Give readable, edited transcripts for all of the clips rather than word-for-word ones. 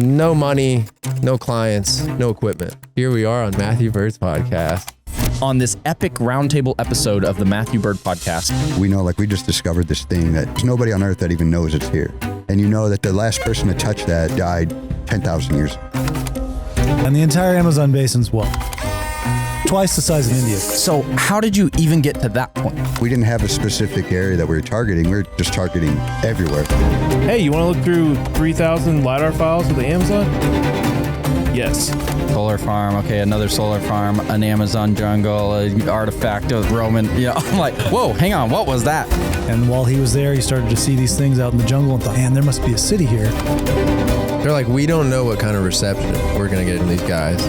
No money, no clients, no equipment. Here we are on Matthew Byrd's podcast. On this epic roundtable episode of the Matthew Byrd Podcast. We know, like, we just discovered this thing that there's nobody on earth that even knows it's here. And you know that the last person to touch that died 10,000 years ago. And the entire Amazon basin's what? Twice the size of India. So how did you even get to that point? We didn't have a specific area that we were targeting. We were just targeting everywhere. Hey, you want to look through 3,000 LiDAR files of the Amazon? Yes. Solar farm, okay, another solar farm, an Amazon jungle, an artifact of Roman, I'm like, whoa, hang on, what was that? And while he was there, he started to see these things out in the jungle and thought, man, there must be a city here. They're like, we don't know what kind of reception we're going to get from these guys.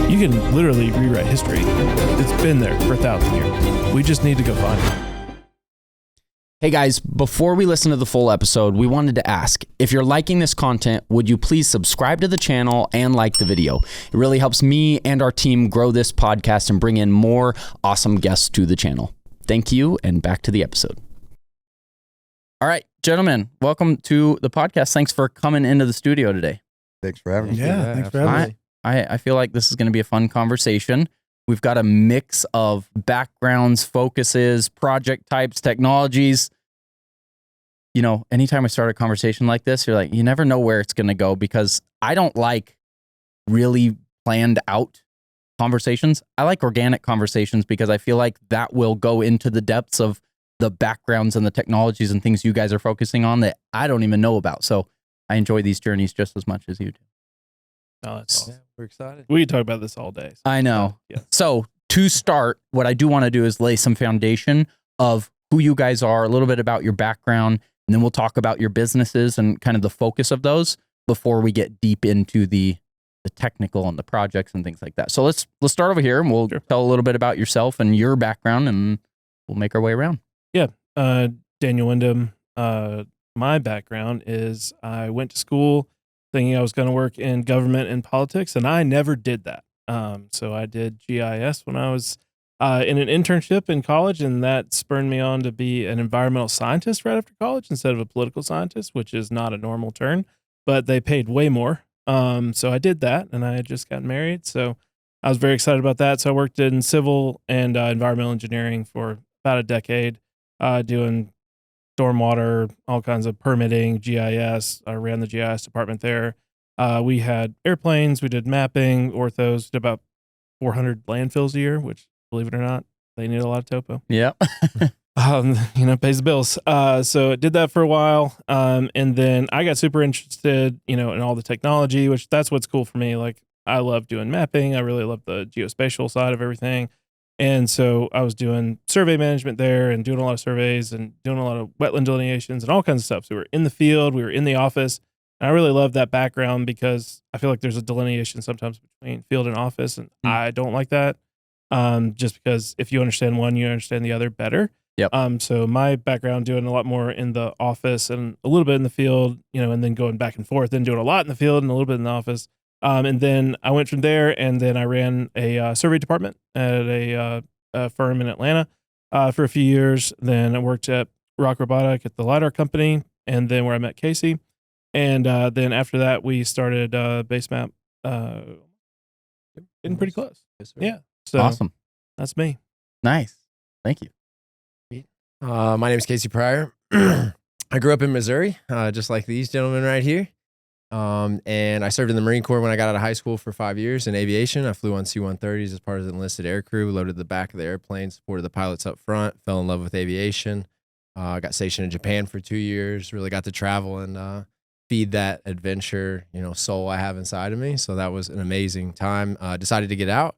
You can literally rewrite history. It's been there for 1,000 years. We just need to go find it. Hey guys, before we listen to the full episode, we wanted to ask, if you're liking this content, would you please subscribe to the channel and like the video? It really helps me and our team grow this podcast and bring in more awesome guests to the channel. Thank you, and back to the episode. All right, gentlemen, welcome to the podcast. Thanks for coming into the studio today. Thanks for having us. Yeah, thanks for having me. I feel like this is going to be a fun conversation. We've got a mix of backgrounds, focuses, project types, technologies. You know, anytime I start a conversation like this, you're like, you never know where it's going to go, because I don't like really planned out conversations. I like organic conversations because I feel like that will go into the depths of the backgrounds and the technologies and things you guys are focusing on that I don't even know about. So I enjoy these journeys just as much as you do. Oh, that's awesome. Yeah, we're excited. We could talk about this all day. I know. Yeah. So to start, what I do want to do is lay some foundation of who you guys are, a little bit about your background, and then we'll talk about your businesses and kind of the focus of those before we get deep into the technical and the projects and things like that. So let's start over here, and we'll tell a little bit about yourself and your background, and we'll make our way around. Yeah. Daniel Windham. My background is I went to school thinking I was going to work in government and politics, and I never did that. So I did GIS when I was in an internship in college, and that spurred me on to be an environmental scientist right after college instead of a political scientist, which is not a normal turn, but they paid way more. So I did that, and I had just gotten married, so I was very excited about that. So I worked in civil and environmental engineering for about a decade, doing stormwater, all kinds of permitting, GIS. I ran the GIS department there. We had airplanes, we did mapping, orthos, did about 400 landfills a year, which, believe it or not, they need a lot of topo. Yeah. Pays the bills. So I did that for a while. And then I got super interested, in all the technology, which that's what's cool for me. Like, I love doing mapping. I really love the geospatial side of everything. And so I was doing survey management there and doing a lot of surveys and doing a lot of wetland delineations and all kinds of stuff. So we were in the field, we were in the office. And I really love that background because I feel like there's a delineation sometimes between field and office. And I don't like that. Just because if you understand one, you understand the other better. Yep. So my background doing a lot more in the office and a little bit in the field, and then going back and forth and doing a lot in the field and a little bit in the office. And then I went from there, and then I ran a survey department at a firm in Atlanta for a few years. Then I worked at Rock Robotic at the LiDAR company, and then where I met Casey. And then after that, we started BaseMap. Getting pretty close. Yes, sir. Yeah. So Awesome. that's me. Nice. Thank you. My name is Casey Pryor. I grew up in Missouri, just like these gentlemen right here. And I served in the Marine Corps when I got out of high school for 5 years in aviation. I flew on C-130s as part of the enlisted air crew, loaded the back of the airplane, supported the pilots up front, fell in love with aviation. Got stationed in Japan for 2 years, really got to travel and feed that adventure, soul I have inside of me. So that was an amazing time. Decided to get out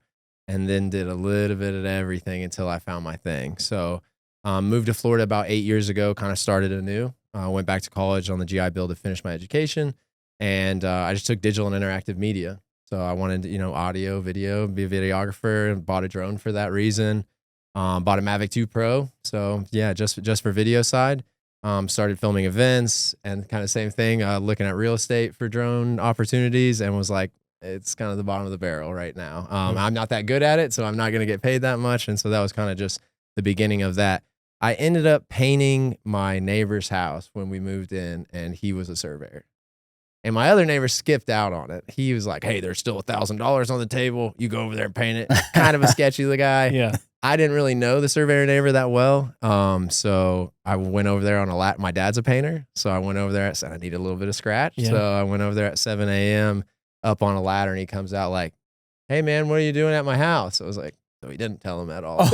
and then did a little bit of everything until I found my thing. So moved to Florida about 8 years ago, kind of started anew. Went back to college on the GI Bill to finish my education. And I just took digital and interactive media. So I wanted, audio, video, be a videographer, and bought a drone for that reason. Bought a Mavic 2 Pro. So yeah, just for video side. Started filming events and kind of same thing, looking at real estate for drone opportunities, and was like, it's kind of the bottom of the barrel right now. I'm not that good at it, so I'm not going to get paid that much. And so that was kind of just the beginning of that. I ended up painting my neighbor's house when we moved in, and he was a surveyor. And my other neighbor skipped out on it. He was like, hey, there's still $1,000 on the table. You go over there and paint it. Kind of a sketchy guy. Yeah. I didn't really know the surveyor neighbor that well. So I went over there on a lat. My dad's a painter. So I went over there. I said, I need a little bit of scratch. Yeah. So I went over there at 7 a.m. up on a ladder, and he comes out like, hey, man, what are you doing at my house? I was like, so he didn't tell him at all.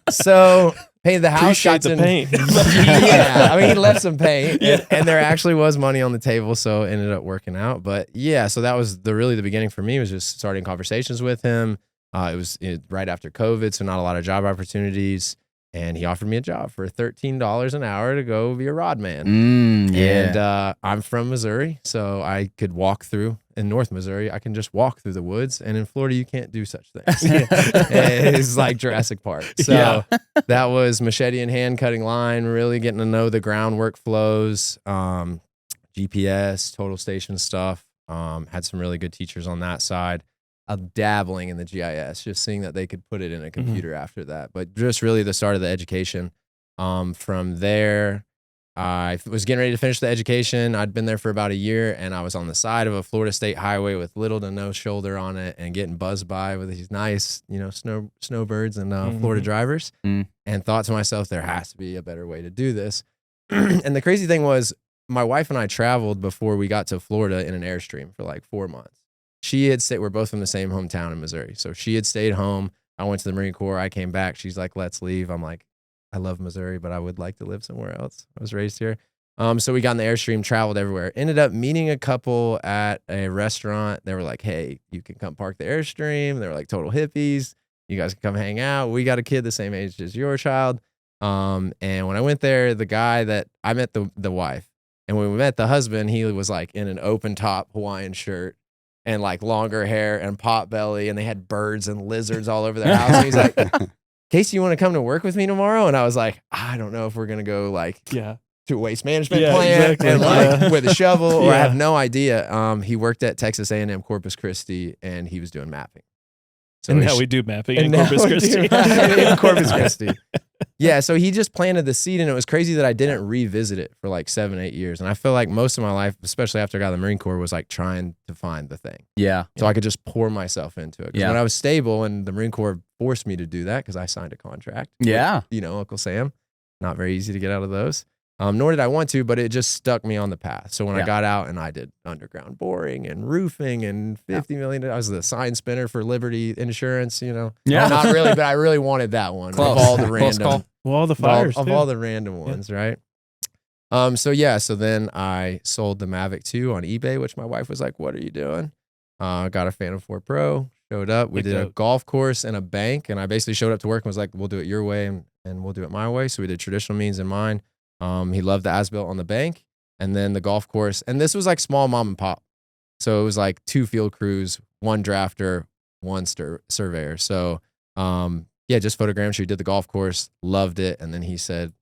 So painted the house. Appreciate the paint. Yeah, I mean, he left some paint, and there actually was money on the table, so it ended up working out. But yeah, so that was really the beginning for me, was just starting conversations with him. It was right after COVID, so not a lot of job opportunities. And he offered me a job for $13 an hour to go be a rod man. And I'm from Missouri, so I could walk through. In North Missouri, I can just walk through the woods. And in Florida, you can't do such things. It's like Jurassic Park. So that was machete in hand, cutting line, really getting to know the groundwork flows, GPS, total station stuff. Had some really good teachers on that side. Dabbling in the GIS, just seeing that they could put it in a computer after that. But just really the start of the education. From there, I was getting ready to finish the education. I'd been there for about a year, and I was on the side of a Florida state highway with little to no shoulder on it, and getting buzzed by with these nice, snowbirds and Florida drivers, and thought to myself, there has to be a better way to do this. And the crazy thing was, my wife and I traveled before we got to Florida in an Airstream for like 4 months. She had stayed, we're both from the same hometown in Missouri. So she had stayed home. I went to the Marine Corps. I came back. She's like, let's leave. I'm like, I love Missouri, but I would like to live somewhere else. I was raised here. So we got in the Airstream, traveled everywhere. Ended up meeting a couple at a restaurant. They were like, hey, you can come park the Airstream. They were like total hippies. You guys can come hang out. We got a kid the same age as your child. And when I went there, the guy that I met the wife, and when we met the husband, he was like in an open top Hawaiian shirt and like longer hair and pot belly, and they had birds and lizards all over their house. And he's like, Casey, you want to come to work with me tomorrow? And I was like, I don't know if we're going to go like to a waste management plant and like with a shovel, or I have no idea. He worked at Texas A&M Corpus Christi, and he was doing mapping. So and now we do mapping in Corpus Christi. In Corpus Christi. Yeah, so he just planted the seed, and it was crazy that I didn't revisit it for like 7-8 years. And I feel like most of my life, especially after I got out of the Marine Corps, was like trying to find the thing. Yeah. So I could just pour myself into it. When I was stable, and the Marine Corps forced me to do that because I signed a contract. Yeah. With, Uncle Sam. Not very easy to get out of those. Nor did I want to, but it just stuck me on the path. So when I got out and I did underground boring and roofing and $50 million, I was the sign spinner for Liberty Insurance, Yeah. Not really, but I really wanted that one. Close. Of all the random. Well, all the fires of all the random ones, right? So then I sold the Mavic 2 on eBay, which my wife was like, what are you doing? Got a Phantom 4 Pro, showed up. We did a golf course and a bank, and I basically showed up to work and was like, we'll do it your way and we'll do it my way. So we did traditional means and mine. He loved the as-built on the bank, and then the golf course. And this was like small mom and pop. So it was like 2 field crews, 1 drafter, 1 surveyor. So just photogrammetry. We did the golf course, loved it. And then he said,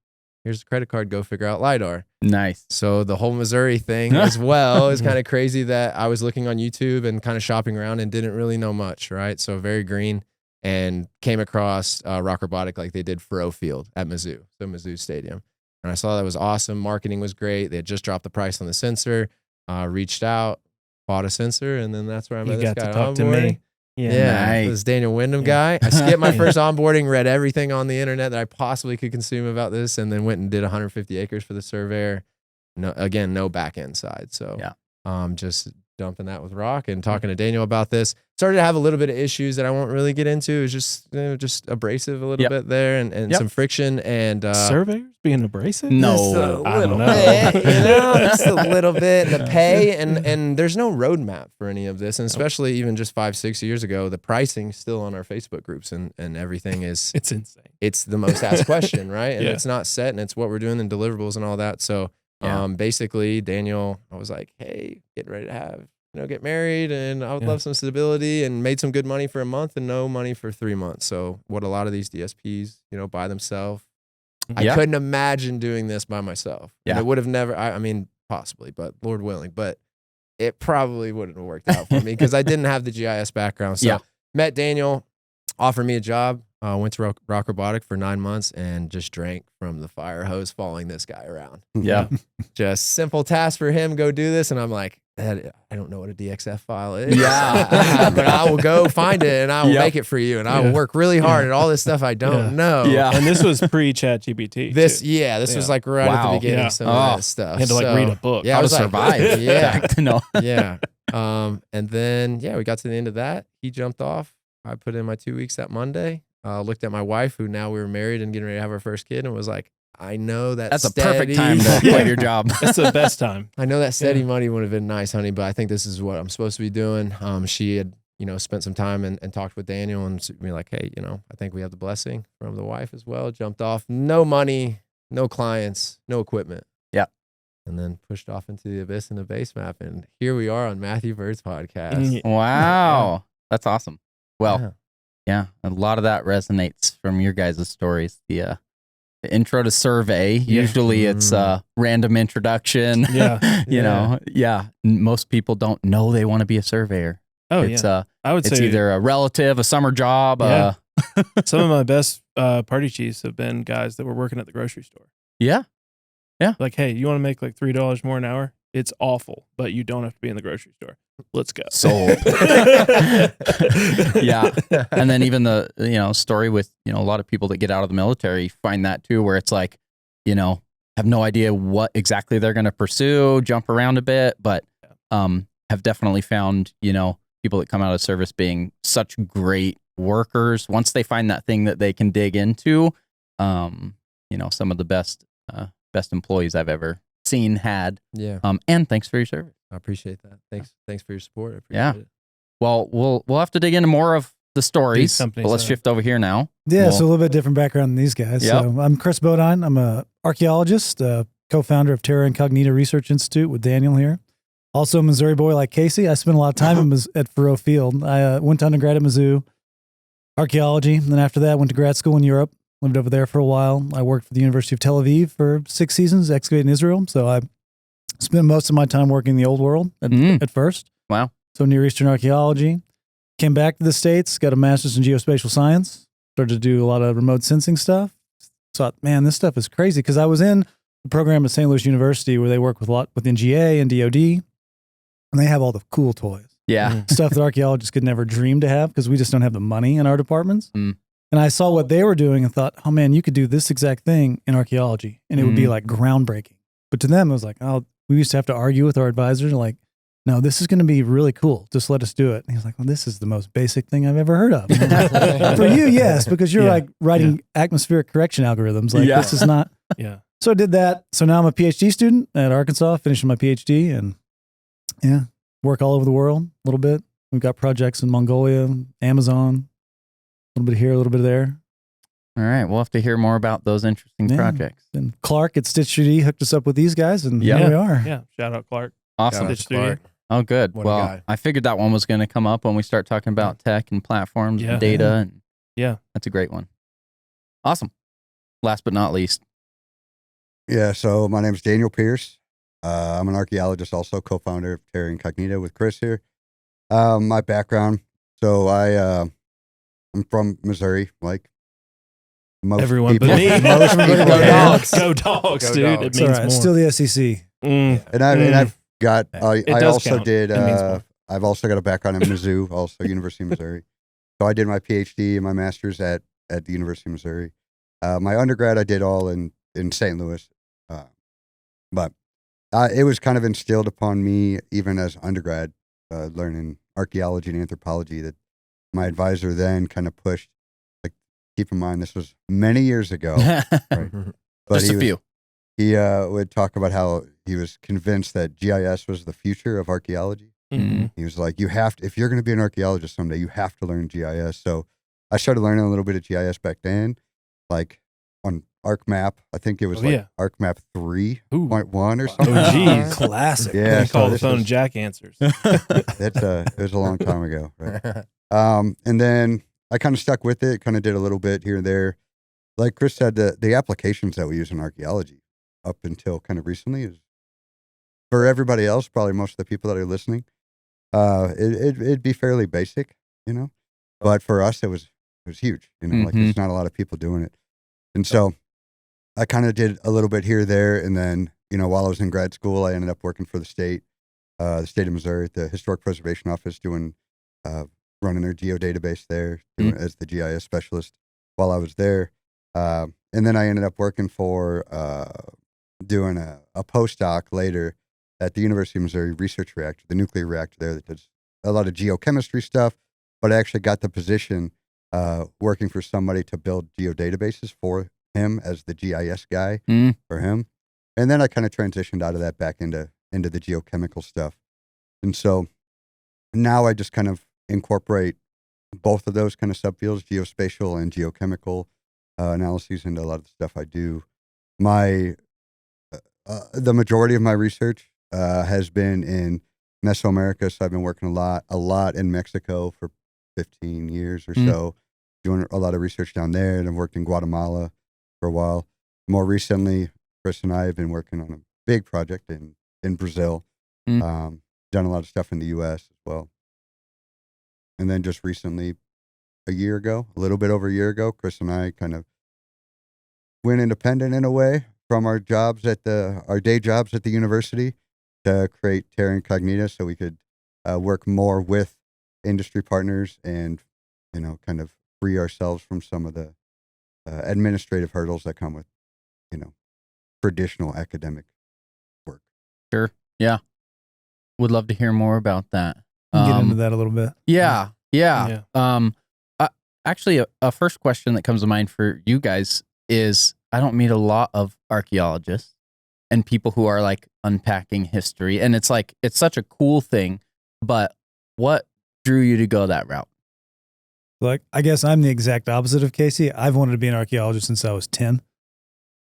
here's the credit card, go figure out LiDAR. Nice. So the whole Missouri thing as well is kind of crazy that I was looking on YouTube and kind of shopping around and didn't really know much, right? So very green, and came across Rock Robotic, like they did Furrow Field at Mizzou, so Mizzou Stadium. And I saw that was awesome. Marketing was great. They had just dropped the price on the sensor, reached out, bought a sensor, and then that's where I met this guy. You got to talk to me. Yeah, Nice. this Daniel Windham guy. I skipped my first onboarding, read everything on the internet that I possibly could consume about this, and then went and did 150 acres for the surveyor. No back end side. So just dumping that with Rock and talking to Daniel about this. Started to have a little bit of issues that I won't really get into. It was just abrasive a little bit there, and some friction, and surveyors being abrasive. No, I don't know. Just a little bit. The pay and there's no roadmap for any of this, and especially even just 5-6 years ago, the pricing still on our Facebook groups and everything is it's insane. It's the most asked question, right? And it's not set, and it's what we're doing in deliverables and all that. So basically, Daniel, I was like, hey, getting ready to get married, and I would love some stability, and made some good money for a month and no money for 3 months. So what a lot of these DSPs, by themselves, I couldn't imagine doing this by myself. Yeah. And it would have never, I mean, possibly, but Lord willing, but it probably wouldn't have worked out for me because I didn't have the GIS background. So met Daniel, offered me a job. Went to Rock Robotic for 9 months and just drank from the fire hose following this guy around. Yeah. Just simple task for him, go do this. And I'm like, I don't know what a DXF file is. Yeah. But I will go find it and I will make it for you. And I will work really hard at all this stuff I don't know. Yeah. And this was pre-ChatGPT. This too. was like right at the beginning. Some of that stuff. You had to like read a book. Yeah, How I to was like, survive. yeah. No. Yeah. And then, we got to the end of that. He jumped off. I put in my 2 weeks that Monday. Looked at my wife, who now we were married and getting ready to have our first kid, and was like, I know that's a perfect time to quit your job. That's the best time. I know that steady money would have been nice, honey, but I think this is what I'm supposed to be doing. She had, spent some time and talked with Daniel and be like, hey, I think we have the blessing from the wife as well. Jumped off, no money, no clients, no equipment. Yeah. And then pushed off into the abyss and the BaseMap. And here we are on Matthew Byrd's podcast. Wow. That's awesome. Well, yeah, a lot of that resonates from your guys' stories. The intro to survey, usually it's a random introduction. Yeah. Most people don't know they want to be a surveyor. Oh, it's, I would say it's either a relative, a summer job. Yeah. Some of my best party chiefs have been guys that were working at the grocery store. Yeah. Like, hey, you want to make like $3 more an hour? It's awful, but you don't have to be in the grocery store. Let's go. Sold. Yeah. And then even the, story with, a lot of people that get out of the military find that too, where it's like, have no idea what exactly they're going to pursue, jump around a bit, but have definitely found, people that come out of service being such great workers. Once they find that thing that they can dig into, some of the best employees I've ever seen had. Yeah. And thanks for your service. I appreciate that. Thanks for your support. I appreciate it. Well, we'll have to dig into more of the stories, but let's shift over here now. Yeah, so a little bit different background than these guys. Yep. So I'm Chris Bodine. I'm a archaeologist, co-founder of Terra Incognita Research Institute with Daniel here. Also a Missouri boy like Casey. I spent a lot of time at Faroe Field. I went to undergrad at Mizzou, archaeology. And then after that, went to grad school in Europe. Lived over there for a while. I worked for the University of Tel Aviv for 6 seasons, excavating Israel. So I spent most of my time working in the old world at first. Wow. So Near Eastern archaeology. Came back to the States, got a master's in geospatial science. Started to do a lot of remote sensing stuff. Thought, man, this stuff is crazy. Because I was in the program at St. Louis University where they work with a lot with NGA and DOD. And they have all the cool toys. Yeah. Stuff that archaeologists could never dream to have because we just don't have the money in our departments. And I saw what they were doing and thought, oh man, you could do this exact thing in archaeology and it would be like groundbreaking. But to them, it was like, oh, we used to have to argue with our advisors like, no, this is going to be really cool. Just let us do it. And he's like, well, this is the most basic thing I've ever heard of. For you, yes, because you're like writing atmospheric correction algorithms. Like this is not. Yeah. So I did that. So now I'm a PhD student at Arkansas, finishing my PhD and work all over the world a little bit. We've got projects in Mongolia, Amazon, a little bit here, a little bit there. All right. We'll have to hear more about those interesting projects. And Clark at Stitch 3D hooked us up with these guys, and here we are. Yeah. Shout out Clark. Awesome. Stitch 3D. Oh, good. What a well, guy. I figured that one was going to come up when we start talking about tech and platforms and data. And that's a great one. Awesome. Last but not least. Yeah, so my name is Daniel Pierce. I'm an archaeologist, also co-founder of Terra Incognita with Chris here. My background, so I'm from Missouri, like most Everyone people. but me. Most people. Go Yeah. Dogs. Go Dogs, Go dude. Dogs. It It's means all right. more. It's still the SEC. And I've got, I does also count. did, It means more. I've also got a background in Mizzou, also University of Missouri. So I did my PhD and my master's at the University of Missouri. My undergrad I did all in St. Louis. But it was kind of instilled upon me, even as undergrad, learning archaeology and anthropology, that my advisor then kind of pushed. Like, keep in mind, this was many years ago. Right? But Just a few. He would talk about how he was convinced that GIS was the future of archaeology. Mm-hmm. He was like, you have to, if you're going to be an archaeologist someday, you have to learn GIS. So I started learning a little bit of GIS back then, like on ArcMap. I think it was ArcMap 3.1 or something. Oh, geez. Classic. Yeah. Call the this phone was- Jack answers. it was a long time ago. Right? And then I kind of stuck with it, kind of did a little bit here and there. Like Chris said, the applications that we use in archaeology up until kind of recently is, for everybody else, probably most of the people that are listening, it'd be fairly basic, you know. But for us, it was was huge. You know, like there's not a lot of people doing it. And so I kind of did a little bit here, there. And then, you know, while I was in grad school, I ended up working for the state of Missouri at the Historic Preservation Office doing, running their geodatabase there as the GIS specialist while I was there. And then I ended up working for, doing a postdoc later at the University of Missouri Research Reactor, the nuclear reactor there that does a lot of geochemistry stuff. But I actually got the position working for somebody to build geodatabases for him as the GIS guy for him. And then I kind of transitioned out of that back into the geochemical stuff. And so now I just kind of incorporate both of those kind of subfields, geospatial and geochemical analyses, into a lot of the stuff I do. My the majority of my research has been in Mesoamerica, so I've been working a lot in Mexico for 15 years or so, doing a lot of research down there, and I've worked in Guatemala for a while. More recently, Chris and I have been working on a big project in Brazil, done a lot of stuff in the U.S. as well. And then just recently, a little bit over a year ago, Chris and I kind of went independent in a way from our day jobs at the university to create Terra Incognita, so we could work more with industry partners and, you know, kind of free ourselves from some of the administrative hurdles that come with, you know, traditional academic work. Sure. Yeah. Would love to hear more about that. Get into that a little bit. Yeah. Actually, a first question that comes to mind for you guys is, I don't meet a lot of archaeologists and people who are like unpacking history. And it's like, it's such a cool thing, but what drew you to go that route? Like, I guess I'm the exact opposite of Casey. I've wanted to be an archaeologist since I was 10.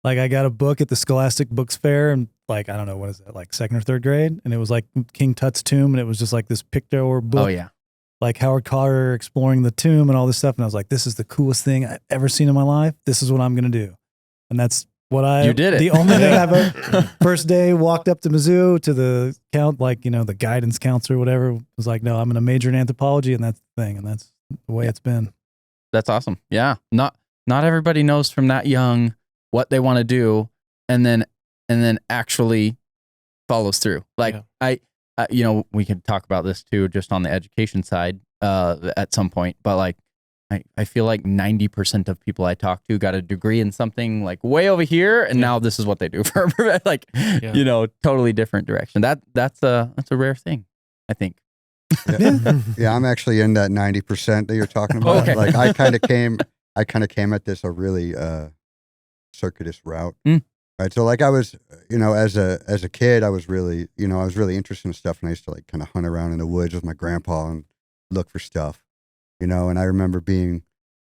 Like, I got a book at the Scholastic Books Fair, and like, I don't know, what is that, like second or third grade? And it was like King Tut's tomb, and it was just like this picture book. Oh, yeah. Like Howard Carter exploring the tomb and all this stuff. And I was like, this is the coolest thing I've ever seen in my life. This is what I'm going to do. And that's what you did it. The only thing I've ever, first day, walked up to Mizzou to the like, you know, the guidance counselor or whatever, was like, no, I'm going to major in anthropology. And that's the thing. And that's the way it's been. That's awesome. Yeah. Not everybody knows from that young what they want to do, and then actually follows through. Like you know, we could talk about this too, just on the education side, at some point, but like, I feel like 90% of people I talk to got a degree in something like way over here, and now this is what they do for like, you know, totally different direction. That's a rare thing, I think. Yeah, I'm actually in that 90% that you're talking about. Okay. Like, I kind of came at this a really circuitous route. Right. So like, I was, you know, as a kid, I was really interested in stuff, and I used to like kind of hunt around in the woods with my grandpa and look for stuff, you know, and I remember being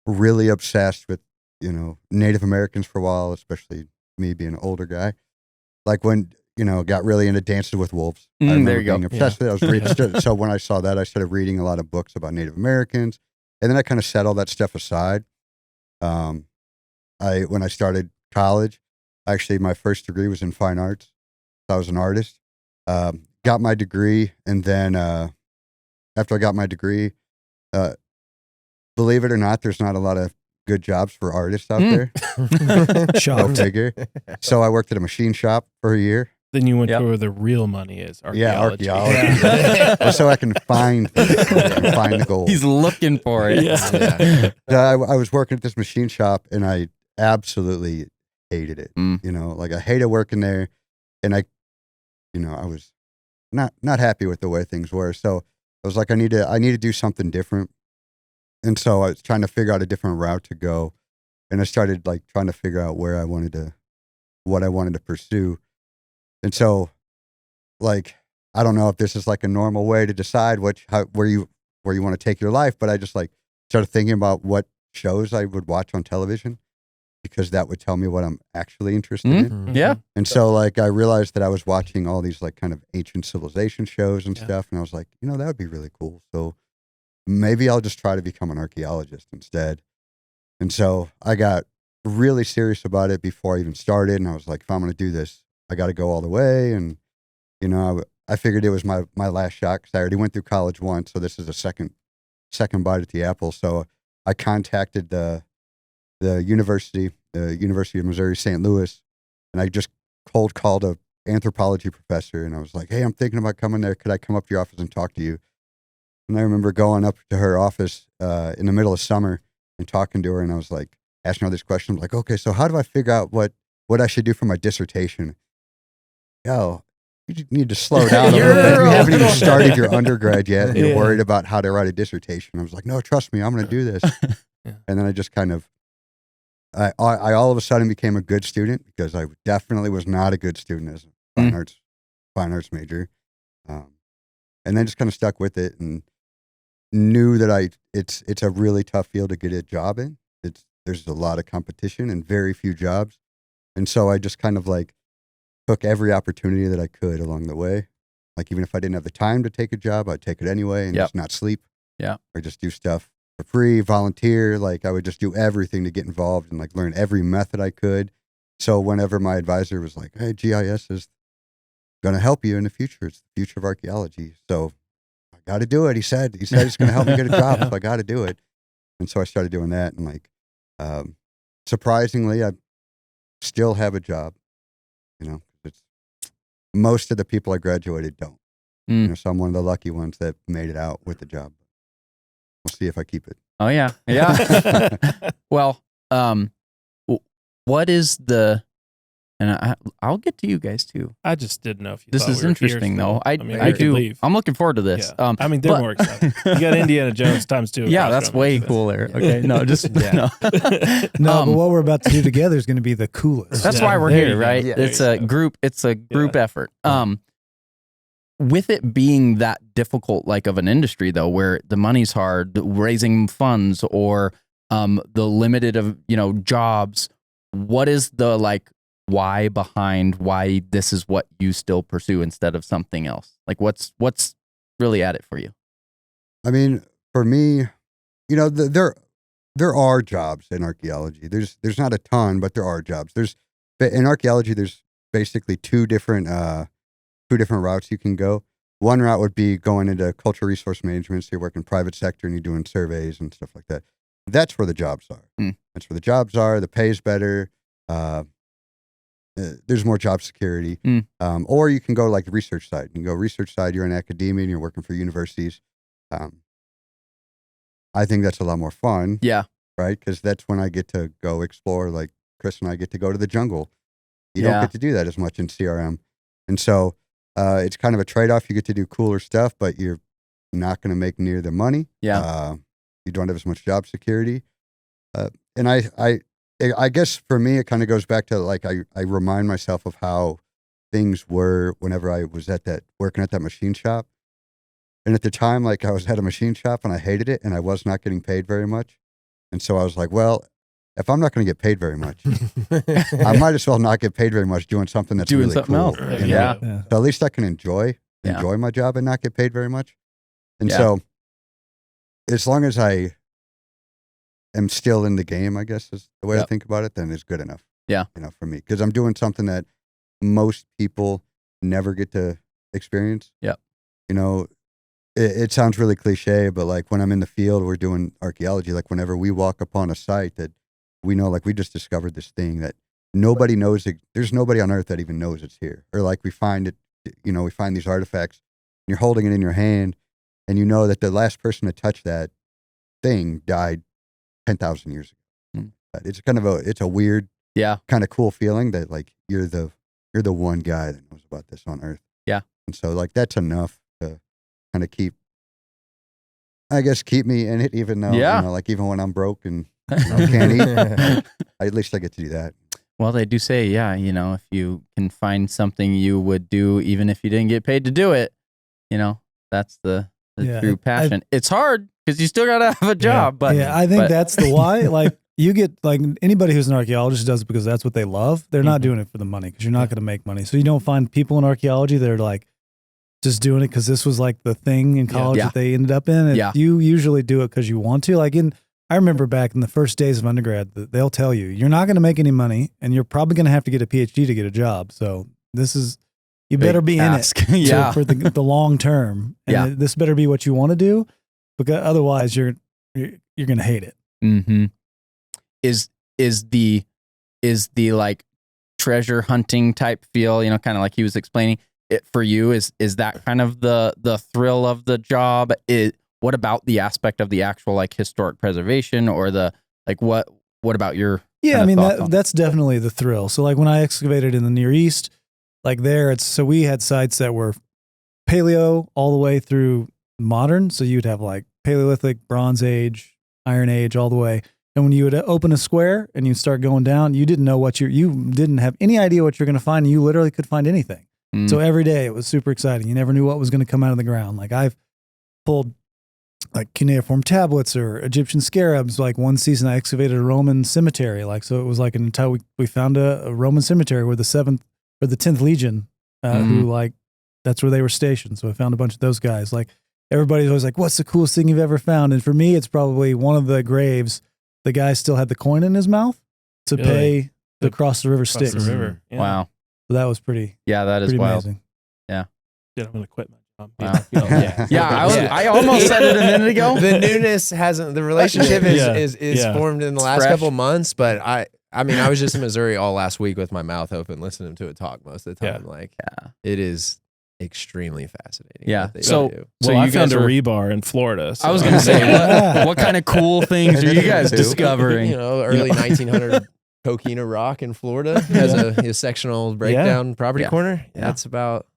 really obsessed with, you know, Native Americans for a while, especially me being an older guy. Like, when, you know, got really into Dances with Wolves. I remember there you being go. obsessed with it. I was reading, so when I saw that, I started reading a lot of books about Native Americans, and then I kind of set all that stuff aside. When I started college, actually, my first degree was in fine arts. I was an artist. Got my degree, and then after I got my degree, believe it or not, there's not a lot of good jobs for artists out there. Go figure. So I worked at a machine shop for a year. Then you went to where the real money is, archaeology. Yeah, archaeology. So I can find the gold. He's looking for it. I was working at this machine shop, and I absolutely hated it. You know, like, I hated working there, and I was not happy with the way things were. So I was like, I need to do something different. And so I was trying to figure out a different route to go, and I started like trying to figure out what I wanted to pursue. And so, like, I don't know if this is like a normal way to decide where you want to take your life, but I just like started thinking about what shows I would watch on television, because that would tell me what I'm actually interested in. Yeah. And so, like, I realized that I was watching all these like kind of ancient civilization shows and stuff, and I was like, you know, that would be really cool. So maybe I'll just try to become an archaeologist instead. And so I got really serious about it before I even started, and I was like, if I'm going to do this, I got to go all the way. And, you know, I figured it was my last shot, because I already went through college once, so this is a second bite at the apple. So I contacted the University of Missouri St. Louis, and I just cold called a anthropology professor, and I was like, "Hey, I'm thinking about coming there. Could I come up to your office and talk to you?" And I remember going up to her office in the middle of summer and talking to her, and I was like, asking her these questions, like, "Okay, so how do I figure out what I should do for my dissertation?" Yo, you need to slow down a little bit. You haven't even started your undergrad yet. And you're worried about how to write a dissertation. I was like, "No, trust me, I'm going to do this." And then I just kind of, I all of a sudden became a good student, because I definitely was not a good student as a fine arts major. And then just kind of stuck with it and knew that it's a really tough field to get a job in. There's a lot of competition and very few jobs. And so I just kind of like took every opportunity that I could along the way. Like, even if I didn't have the time to take a job, I'd take it anyway and just not sleep. Yeah. Or just do stuff for free, volunteer. Like, I would just do everything to get involved and like learn every method I could. So whenever my advisor was like, "Hey, GIS is going to help you in the future. It's the future of archaeology. So I got to do it." He said he's going to help me get a job. So I got to do it. And so I started doing that. And like, surprisingly, I still have a job. It's most of the people I graduated don't. So I'm one of the lucky ones that made it out with the job. We'll see if I keep it. Oh yeah. Yeah. Well, what is the, and I'll get to you guys too. I just didn't know if you This thought is we were interesting here though. still. I we could do. leave. I'm looking forward to this. Yeah. They're more excited. You got Indiana Jones times 2. Yeah, that's way cooler. Okay. No, just no. No, but what we're about to do together is going to be the coolest. That's Yeah, why we're there here, you go. right? Yeah, It's there a you go. group. It's a group effort. With it being that difficult, like of an industry though, where the money's hard, raising funds, or the limited of jobs. What is the like why behind why this is what you still pursue instead of something else? Like what's really at it for you? I mean, for me, there are jobs in archaeology. There's not a ton, but there are jobs. In archaeology, there's basically two different routes you can go. One route would be going into cultural resource management. So you're working private sector and you're doing surveys and stuff like that. That's where the jobs are. That's where the jobs are. The pay's better. There's more job security. Or you can go like the research side. You can go research side. You're in academia and you're working for universities. I think that's a lot more fun. Yeah. Right? Because that's when I get to go explore. Like Chris and I get to go to the jungle. You don't get to do that as much in CRM. And so it's kind of a trade-off. You get to do cooler stuff, but you're not going to make near the money. Yeah. You don't have as much job security. And I guess for me, it kind of goes back to like, I remind myself of how things were whenever I was working at that machine shop. And at the time, like I was at a machine shop and I hated it and I was not getting paid very much. And so I was like, well, if I'm not going to get paid very much, I might as well not get paid very much doing something that's Doing really something cool. else. you know? Yeah. So at least I can enjoy Yeah. my job and not get paid very much. And Yeah. so as long as I am still in the game, I guess is the way I Yep. think about it, then it's good enough. Yeah. For me, because I'm doing something that most people never get to experience. Yep. It sounds really cliche, but like when I'm in the field, we're doing archaeology. Like whenever we walk upon a site that we know, like we just discovered this thing that nobody knows. There's nobody on earth that even knows it's here. Or like we find it, we find these artifacts. And you're holding it in your hand, and you know that the last person to touch that thing died 10,000 years ago. But it's kind of it's a weird, kind of cool feeling that like you're the one guy that knows about this on Earth. Yeah. And so like that's enough to kind of keep me in it, even though like even when I'm broke and can't eat, at least I get to do that. Well, they do say, if you can find something you would do, even if you didn't get paid to do it, that's the true passion. It's hard because you still got to have a job. But I think that's the why. Like you get like anybody who's an archaeologist does it because that's what they love. They're not doing it for the money because you're not going to make money. So you don't find people in archaeology that are like just doing it because this was like the thing in college that they ended up in. You usually do it because you want to. Like I remember back in the first days of undergrad, they'll tell you, you're not going to make any money and you're probably going to have to get a PhD to get a job. So you better be in it for the long term. And this better be what you want to do, because otherwise you're going to hate it. Mm-hmm. Is the like treasure hunting type feel, kind of like he was explaining it for you? Is that kind of the thrill of the job? What about the aspect of the actual like historic preservation or the like what about your Yeah, I mean that's definitely the thrill. So like when I excavated in the Near East, like there so we had sites that were paleo all the way through modern. So you'd have like Paleolithic, Bronze Age, Iron Age all the way. And when you would open a square and you start going down, you didn't know you didn't have any idea what you're going to find. And you literally could find anything. So every day it was super exciting. You never knew what was going to come out of the ground. Like I've pulled like cuneiform tablets or Egyptian scarabs. Like one season I excavated a Roman cemetery. Like, so it was like an entire, we found a Roman cemetery where the 7th or the 10th Legion, who like, that's where they were stationed. So I found a bunch of those guys. Like everybody's always like, what's the coolest thing you've ever found? And for me, it's probably one of the graves. The guy still had the coin in his mouth to pay the cross the river Styx. The river. Yeah. Wow. So that was pretty, that is wild. Amazing. Yeah. Yeah, I'm going to quit my job. Wow. I almost said it a minute ago. The newness hasn't, the relationship is formed in the last couple months, but I mean, I was just in Missouri all last week with my mouth open, listening to it talk most of the time. It is extremely fascinating. Yeah. So you found a rebar in Florida. So. I was going to say, what kind of cool things are you guys discovering? Early 1900 coquina rock in Florida has a sectional breakdown property corner. Yeah. That's about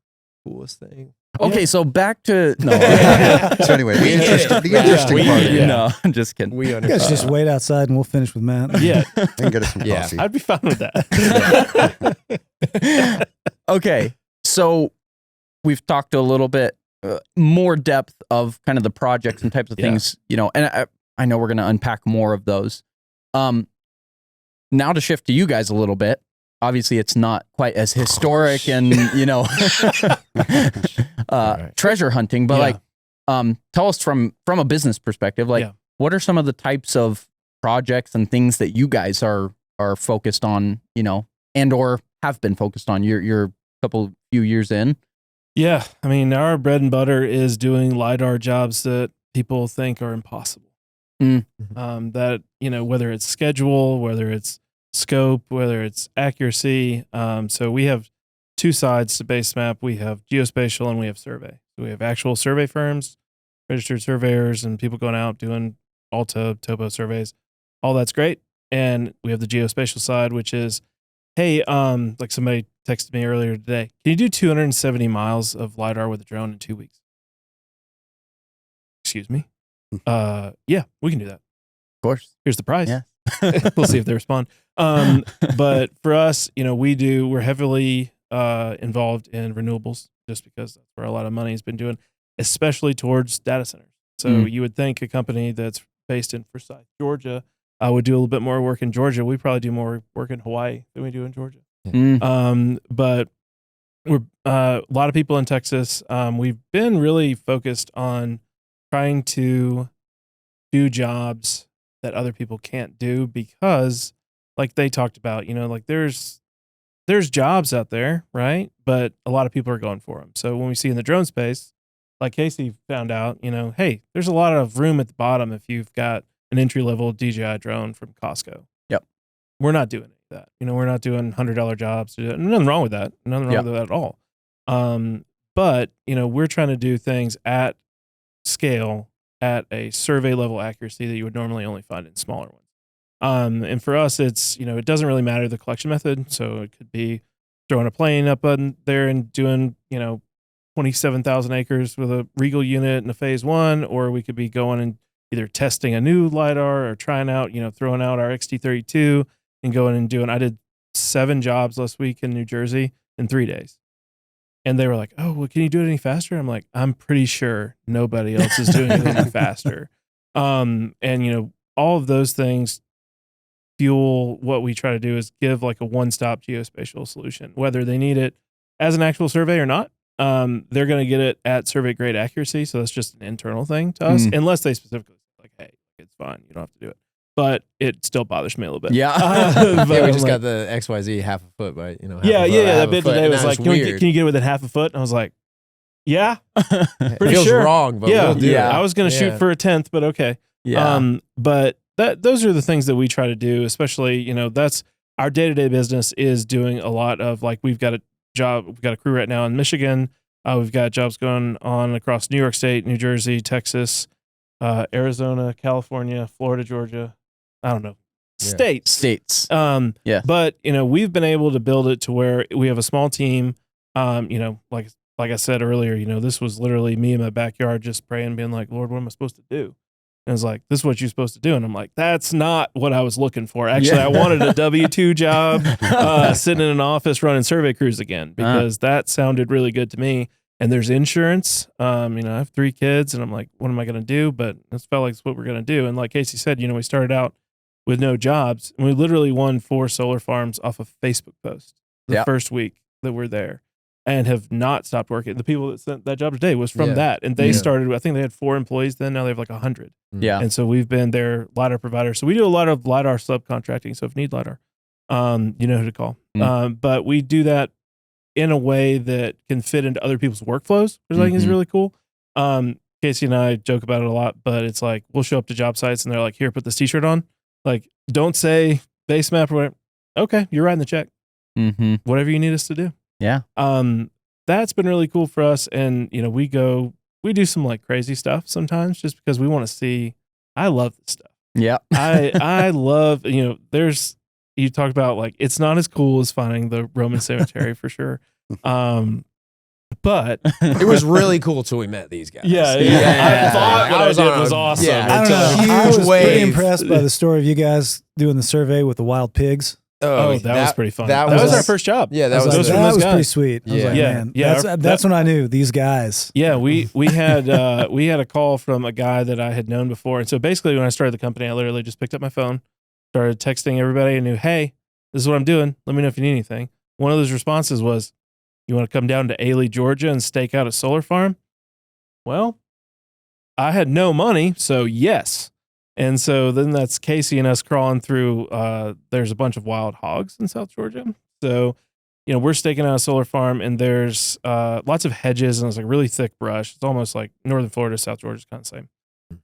the coolest thing. Okay, so back to So anyway, the interesting part. No, I'm just kidding. You guys just wait outside and we'll finish with Matt. Yeah, and get us some coffee. I'd be fine with that. Okay, so we've talked a little bit more depth of kind of the projects and types of things, and I know we're going to unpack more of those. Now to shift to you guys a little bit. Obviously, it's not quite as historic and treasure hunting, but tell us from a business perspective, what are some of the types of projects and things that you guys are focused on, and or have been focused on your few years in? Yeah, I mean, our bread and butter is doing LiDAR jobs that people think are impossible. That whether it's schedule, whether it's scope, whether it's accuracy. So we have two sides to BaseMap. We have geospatial and we have survey. So we have actual survey firms, registered surveyors, and people going out doing Alta, topo surveys. All that's great. And we have the geospatial side, which is, hey, like somebody texted me earlier today, can you do 270 miles of LiDAR with a drone in 2 weeks? Excuse me? Yeah, we can do that. Of course. Here's the price. Yeah. We'll see if they respond. But for us, we're heavily involved in renewables just because that's where a lot of money has been doing, especially towards data centers. So you would think a company that's based in Forsyth, Georgia, would do a little bit more work in Georgia. We probably do more work in Hawaii than we do in Georgia. But we're a lot of people in Texas. We've been really focused on trying to do jobs that other people can't do because, like they talked about, like there's jobs out there, right? But a lot of people are going for them. So when we see in the drone space, like Casey found out, hey, there's a lot of room at the bottom if you've got an entry-level DJI drone from Costco. Yep. We're not doing any of that. We're not doing $100 jobs. Nothing wrong with that. Nothing wrong with that at all. But, we're trying to do things at scale at a survey level accuracy that you would normally only find in smaller ones. And for us, it's, it doesn't really matter the collection method. So it could be throwing a plane up on there and doing, 27,000 acres with a Regal unit in a phase 1, or we could be going and either testing a new LiDAR or trying out, throwing out our XT32 and going and doing, I did 7 jobs last week in New Jersey in 3 days. And they were like, oh, well, can you do it any faster? I'm like, I'm pretty sure nobody else is doing it any faster. And, all of those things fuel what we try to do is give like a one-stop geospatial solution, whether they need it as an actual survey or not. They're going to get it at survey grade accuracy. So that's just an internal thing to us, unless they specifically say, like, hey, it's fine. You don't have to do it. But it still bothers me a little bit. Yeah. We just got the XYZ half a foot, but That bit today was like, can you get it within half a foot? And I was like, yeah, pretty feels sure. wrong, but we'll do it. I was going to shoot for a 1/10, but okay. Yeah. But those are the things that we try to do, especially, you know, that's our day-to-day business is doing a lot of, like, we've got a crew right now in Michigan. We've got jobs going on across New York State, New Jersey, Texas, Arizona, California, Florida, Georgia. I don't know. States. Yeah. But, you know, we've been able to build it to where we have a small team. You know, like I said earlier, you know, this was literally me in my backyard just praying, being like, Lord, what am I supposed to do? And it's like, this is what you're supposed to do. And I'm like, that's not what I was looking for. Actually, I wanted a W-2 job, sitting in an office running survey crews again, because that sounded really good to me. And there's insurance. You know, I have 3 kids, and I'm like, what am I going to do? But it felt like it's what we're going to do. And like Casey said, you know, we started out with no jobs, and we literally won 4 solar farms off of Facebook posts the first week that we're there, and have not stopped working. The people that sent that job today was from that. And they started, I think they had 4 employees then, now they have like 100. Yeah. And so we've been their LiDAR provider. So we do a lot of LiDAR subcontracting. So if you need LiDAR, you know who to call. But we do that in a way that can fit into other people's workflows, which I think is really cool. Casey and I joke about it a lot, but it's like, we'll show up to job sites and they're like, here, put this t-shirt on. Like, don't say BaseMap or whatever. Okay, you're writing the check. Whatever you need us to do. Yeah. That's been really cool for us. And, you know, we do some like crazy stuff sometimes just because we want to see. I love this stuff. Yeah. I love, you know, you talk about like, it's not as cool as finding the Roman cemetery for sure. But it was really cool till we met these guys. I thought what I did was awesome. I don't know. I was pretty impressed by the story of you guys doing the survey with the wild pigs. Oh, that was pretty fun. That was was our first job. Yeah, that was pretty sweet. I was like, Yeah. man, Yeah. that's when I knew these guys. Yeah, we had a call from a guy that I had known before. And so basically when I started the company, I literally just picked up my phone, started texting everybody I knew, hey, this is what I'm doing. Let me know if you need anything. One of those responses was, you want to come down to Ailey, Georgia and stake out a solar farm? Well, I had no money, so yes. And so then that's Casey and us crawling through, there's a bunch of wild hogs in South Georgia. So, you know, we're staking out a solar farm and there's lots of hedges and it's like really thick brush. It's almost like northern Florida, South Georgia is kind of the same.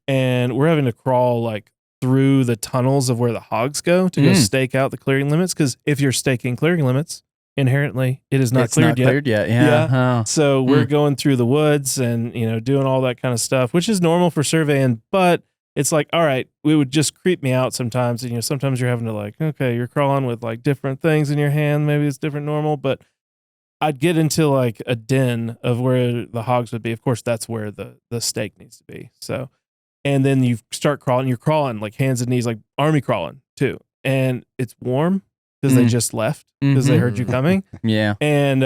And we're having to crawl like through the tunnels of where the hogs go to go stake out the clearing limits. Because if you're staking clearing limits, inherently it is not cleared yet. Yeah. So we're going through the woods and, you know, doing all that kind of stuff, which is normal for surveying, but it's like, all right, it would just creep me out sometimes. And, you know, sometimes you're having to like, okay, you're crawling with like different things in your hand. Maybe it's different normal, but I'd get into like a den of where the hogs would be. Of course, that's where the stake needs to be. So, and then you start crawling, you're crawling like hands and knees, like army crawling too. And it's warm because they just left because they heard you coming. Yeah. And,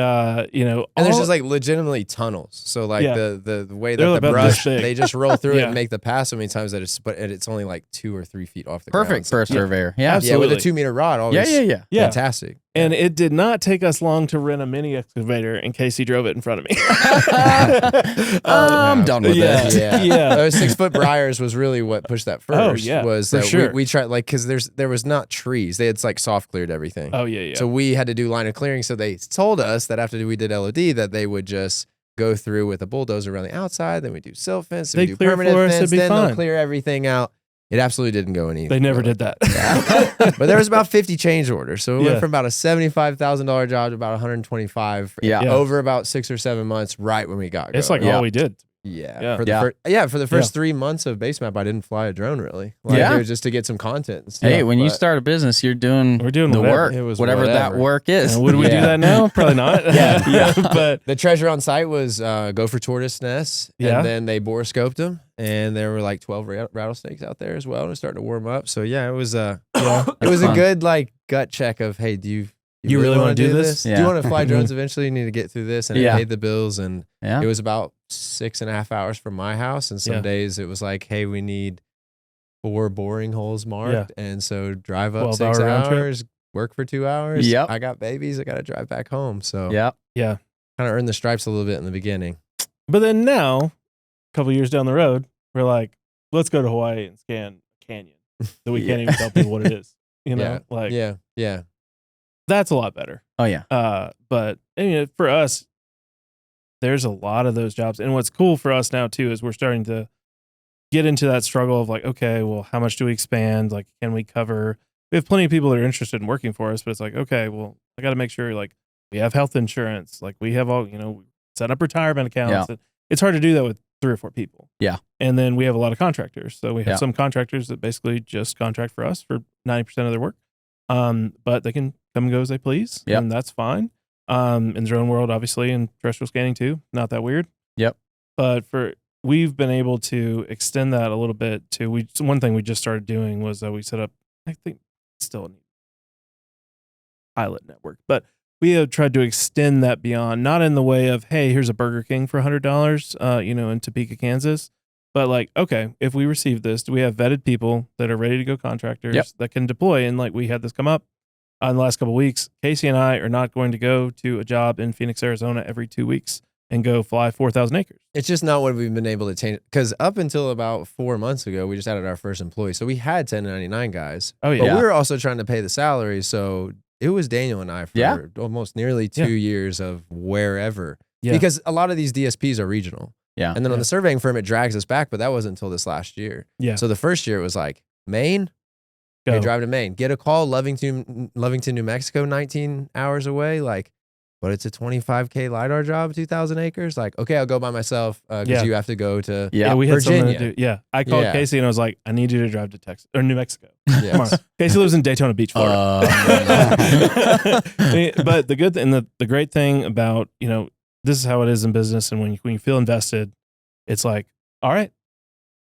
you know, and there's just like legitimately tunnels. So like the way that the about brush, this big. they just roll through it and make the pass so many times that it's only like 2 or 3 feet off the ground. Perfect for a surveyor. Yeah. Absolutely. Yeah, with a 2-meter rod. Always Yeah. Fantastic. And it did not take us long to rent a mini excavator in case he drove it in front of me. I'm done with that. Yeah. Those 6-foot briars was really what pushed that first. Oh, yeah, was for that sure. we tried like because there was not trees. They had like soft cleared everything. Oh yeah. So we had to do line of clearing. So they told us that after we did LOD that they would just go through with a bulldozer around the outside. Then we do silt fence. They we do clear permanent for us, fence. it'd be Then fine. they'll clear everything out. It absolutely didn't go any. They never did that. But there was about 50 change orders. So it Yeah. went from about a $75,000 job to about 125 over about 6 or 7 months right when we got It's going. like all we did. Yeah. For the first 3 months of BaseMap, I didn't fly a drone really. Like, it was just to get some content and stuff. Hey, when you start a business, we're doing the whatever. work. It was whatever that whatever. work is. Would we do that now? Probably not. But the treasure on site was gopher tortoise nests. Yeah. And then they borescoped them. And there were like 12 rattlesnakes out there as well. And it started to warm up. So yeah, it was it was a good like gut check of, hey, do you really want to do this? Yeah. Do you want to fly drones eventually? You need to get through this. And it paid the bills. And Yeah. it was about 6.5 hours from my house. And some days it was like, hey, we need 4 boring holes marked. And so drive up 6 hours, work for 2 hours. Yep. I got babies. I got to drive back home. So Yeah. kind of earned the stripes a little bit in the beginning. But then now, a couple years down the road, we're like, let's go to Hawaii and scan a canyon that we can't even tell people what it is. You know, yeah. That's a lot better. Oh yeah. But I mean, for us, there's a lot of those jobs. And what's cool for us now too is we're starting to get into that struggle of like, okay, well, how much do we expand? Like, can we cover? We have plenty of people that are interested in working for us, but it's like, okay, well, I got to make sure like we have health insurance, like we have all, set up retirement accounts. Yeah. It's hard to do that with 3 or 4 people. Yeah. And then we have a lot of contractors. So we have Yeah. some contractors that basically just contract for us for 90% of their work. But they can come and go as they please. Yep. And that's fine. In drone world, obviously, and terrestrial scanning too. Not that weird. Yep. But we've been able to extend that a little bit to one thing we just started doing was we set up, I think still a pilot network, but we have tried to extend that beyond, not in the way of, hey, here's a Burger King for $100, in Topeka, Kansas. But like, okay, if we receive this, do we have vetted people that are ready to go contractors that can deploy? And like we had this come up in the last couple of weeks. Casey and I are not going to go to a job in Phoenix, Arizona every 2 weeks and go fly 4,000 acres. It's just not what we've been able to change. Because up until about 4 months ago, we just added our first employee. So we had 1099 guys. Oh, yeah. But we were also trying to pay the salaries. So it was Daniel and I for almost nearly 2 years of wherever. Yeah. Because a lot of these DSPs are regional. Yeah. And then on the surveying firm, it drags us back. But that wasn't until this last year. Yeah. So the first year, it was like, Maine? Go. Okay, drive to Maine. Get a call, Lovington, New Mexico, 19 hours away. Like, but it's a 25K LiDAR job, 2,000 acres. Like, okay, I'll go by myself because you have to go to we had something Virginia. to do. Yeah. I called Casey and I was like, I need you to drive to Texas or New Mexico. Yes. Come on. Casey lives in Daytona Beach, Florida. But the good and the great thing about, this is how it is in business. And when you feel invested, it's like, all right,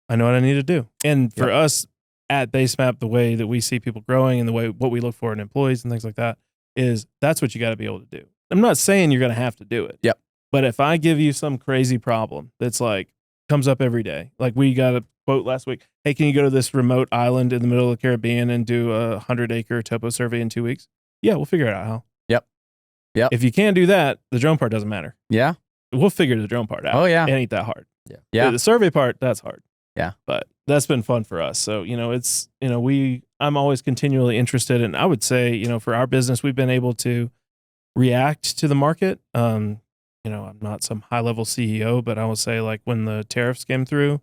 I know what I need to do. And for us at BaseMap, the way that we see people growing and the way what we look for in employees and things like that is that's what you got to be able to do. I'm not saying you're going to have to do it. Yep. But if I give you some crazy problem that's like comes up every day, like we got a quote last week, hey, can you go to this remote island in the middle of the Caribbean and do a 100-acre topo survey in 2 weeks? Yeah, we'll figure it out how. Yep. If you can't do that, the drone part doesn't matter. Yeah. We'll figure the drone part out. Oh, yeah. It ain't that hard. Yeah. The survey part, that's hard. Yeah. But that's been fun for us. So, I'm always continually interested. And I would say, for our business, we've been able to react to the market. I'm not some high level CEO, but I will say like when the tariffs came through,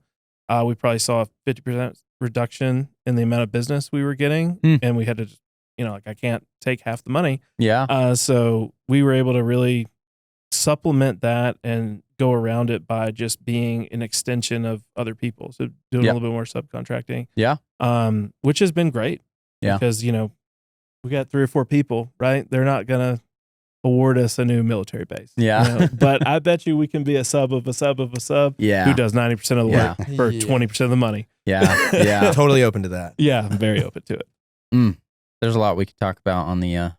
we probably saw a 50% reduction in the amount of business we were getting. And we had to, I can't take half the money. Yeah. So we were able to really supplement that and go around it by just being an extension of other people. So doing a little bit more subcontracting. Yeah. Which has been great. Yeah. Because, we got 3 or 4 people, right? They're not going to award us a new military base. Yeah. But I bet you we can be a sub of a sub of a sub who does 90% of the work for 20% of the money. Yeah. Yeah. Totally open to that. Yeah. I'm very open to it. There's a lot we could talk about on the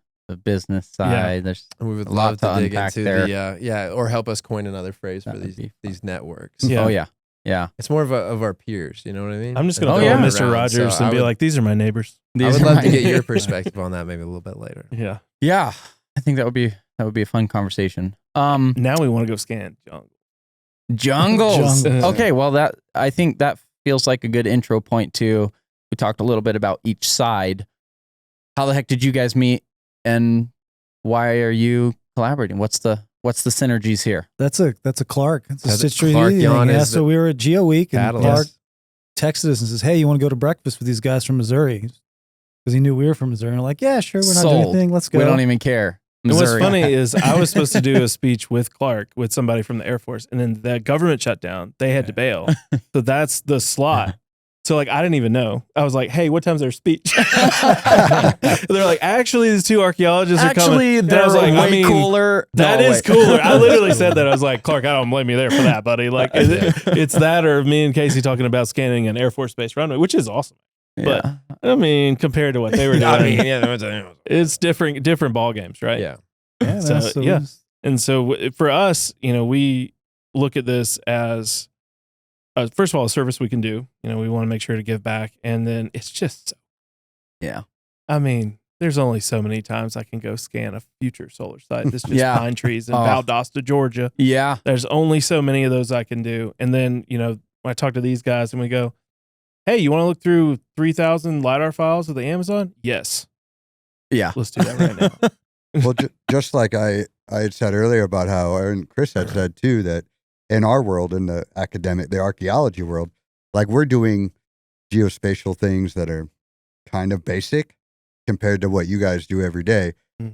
business side. There's We would a lot love to dig unpack into there. or help us coin another phrase That for would be these networks. Yeah. Oh, yeah. Yeah. It's more of our peers, you know what I mean? I'm just going to Oh, throw yeah. in Mr. Around, Rogers so and I be would- like, these are my neighbors. I would love to get your perspective on that maybe a little bit later. Yeah. Yeah. I think that would be a fun conversation. Now we want to go scan jungle. Jungles. Jungles. Okay, well I think that feels like a good intro point too. We talked a little bit about each side. How the heck did you guys meet and why are you collaborating? What's the synergies here? That's a Clark. It's a That's Stitch 3D Clark thing. Yon Yeah, is so the we were at Geo Week and catalyst. Clark texted us and says, hey, you want to go to breakfast with these guys from Missouri? Because he knew we were from Missouri. And we're like, yeah, sure. We're not doing Sold. anything. Let's go. We don't even care. And what's Missouri. funny is I was supposed to do a speech with Clark with somebody from the Air Force, and then the government shut down. They had to bail. So that's the slot. So like I didn't even know. I was like, hey, what time's their speech? They're like, actually, these 2 archaeologists are coming. Actually, And they're I was like, way cooler. That No, is wait. cooler. I literally said that. I was like, Clark, I don't blame you there for that, buddy. Like, it's that or me and Casey talking about scanning an Air Force Base runway, which is awesome. But Yeah. I mean, compared to what they were doing, I mean, yeah, it's different ball games, right? yeah. Yeah, So, so yeah. And so for us, we look at this as, first of all, a service we can do. We want to make sure to give back. And then it's just, Yeah. I mean, there's only so many times I can go scan a future solar site. This just Yeah. pine trees in Oh. Valdosta, Georgia. Yeah. There's only so many of those I can do. And then, when I talk to these guys and we go, hey, you want to look through 3,000 LiDAR files of the Amazon? Yes. Yeah. Let's do that right now. Well, just like I had said earlier about how, and Chris had said too, that in our world, in the archaeology world, like we're doing geospatial things that are kind of basic compared to what you guys do every day.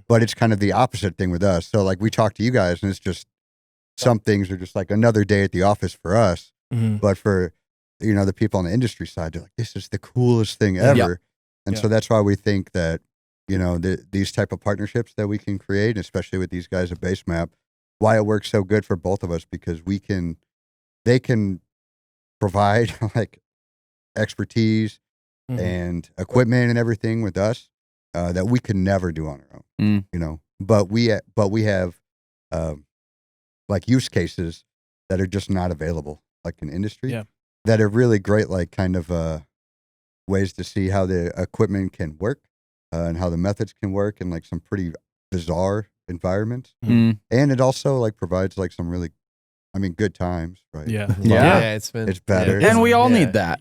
But it's kind of the opposite thing with us. So like we talk to you guys and it's just some things are just like another day at the office for us. But for, the people on the industry side, they're like, this is the coolest thing ever. And so that's why we think that, these type of partnerships that we can create, especially with these guys at BaseMap, why it works so good for both of us, because they can provide like expertise and equipment and everything with us that we could never do on our own, but we have like use cases that are just not available, like in industry, that are really great, like kind of ways to see how the equipment can work and how the methods can work in like some pretty bizarre environments. And it also like provides like some really, good times, right? It's better. And we all need that.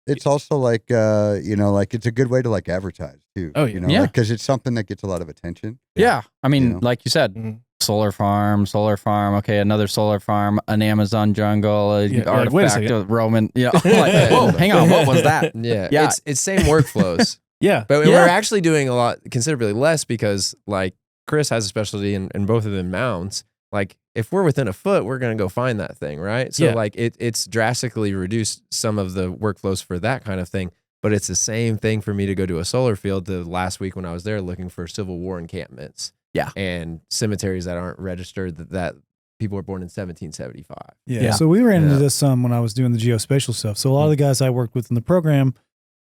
It's also like, like it's a good way to like advertise too. Oh, yeah. Because it's something that gets a lot of attention. Like you said, solar farm. Okay, another solar farm, an Amazon jungle, artifact of Roman. Whoa, hang on, what was that? It's same workflows. But we're actually doing a lot, considerably less, because like Chris has a specialty in both of them mounts. Like if we're within a foot, we're going to go find that thing, right? So like it's drastically reduced some of the workflows for that kind of thing. But it's the same thing for me to go to a solar field the last week when I was there looking for Civil War encampments. And cemeteries that aren't registered that people were born in 1775. So we ran into this when I was doing the geospatial stuff. So a lot of the guys I worked with in the program,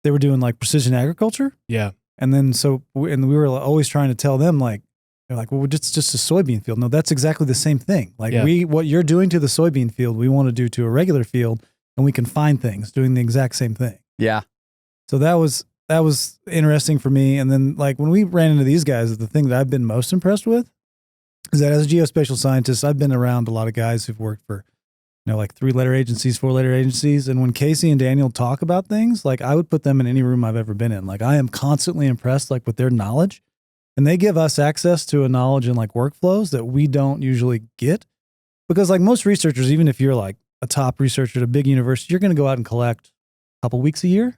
they were doing like precision agriculture. And then we were always trying to tell them like, they're like, well, it's just a soybean field. No, that's exactly the same thing. Like what you're doing to the soybean field, we want to do to a regular field, and we can find things doing the exact same thing. So that was interesting for me. And then like when we ran into these guys, the thing that I've been most impressed with is that as a geospatial scientist, I've been around a lot of guys who've worked for, like 3-letter agencies, 4-letter agencies. And when Casey and Daniel talk about things, like I would put them in any room I've ever been in. Like I am constantly impressed like with their knowledge, and they give us access to a knowledge and like workflows that we don't usually get, because like most researchers, even if you're like a top researcher at a big university, you're going to go out and collect a couple weeks a year,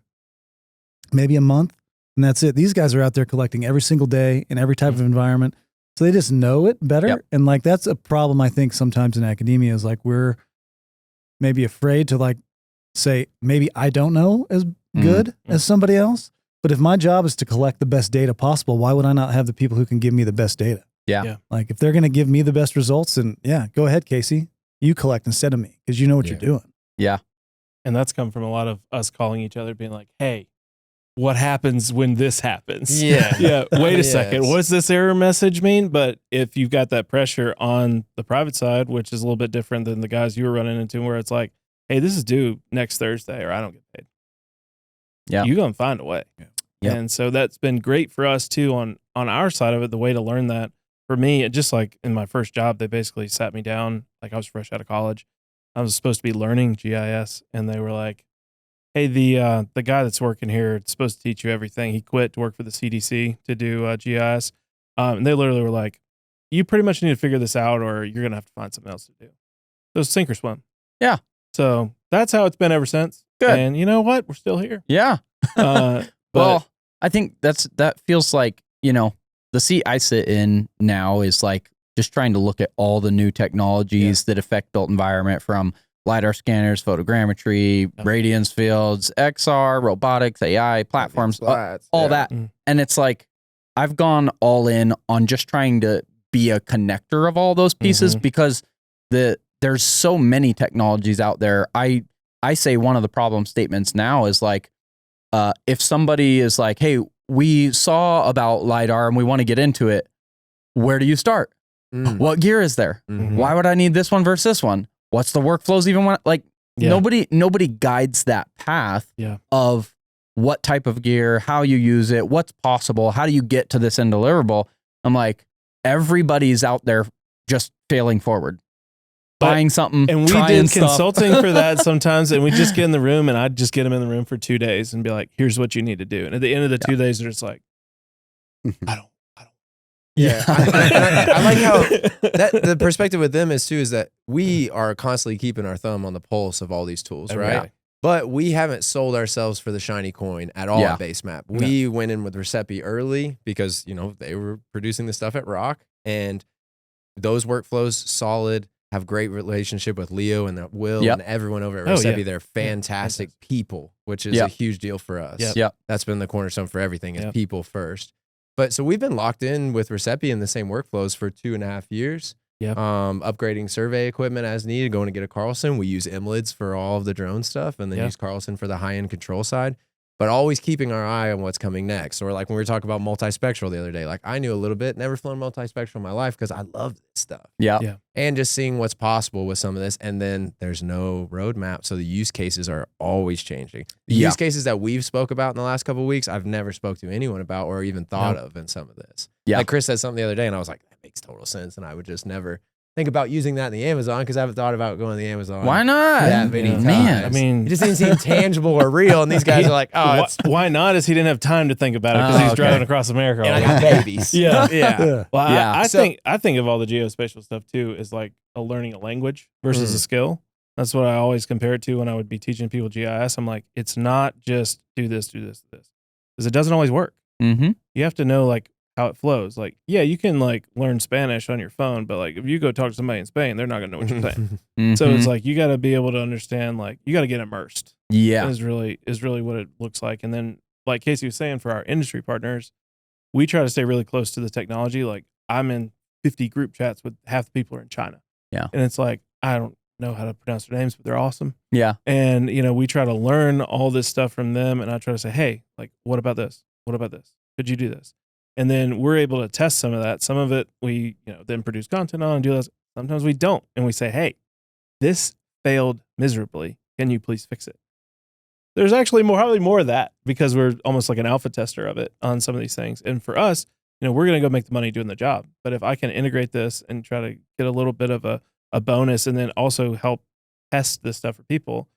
maybe a month, and that's it. These guys are out there collecting every single day in every type of environment. So they just know it better. And like, that's a problem I think sometimes in academia is like, we're maybe afraid to like say, maybe I don't know as good as somebody else. But if my job is to collect the best data possible, why would I not have the people who can give me the best data? Like if they're going to give me the best results, then go ahead, Casey, you collect instead of me, because you know what you're doing. And that's come from a lot of us calling each other, being like, hey, what happens when this happens? Wait a second. What does this error message mean? But if you've got that pressure on the private side, which is a little bit different than the guys you were running into, where it's like, hey, this is due next Thursday or I don't get paid. You're going to find a way. And so that's been great for us too on our side of it. The way to learn that for me, just like in my first job, they basically sat me down. Like I was fresh out of college. I was supposed to be learning GIS, and they were like, hey, the guy that's working here is supposed to teach you everything. He quit to work for the CDC to do GIS. And they literally were like, you pretty much need to figure this out or you're going to have to find something else to do. So it's sink or swim. So that's how it's been ever since. Good. And you know what? We're still here. Well, I think that feels like, the seat I sit in now is like just trying to look at all the new technologies that affect built environment, from LiDAR scanners, photogrammetry, radiance fields, XR, robotics, AI, platforms, all that. And it's like, I've gone all in on just trying to be a connector of all those pieces because there's so many technologies out there. I say one of the problem statements now is like, if somebody is like, hey, we saw about LiDAR and we want to get into it, where do you start? What gear is there? Why would I need this one versus this one? What's the workflows even when, like, nobody guides that path of what type of gear, how you use it, what's possible, how do you get to this end deliverable? I'm like, everybody's out there just failing forward. Buying something, and we did consulting for that sometimes, and we just get in the room, and I'd just get them in the room for 2 days and be like, here's what you need to do. And at the end of the 2 days, they're just like, I don't Yeah. I like how the perspective with them is too, is that we are constantly keeping our thumb on the pulse of all these tools, right? But we haven't sold ourselves for the shiny coin at all at BaseMap. We went in with Reshape early because, you know, they were producing the stuff at Rock, and those workflows solid, have great relationship with Leo and Will and everyone over at Reshape. They're fantastic people, which is a huge deal for us. That's been the cornerstone for everything is people first. But so we've been locked in with Reshape in the same workflows for 2.5 years. Upgrading survey equipment as needed, going to get a Carlson. We use MLIDs for all of the drone stuff, and then use Carlson for the high-end control side. But always keeping our eye on what's coming next. Or like when we were talking about multispectral the other day, like I knew a little bit, never flown multispectral in my life because I love this stuff. And just seeing what's possible with some of this. And then there's no roadmap. So the use cases are always changing. The use cases that we've spoke about in the last couple of weeks, I've never spoke to anyone about or even thought of in some of this. Like Chris said something the other day and I was like, that makes total sense. And I would just never think about using that in the Amazon because I haven't thought about going to the Amazon. Why not? That many times. Man, I mean, it just didn't seem tangible or real. And these guys are like, oh, why not? Is he didn't have time to think about it because he's driving across America. And I got babies. Well, I think of all the geospatial stuff too as like a learning a language versus a skill. That's what I always compare it to when I would be teaching people GIS. I'm like, it's not just do this, because it doesn't always work. You have to know like how it flows. Like, you can like learn Spanish on your phone, but like if you go talk to somebody in Spain, they're not gonna know what you're saying. So it's like you got to be able to understand. Like you got to get immersed. Is really what it looks like. And then like Casey was saying, for our industry partners, we try to stay really close to the technology. Like I'm in 50 group chats with half the people are in China. And it's like I don't know how to pronounce their names, but they're awesome. And you know we try to learn all this stuff from them, and I try to say, hey, like what about this? What about this? Could you do this? And then we're able to test some of that. Some of it we, then produce content on and do this. Sometimes we don't. And we say, hey, this failed miserably. Can you please fix it? There's actually probably more of that because we're almost like an alpha tester of it on some of these things. And for us, we're going to go make the money doing the job. But if I can integrate this and try to get a little bit of a bonus and then also help test this stuff for people,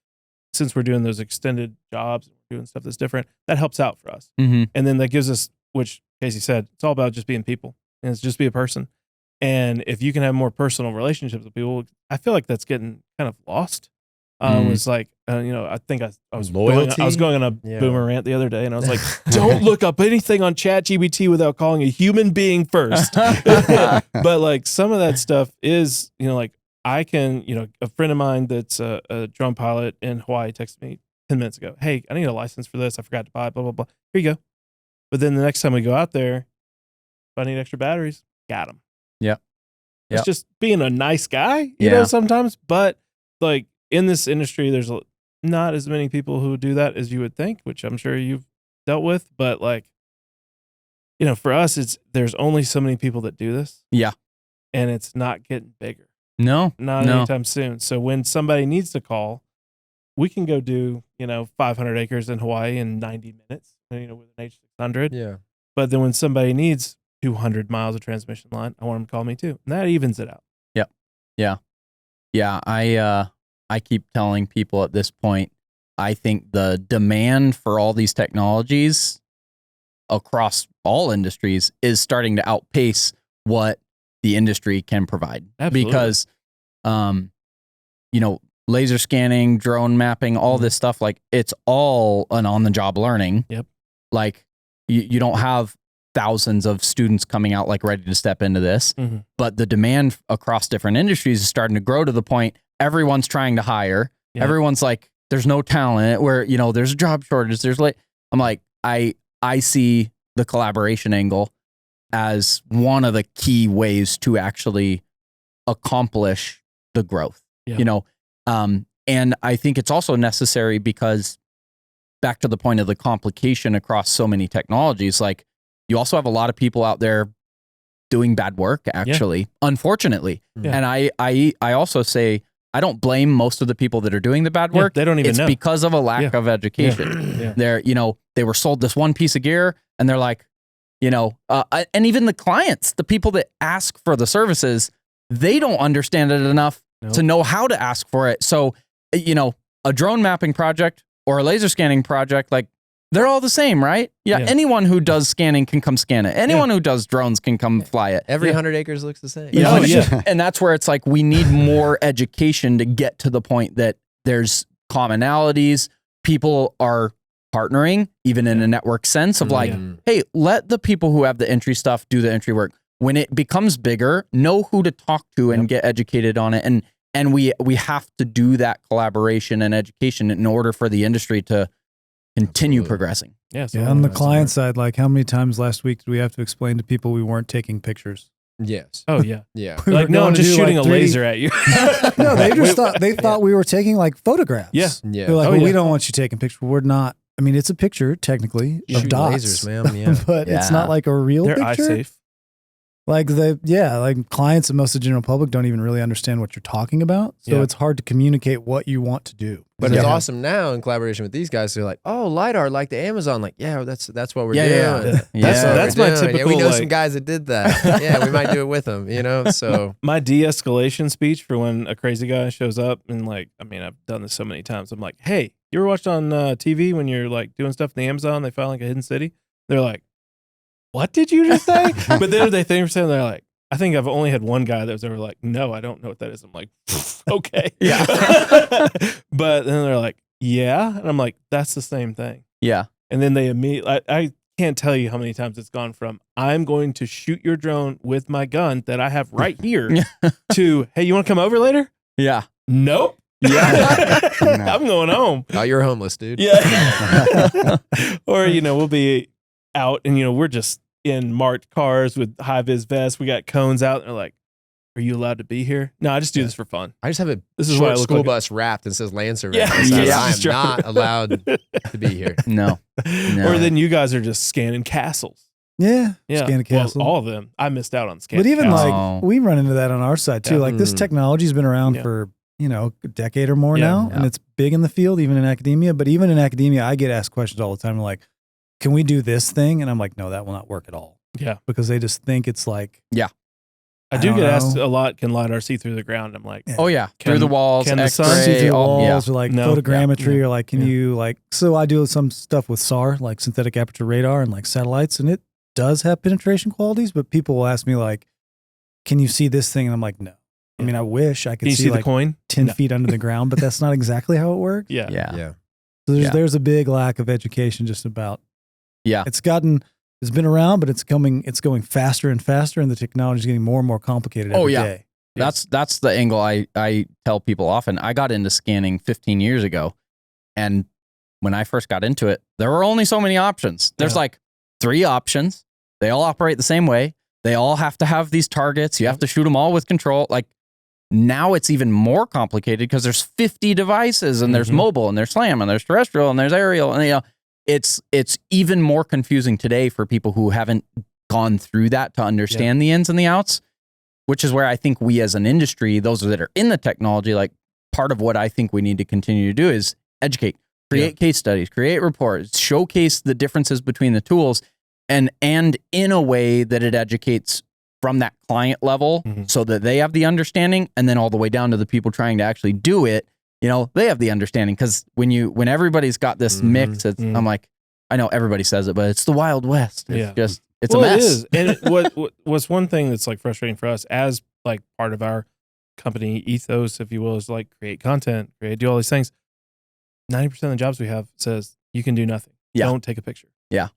since we're doing those extended jobs, doing stuff that's different, that helps out for us. And then that gives us, which Casey said, it's all about just being people and it's just be a person. And if you can have more personal relationships with people, I feel like that's getting kind of lost. It was like, I think I was going on a boomer rant the other day and I was like, don't look up anything on ChatGPT without calling a human being first. But like some of that stuff is, like I can, a friend of mine that's a drone pilot in Hawaii texted me 10 minutes ago, hey, I need a license for this. I forgot to buy it, blah, blah, blah. Here you go. But then the next time we go out there, if I need extra batteries, got them. It's just being a nice guy, you know, sometimes. But like in this industry, there's not as many people who do that as you would think, which I'm sure you've dealt with. But like, for us, there's only so many people that do this. And it's not getting bigger. Not anytime soon. So when somebody needs to call, we can go do, 500 acres in Hawaii in 90 minutes, with an H600. But then when somebody needs 200 miles of transmission line, I want them to call me too. And that evens it out. I keep telling people at this point, I think the demand for all these technologies across all industries is starting to outpace what the industry can provide. Absolutely. Because, laser scanning, drone mapping, all this stuff, like it's all an on-the-job learning. Like you don't have thousands of students coming out like ready to step into this, but the demand across different industries is starting to grow to the point everyone's trying to hire. Everyone's like, there's no talent where, there's a job shortage. I'm like, I see the collaboration angle as one of the key ways to actually accomplish the growth, and I think it's also necessary because back to the point of the complication across so many technologies, like you also have a lot of people out there doing bad work, actually, unfortunately. And I also say, I don't blame most of the people that are doing the bad work. They don't even know. It's because of a lack of education. They're, they were sold this one piece of gear and they're like, and even the clients, the people that ask for the services, they don't understand it enough to know how to ask for it. So, a drone mapping project or a laser scanning project, like They're all the same, right? Yeah. Yeah. Anyone who does scanning can come scan it. Anyone who does drones can come fly it. Every 100 acres looks the same. Yeah. Oh, yeah. And that's where it's like we need more education to get to the point that there's commonalities. People are partnering, even in a network sense of like, hey, let the people who have the entry stuff do the entry work. When it becomes bigger, know who to talk to and get educated on it. And we have to do that collaboration and education in order for the industry to continue progressing. Yeah. So Yeah, on the client side, like how many times last week did we have to explain to people we weren't taking pictures? Yes. Oh yeah. Yeah. We Like were no, I'm going to just do, shooting like, a 3D laser at you. No, they just thought we were taking like photographs. Yeah. Yeah. They're like, Oh, well, yeah. we don't want you taking pictures. We're not. I mean, it's a picture technically of Shoot dots, lasers, man. Yeah. but it's Yeah. not like a real They're eye picture. safe. Like like clients and most of the general public don't even really understand what you're talking about. So Yeah. it's hard to communicate what you want to do. But Yeah. it's awesome now in collaboration with these guys. They're like, oh, LiDAR, like the Amazon. Like, yeah, that's what we're Yeah, doing. yeah. That's, what That's we're my doing. typical, Yeah, we know like- some guys that did that. Yeah, we might do it with them, you know? So, My de-escalation speech for when a crazy guy shows up and like, I mean, I've done this so many times. I'm like, hey, you ever watched on TV when you're like doing stuff in the Amazon? They found like a hidden city. They're like, what did you just say? But then they think they're like, I think I've only had one guy that was ever like, no, I don't know what that is. I'm like, okay. Yeah. But then they're like, yeah. And I'm like, that's the same thing. Yeah. And then they immediately, I can't tell you how many times it's gone from, I'm going to shoot your drone with my gun that I have right here to, hey, you want to come over later? Yeah. Nope. Yeah. I'm going home. oh, you're homeless, dude. Yeah. Or, we'll be out and, we're just in marked cars with high vis vests. We got cones out. And they're like, are you allowed to be here? No, I just do this for fun. I just have a This is why I short look school like bus wrapped and says land survey. Yeah. Yeah. I am not allowed to be here. No. No. Or then you guys are just scanning castles. Yeah. Yeah. Scan a castle. Well, all of them. I missed out on scanning But even castles. like we run into that on our side too. Yeah. Like this technology's been around Yeah. for, a decade or more Yeah. now. Yeah. And it's big in the field, even in academia. But even in academia, I get asked questions all the time. Like, can we do this thing? And I'm like, no, that will not work at all. Yeah. Because they just think it's like, I do don't get asked know. a lot, can LiDAR see through the ground? I'm like, Oh yeah. Can- Through the walls, can the sun X-ray, see through the all- walls or like No. photogrammetry Yeah. or like, can Yeah. you like, so I do some stuff with SAR, like synthetic aperture radar and like satellites. And it does have penetration qualities, but people will ask me like, can you see this thing? And I'm like, no. I mean, I wish I could can you see the like coin? 10 No. feet under the ground, but that's not exactly how it works. Yeah. Yeah. Yeah. So Yeah. there's a big lack of education just about. Yeah. It's been around, but it's going faster and faster, and the technology is getting more and more complicated every day. That's the angle I tell people often. I got into scanning 15 years ago, and when I first got into it, there were only so many options. There's Yeah. like 3 options. They all operate the same way. They all have to have these targets. You have to shoot them all with control. Like now it's even more complicated because there's 50 devices and there's Mhm. mobile and there's SLAM and there's terrestrial and there's aerial. And it's even more confusing today for people who haven't gone through that to understand the ins and the outs, which is where I think we as an industry, those that are in the technology, like part of what I think we need to continue to do is educate, create case studies, create reports, showcase the differences between the tools and in a way that it educates from that client level so that they have the understanding, and then all the way down to the people trying to actually do it, they have the understanding. Because when everybody's got this mix, I'm like, I know everybody says it, but it's the Wild West. It's it's a mess. It is. And what's one thing that's like frustrating for us as like part of our company ethos, if you will, is like create content, do all these things. 90% of the jobs we have says you can do nothing. Yeah. Don't take a picture. Yeah.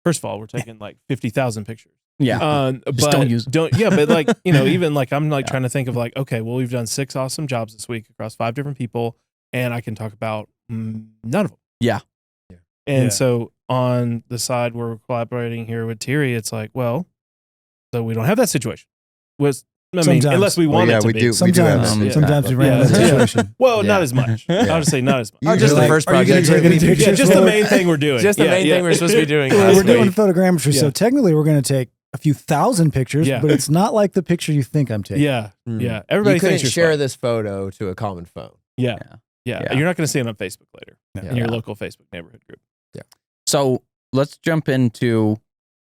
First of all, we're taking like 50,000 pictures. Yeah. But don't use them. but like, even like I'm like trying to think of like, okay, well, we've done 6 awesome jobs this week across 5 different people, and I can talk about none of them. Yeah. And Yeah. so on the side where we're collaborating here with Terry, it's like, well, so we don't have that situation. Sometimes. Unless we want it to we be. do. Sometimes, We do have sometimes we ran Yeah. into that Yeah. situation. Well, not Yeah. as much. I'll just say not as much. Just the Like, first are you gonna project. take any pictures? Yeah, just the for it? main thing we're doing. Just the main thing we're supposed to be doing. Well, last we're doing week. photogrammetry, so Yeah. technically we're going to take a few thousand pictures, Yeah. but it's not like the picture you think I'm taking. Yeah, Mm. yeah. Everybody You couldn't thinks you're share smart. this photo to a common phone. Yeah. Yeah. You're not going to see it on Facebook later Yeah. in your local Facebook neighborhood group. So let's jump into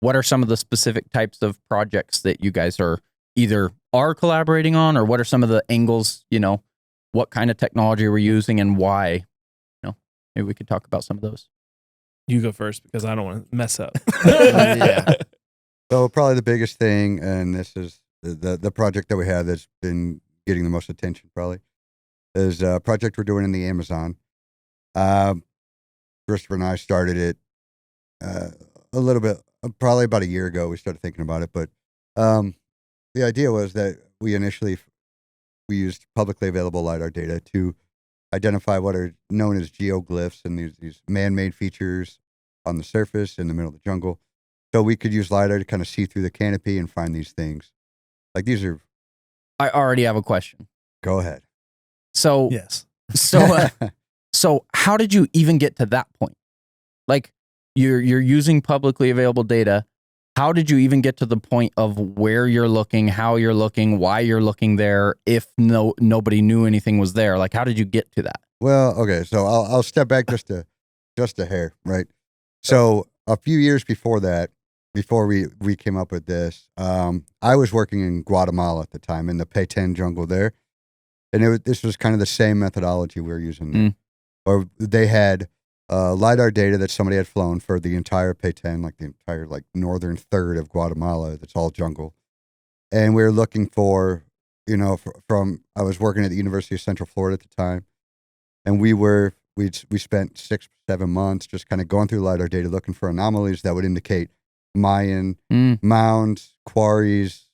what are some of the specific types of projects that you guys are either collaborating on, or what are some of the angles, what kind of technology we're using and why? Maybe we could talk about some of those. You go first because I don't want to mess up. Yeah. So probably the biggest thing, and this is the project that we have that's been getting the most attention probably, is a project we're doing in the Amazon. Christopher and I started it a little bit, probably about a year ago. We started thinking about it, but the idea was that we used publicly available LiDAR data to identify what are known as geoglyphs and these man-made features on the surface in the middle of the jungle. So we could use LiDAR to kind of see through the canopy and find these things. Like these are. I already have a question. Go ahead. So Yes. So how did you even get to that point? Like you're using publicly available data. How did you even get to the point of where you're looking, how you're looking, why you're looking there, if nobody knew anything was there? Like, how did you get to that? Well, okay, so I'll step back just a hair, right? So a few years before that, before we came up with this, I was working in Guatemala at the time in the Petén jungle there, and this was kind of the same methodology we were using there. Or they had LiDAR data that somebody had flown for the entire Petén, like the entire northern third of Guatemala. That's all jungle. And we were looking for, I was working at the University of Central Florida at the time. And we spent 6-7 months just kind of going through LiDAR data, looking for anomalies that would indicate Mayan mounds, quarries,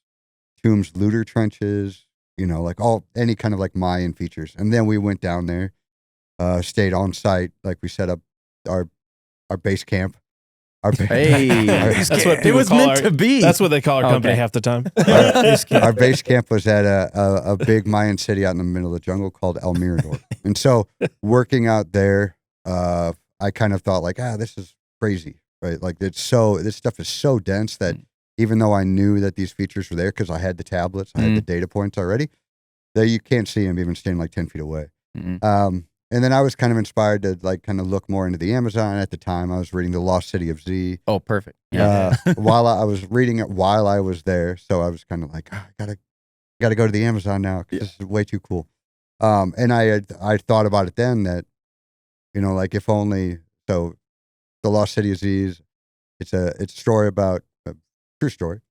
tombs, looter trenches, any kind of Mayan features. And then we went down there. Stayed on site, we set up our base camp. That's what it was meant to be. That's what they call our company half the time. Our base camp was at a big Mayan city out in the middle of the jungle called El Mirador. And so working out there, I kind of thought this is crazy, right? This stuff is so dense that even though I knew that these features were there because I had the tablets, I had the data points already, that you can't see them even staying 10 feet away. And then I was kind of inspired to kind of look more into the Amazon. At the time, I was reading The Lost City of Z. Oh, perfect. Yeah. While I was reading it while I was there, so I was kind of I gotta go to the Amazon now because this is way too cool. And I thought about it then that, if only. So, The Lost City of Z it's a story about a true story,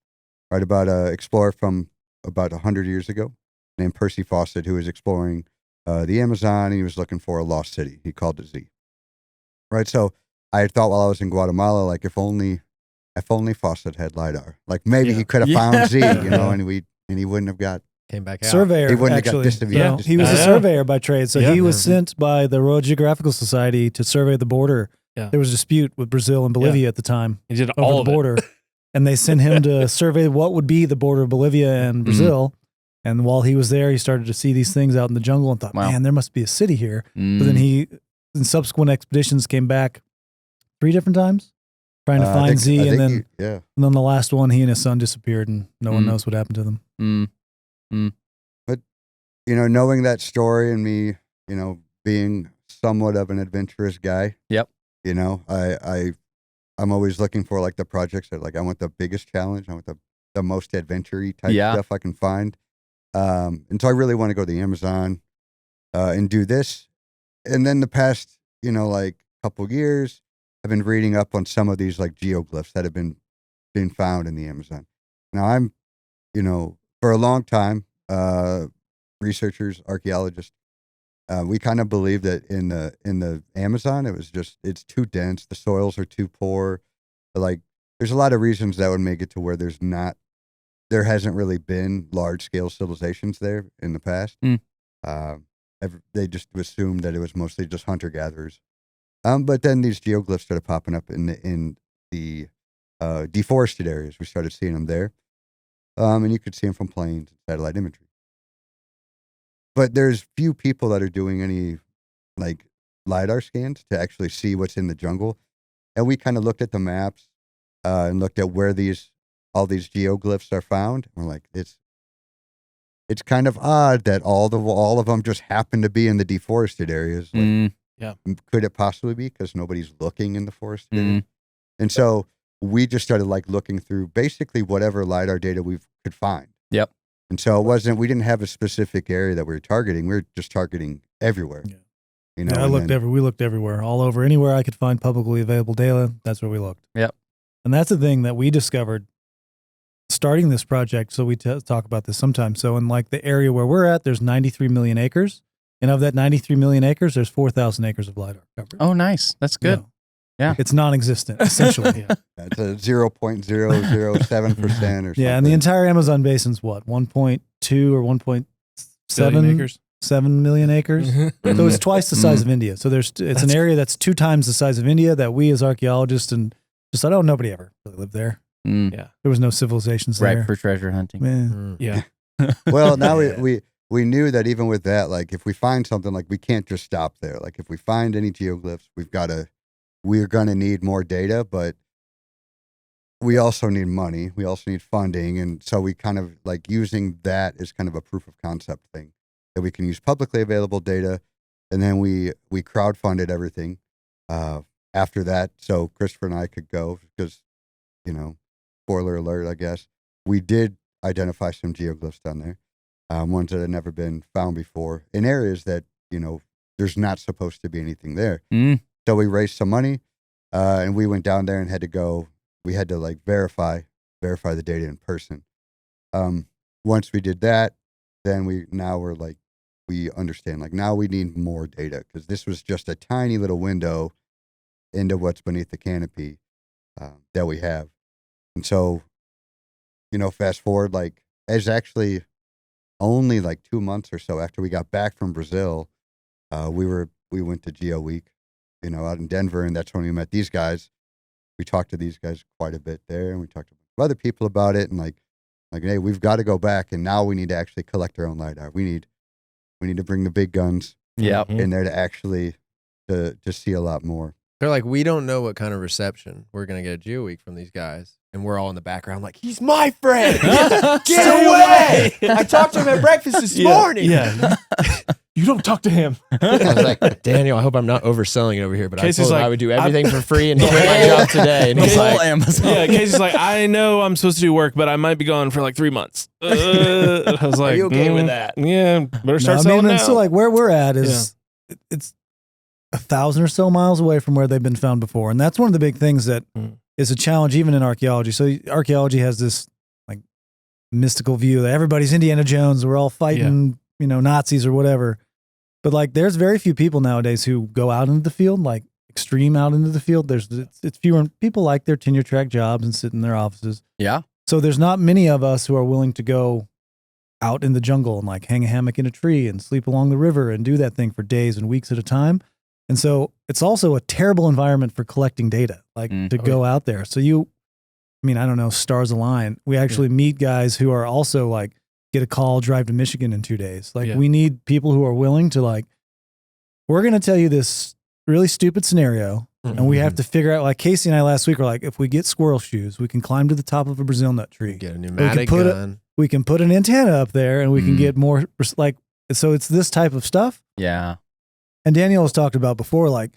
right? About an explorer from about 100 years ago named Percy Fawcett who was exploring the Amazon, and he was looking for a lost city. He called it Z. Right. So I had thought while I was in Guatemala, if only Fawcett had LiDAR, maybe he could have found Z, and he wouldn't have got came back out. Surveyor. He wouldn't actually. have got He was a surveyor by trade, so he was Yeah. sent by the Royal Geographical Society to survey the border. Yeah. There was a dispute with Brazil and Bolivia at the time He did over all the of border, and they sent him to survey what would be the border of Bolivia and Brazil. And while he was there, he started to see these things out in the jungle and thought, Wow. man, there must be a city here. But then he, in subsequent expeditions, came back 3 different times trying to find Z. And then the last one, he and his son disappeared and no one knows what happened to them. But, knowing that story and me, being somewhat of an adventurous guy. Yep. I'm always looking for the projects that I want the biggest challenge. I want the most adventure-y type stuff I can find. And so I really want to go to the Amazon and do this. And then the past, couple of years, I've been reading up on some of these geoglyphs that have been found in the Amazon. Now I'm, for a long time, researchers, archaeologists, we kind of believe that in the Amazon, it's too dense. The soils are too poor. There's a lot of reasons that would make it to where there hasn't really been large scale civilizations there in the past. They just assumed that it was mostly just hunter gatherers. But then these geoglyphs started popping up in the deforested areas. We started seeing them there, and you could see them from planes and satellite imagery. But there's few people that are doing any LiDAR scans to actually see what's in the jungle. And we kind of looked at the maps and looked at where all these geoglyphs are found. We're it's kind of odd that all of them just happen to be in the deforested areas. Could it possibly be because nobody's looking in the forested area? And so we just started looking through basically whatever LiDAR data we could find. Yep. And so we didn't have a specific area that we were targeting. We were just targeting everywhere. Yeah. You know, Yeah, we looked everywhere, all over, anywhere I could find publicly available data. That's where we looked. Yep. And that's the thing that we discovered starting this project. So we talk about this sometimes. So in like the area where we're at, there's 93 million acres. And of that 93 million acres, there's 4,000 acres of LiDAR coverage. Oh, nice. That's good. Yeah. It's non-existent, essentially. It's a 0.007% or something. Yeah, and the entire Amazon basin's what, 1.2 or 1.7 acres. 7 million acres. So it's twice the size of India. So it's an area that's 2 times the size of India that we as archaeologists and just thought, oh, nobody ever really lived there. Yeah. There was no civilizations there. Right, for treasure hunting. Yeah. Well, now we knew that even with that, like if we find something, like we can't just stop there. Like if we find any geoglyphs, we're going to need more data, but we also need money. We also need funding. And so we kind of like using that as kind of a proof of concept thing that we can use publicly available data. And then we crowdfunded everything after that. So Christopher and I could go because, you know, spoiler alert, I guess, we did identify some geoglyphs down there, ones that had never been found before in areas that, you know, there's not supposed to be anything there. So we raised some money and we went down there and we had to like verify the data in person. Once we did that, then we understand, like now we need more data because this was just a tiny little window into what's beneath the canopy that we have. And so, you know, fast forward, like it's actually only like 2 months or so after we got back from Brazil, we went to Geo Week, you know, out in Denver, and that's when we met these guys. We talked to these guys quite a bit there, and we talked to other people about it, and like, hey, we've got to go back, and now we need to actually collect our own LiDAR. We need to bring the big guns in there to actually to see a lot more. They're like, we don't know what kind of reception we're going to get at Geo Week from these guys. And we're all in the background like, he's my friend. Get away. I talked to him at breakfast this morning. Yeah. You don't talk to him. I was like, Daniel, I hope I'm not overselling it over here, but Casey's I told him like, I would do everything for free and he did my job today. And he's like, Amazon. Yeah, Casey's like, I know I'm supposed to do work, but I might be gone for like 3 months. I was like, are you okay with that? Yeah, better start selling now. So like where we're at is it's 1,000 or so miles away from where they've been found before. And that's one of the big things that is a challenge even in archaeology. So archaeology has this like mystical view that everybody's Indiana Jones. We're all fighting, you know, Nazis or whatever. But like there's very few people nowadays who go out into the field, like extreme out into the field. It's fewer people like their tenure track jobs and sit in their offices. Yeah. So there's not many of us who are willing to go out in the jungle and like hang a hammock in a tree and sleep along the river and do that thing for days and weeks at a time. And so it's also a terrible environment for collecting data, like to go out there. So I don't know, stars align. We actually meet guys who are also like, get a call, drive to Michigan in 2 days. Like we need people who are willing to like, we're going to tell you this really stupid scenario and we have to figure out, like Casey and I last week were like, if we get squirrel shoes, we can climb to the top of a Brazil nut tree. Get a pneumatic gun. We can put an antenna up there and we can get more like, so it's this type of stuff. Yeah. And Daniel has talked about before, like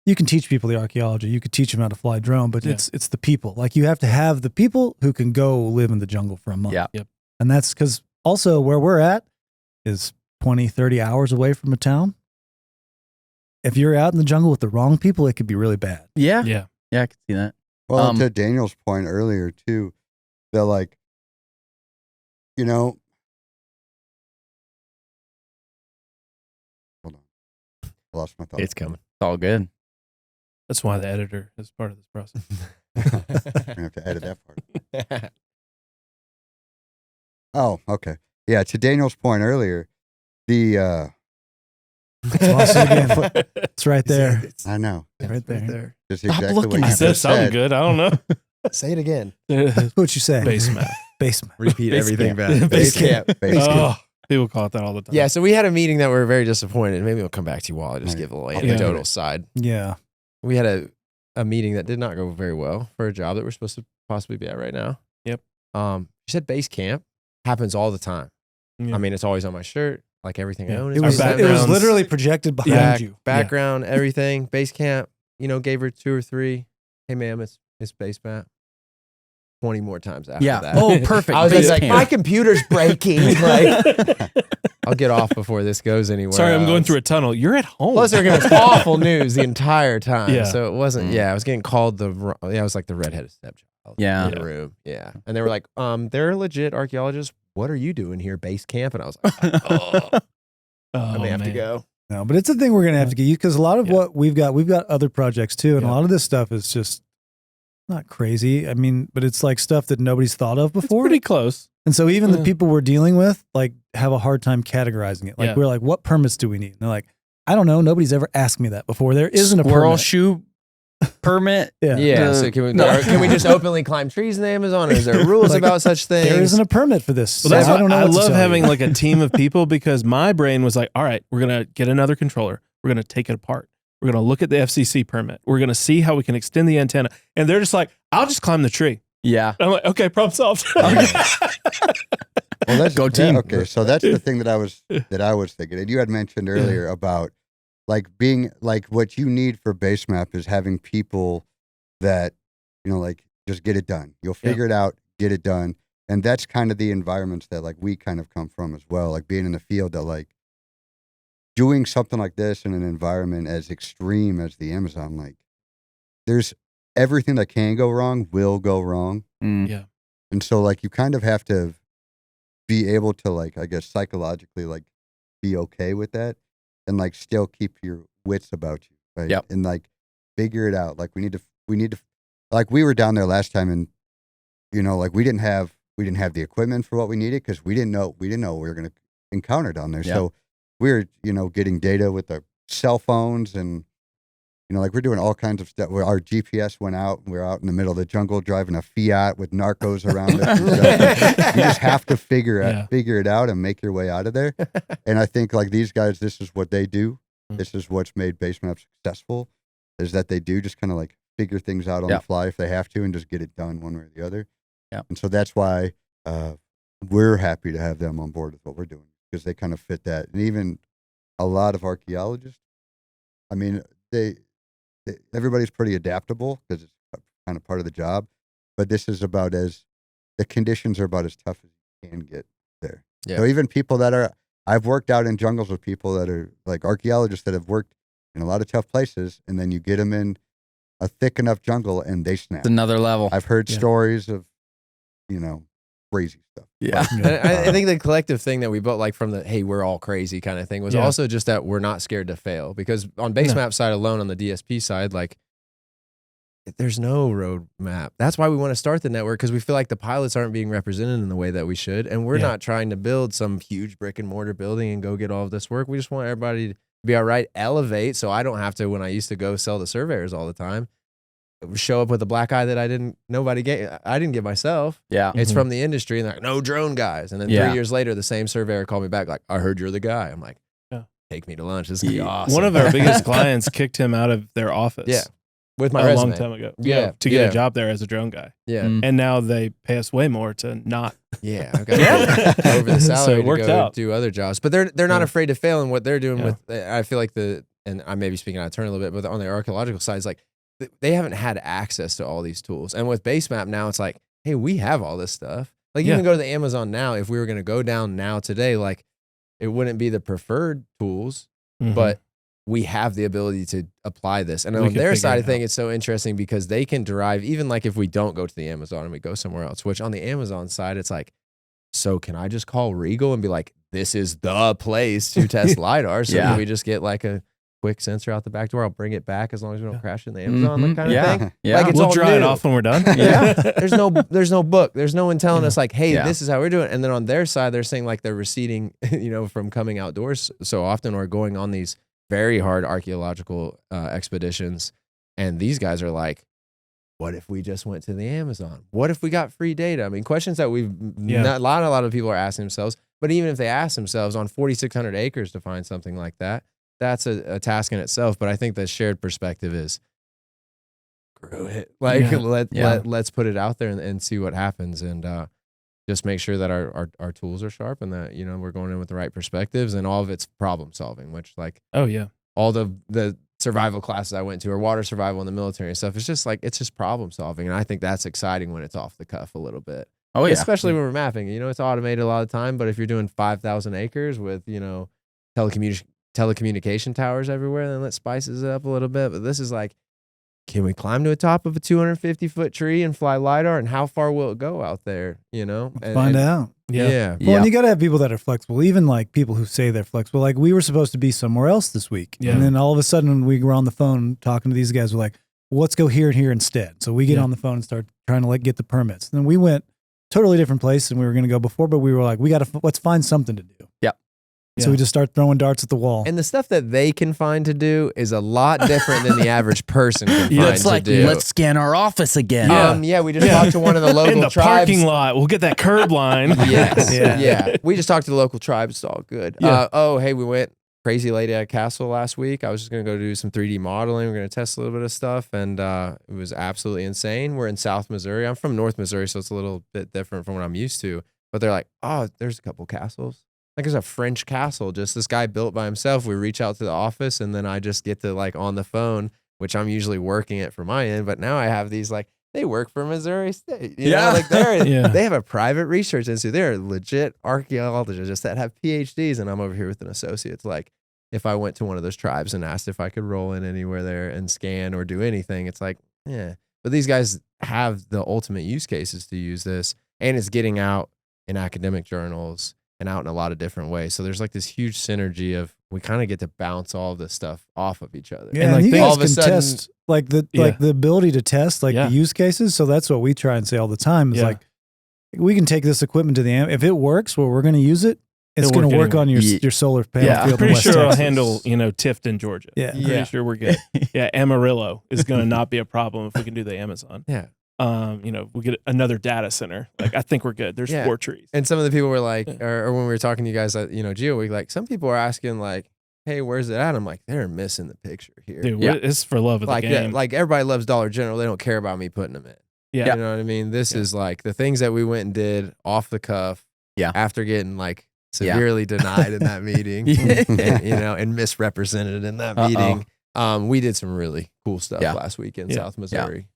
you can teach people the archaeology, you could teach them how to fly a drone, but it's the people. Like you have to have the people who can go live in the jungle for a month. Yeah. Yep. And that's because also where we're at is 20, 30 hours away from a town. If you're out in the jungle with the wrong people, it could be really bad. Yeah. Yeah. Yeah, I can see that. Well, to Daniel's point earlier too, they're like, you know, hold on, I lost my thought. It's coming. It's all good. That's why the editor is part of this process. We're gonna have to edit that part. Oh, okay. Yeah, to Daniel's point earlier, the Lost it again. It's right there. I know. Right there. Just Stop exactly looking what you at It said just something said. good. I don't know. Say it again. What'd you say? BaseMap. BaseMap. Repeat Base everything camp. back. Base camp. Base Oh, people call it that all the time. Yeah, so we had a meeting that we were very disappointed. Maybe we'll come back to you while I just Right. give a little Yeah. anecdotal side. Yeah. We had a meeting that did not go very well for a job that we're supposed to possibly be at right now. Yep. You said base camp happens all the time. Yeah. I mean, it's always on my shirt, like everything I Yeah. own. It was, Our it was backgrounds- literally projected behind you. Background, everything. Base camp, gave her 2 or 3. Hey, ma'am, it's BaseMap. 20 more times after Yeah. that. Oh, perfect. I was Base like, camp. my computer's breaking. Like, I'll get off before this goes anywhere. Sorry, I'm going through a tunnel. You're at home. Plus, they're giving us awful news the entire time. Yeah. So it wasn't. Yeah, I was getting called I was like the redheaded stepchild. Yeah. In the room. Yeah, and they were like, they're legit archaeologists. What are you doing here, base camp? And I was like, I may have to go. No, but it's a thing we're gonna have to get used because a lot of what we've got other projects too, and a lot of this stuff is just not crazy. I mean, but it's like stuff that nobody's thought of before. It's pretty close. And so even the people we're dealing with like have a hard time categorizing it. Like we're like, what permits do we need? And they're like, I don't know. Nobody's ever asked me that before. There isn't a squirrel permit. shoe permit. Yeah. So can we just openly climb trees in the Amazon? Or is there rules about such things? There isn't a permit for this. Well, that's I don't know. I what to love tell having you. like a team of people because my brain was like, all right, we're gonna get another controller. We're gonna take it apart. We're gonna look at the FCC permit. We're gonna see how we can extend the antenna. And they're just like, I'll just climb the tree. Yeah. I'm like, okay, problem solved. Well, let's Go team. Okay, so that's the thing that I was thinking, and you had mentioned earlier about like being like what you need for BaseMap is having people that like just get it done. You'll figure it out, get it done, and that's kind of the environments that like we kind of come from as well. Like being in the field, that like doing something like this in an environment as extreme as the Amazon, like there's everything that can go wrong will go wrong. Yeah. And so like you kind of have to be able to like, I guess psychologically, like be okay with that and like still keep your wits about you. Right. Yep. And like figure it out. Like we need to, like we were down there last time and, like we didn't have the equipment for what we needed because we didn't know we were going to encounter down there. Yep. So we were, getting data with our cell phones and, like we're doing all kinds of stuff where our GPS went out and we're out in the middle of the jungle driving a Fiat with narcos around us. And stuff. You just have to figure it out and make your way out of there. And I think like these guys, this is what they do. This is what's made BaseMap successful is that they do just kind of like figure things out on the fly if they have to and just get it done one way or the other. Yeah. And so that's why we're happy to have them on board with what we're doing because they kind of fit that. And even a lot of archaeologists, I mean, everybody's pretty adaptable because it's kind of part of the job, but this is the conditions are about as tough as you can get there. Yeah. So even people I've worked out in jungles with people that are like archaeologists that have worked in a lot of tough places, and then you get them in a thick enough jungle and they snap. It's another level. I've heard stories of, crazy stuff. Yeah. And I think the collective thing that we built, like from the, hey, we're all crazy kind of thing, was also just that we're not scared to fail. Because on BaseMap side alone, on the DSP side, like there's no road map. That's why we want to start the network, because we feel like the pilots aren't being represented in the way that we should. And we're not trying to build some huge brick and mortar building and go get all of this work. We just want everybody to be all right, elevate, so I don't have to, when I used to go sell to surveyors all the time, show up with a black eye that I didn't get myself. Yeah. It's from the industry, and they're like, no drone guys. And then 3 years later, the same surveyor called me back like, I heard you're the guy. I'm like, take me to lunch. This is going to be awesome. One of our biggest clients kicked him out of their office. Yeah. With my a resume. long time ago. Yeah. To get a job there as a drone guy. Yeah. And now they pay us way more to not. Yeah. I've got to go over the salary So it to worked go out. do other jobs. But they're not afraid to fail in what they're doing with, I feel like and I may be speaking out of turn a little bit, but on the archaeological side, it's like, they haven't had access to all these tools. And with BaseMap now, it's like, hey, we have all this stuff. Like you can go to the Amazon now. If we were going to go down now today, like it wouldn't be the preferred tools, but we have the ability to apply this. And on their side, I think it's so interesting because they can derive, even like if we don't go to the Amazon and we go somewhere else, which on the Amazon side, it's like, so can I just call Regal and be like, this is the place to test LiDAR? So can we just get like a quick sensor out the back door? I'll bring it back as long as we don't crash it in the Amazon, that kind of thing. Yeah. Like it's we'll all dry it new. off when we're done. There's no book. There's no one telling us like, hey, this is how we're doing it. And then on their side, they're saying like they're receding, from coming outdoors so often or going on these very hard archaeological expeditions. And these guys are like, what if we just went to the Amazon? What if we got free data? I mean, questions that a lot of people are asking themselves. But even if they ask themselves on 4,600 acres to find something like that, that's a task in itself. But I think the shared perspective is, screw it. Like let's put it out there and see what happens, and just make sure that our tools are sharp and that we're going in with the right perspectives, and all of it's problem solving. Which all the survival classes I went to, or water survival in the military and stuff, it's just problem solving, and I think that's exciting when it's off the cuff a little bit. Oh yeah. Especially when we're mapping. It's automated a lot of the time, but if you're doing 5,000 acres with, telecommunication towers everywhere, then that spices it up a little bit. But this is like, can we climb to the top of a 250-foot tree and fly LiDAR? And how far will it go out there? Find out. Yeah. Well, and you got to have people that are flexible, even like people who say they're flexible. Like we were supposed to be somewhere else this week. Yeah. And then all of a sudden when we were on the phone talking to these guys, we're like, well, let's go here and here instead. So we get on the phone and start trying to get the permits. And then we went totally different place than we were going to go before, but we were like, let's find something to do. Yep. So we just start throwing darts at the wall. And the stuff that they can find to do is a lot different than the average person can find It's to like, do. let's scan our office again. We just talked to one of the local in the tribes. parking lot. We'll get that curb line. Yes. Yeah. We just talked to the local tribes. It's all good. Yeah. We went crazy late at a castle last week. I was just going to go do some 3D modeling. We're going to test a little bit of stuff. And it was absolutely insane. We're in South Missouri. I'm from North Missouri, so it's a little bit different from what I'm used to. But they're like, oh, there's a couple castles. Like there's a French castle, just this guy built by himself. We reach out to the office and then I just get to on the phone, which I'm usually working it from my end. But now I have these they work for Missouri State. They have a private research institute. They're legit archaeologists that have PhDs. And I'm over here with an associate. Like if I went to one of those tribes and asked if I could roll in anywhere there and scan or do anything, it's like, yeah. But these guys have the ultimate use cases to use this. And it's getting out in academic journals and out in a lot of different ways. So there's this huge synergy of we kind of get to bounce all of this stuff off of each other. Yeah, and you guys all of a can sudden, test the ability to test the use cases. So that's what we try and say all the time is we can take this equipment to the if it works, we're going to use it. It's going to work on your solar panel field. I'm pretty in West sure it'll Texas. handle Tifton, Georgia. Yeah, I'm pretty sure we're good. Amarillo is going to not be a problem if we can do the Amazon. Yeah. We'll get another data center. I think we're good. There's 4 trees. And some of the people were like, or when we were talking to you guys at, Geo Week, some people are asking hey, where's it at? I'm like, they're missing the picture here. Dude, it's for love of the game. Everybody loves Dollar General. They don't care about me putting them in. Yeah. You know what I mean? This is the things that we went and did off the cuff. Yeah. After getting severely denied in that meeting and misrepresented in that meeting. We did some really cool stuff last week in South Missouri.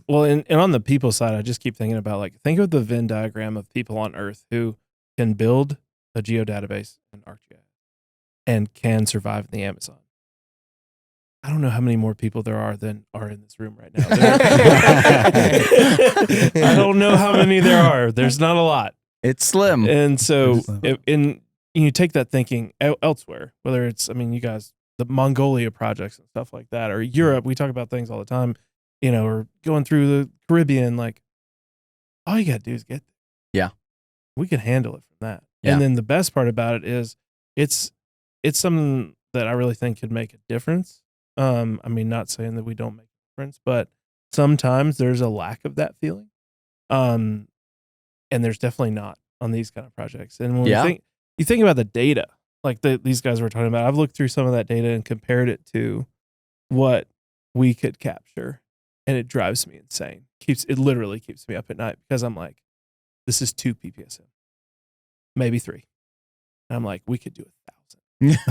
Well, and on the people side, I just keep thinking about think of the Venn diagram of people on Earth who can build a geodatabase in ArcGIS and can survive in the Amazon. I don't know how many more people there are than are in this room right now. I don't know how many there are. There's not a lot. It's slim. And so, you take that thinking elsewhere, whether it's, you guys, the Mongolia projects and stuff like that, or Europe, we talk about things all the time, or going through the Caribbean, all you got to do is get there. Yeah. We can handle it from that. Yeah. And then the best part about it is it's something that I really think could make a difference. Not saying that we don't make a difference, but sometimes there's a lack of that feeling. And there's definitely not on these kind of projects. And when you think about the data, these guys were talking about, I've looked through some of that data and compared it to what we could capture. And it drives me insane. It literally keeps me up at night because I'm like, this is 2 ppsm, maybe 3. And I'm like, we could do 1,000.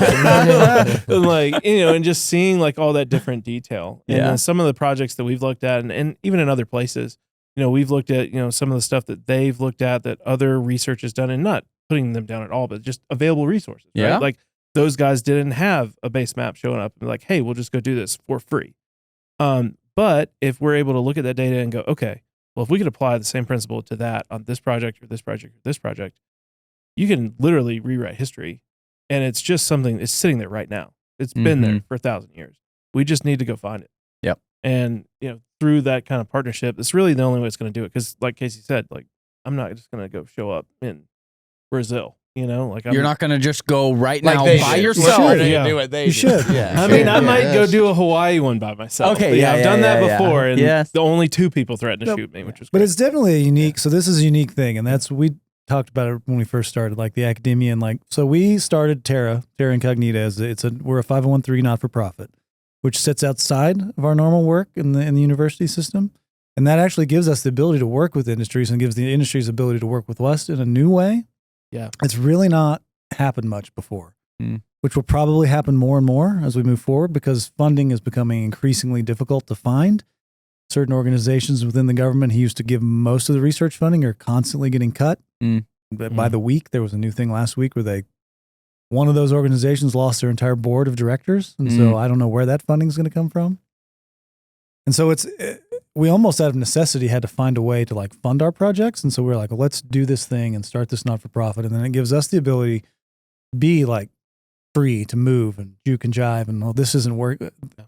And just seeing all that different detail. And then some of the projects that we've looked at, and even in other places, we've looked at, some of the stuff that they've looked at that other research has done, and not putting them down at all, but just available resources. Yeah. Right? Those guys didn't have a BaseMap showing up and hey, we'll just go do this for free. But if we're able to look at that data and go, okay, well, if we could apply the same principle to that on this project or this project or this project, you can literally rewrite history. And it's just something that's sitting there right now. It's been there for 1,000 years. We just need to go find it. Yep. And, through that kind of partnership, it's really the only way it's going to do it. Because like Casey said, I'm not just going to go show up in Brazil. You're not going to just go right now by should. yourself. Do what they should. Yeah. I might go do a Hawaii one by myself. Okay, I've done that before, and yes. the only 2 people threatened to shoot me, which was But great. it's definitely a unique. So this is a unique thing, and that's we talked about it when we first started, the academia and so we started Terra Incognita as we're a 501(c) not for profit, which sits outside of our normal work in the university system, and that actually gives us the ability to work with industries and gives the industries ability to work with us in a new way. Yeah, it's really not happened much before, which will probably happen more and more as we move forward because funding is becoming increasingly difficult to find. certain organizations within the government he used to give most of the research funding are constantly getting cut. But by the week, there was a new thing last week where one of those organizations lost their entire board of directors. And so I don't know where that funding is going to come from. And so we almost out of necessity had to find a way to like fund our projects. And so we're like, well, let's do this thing and start this not-for-profit. And then it gives us the ability to be like free to move and juke and jive. And this isn't work.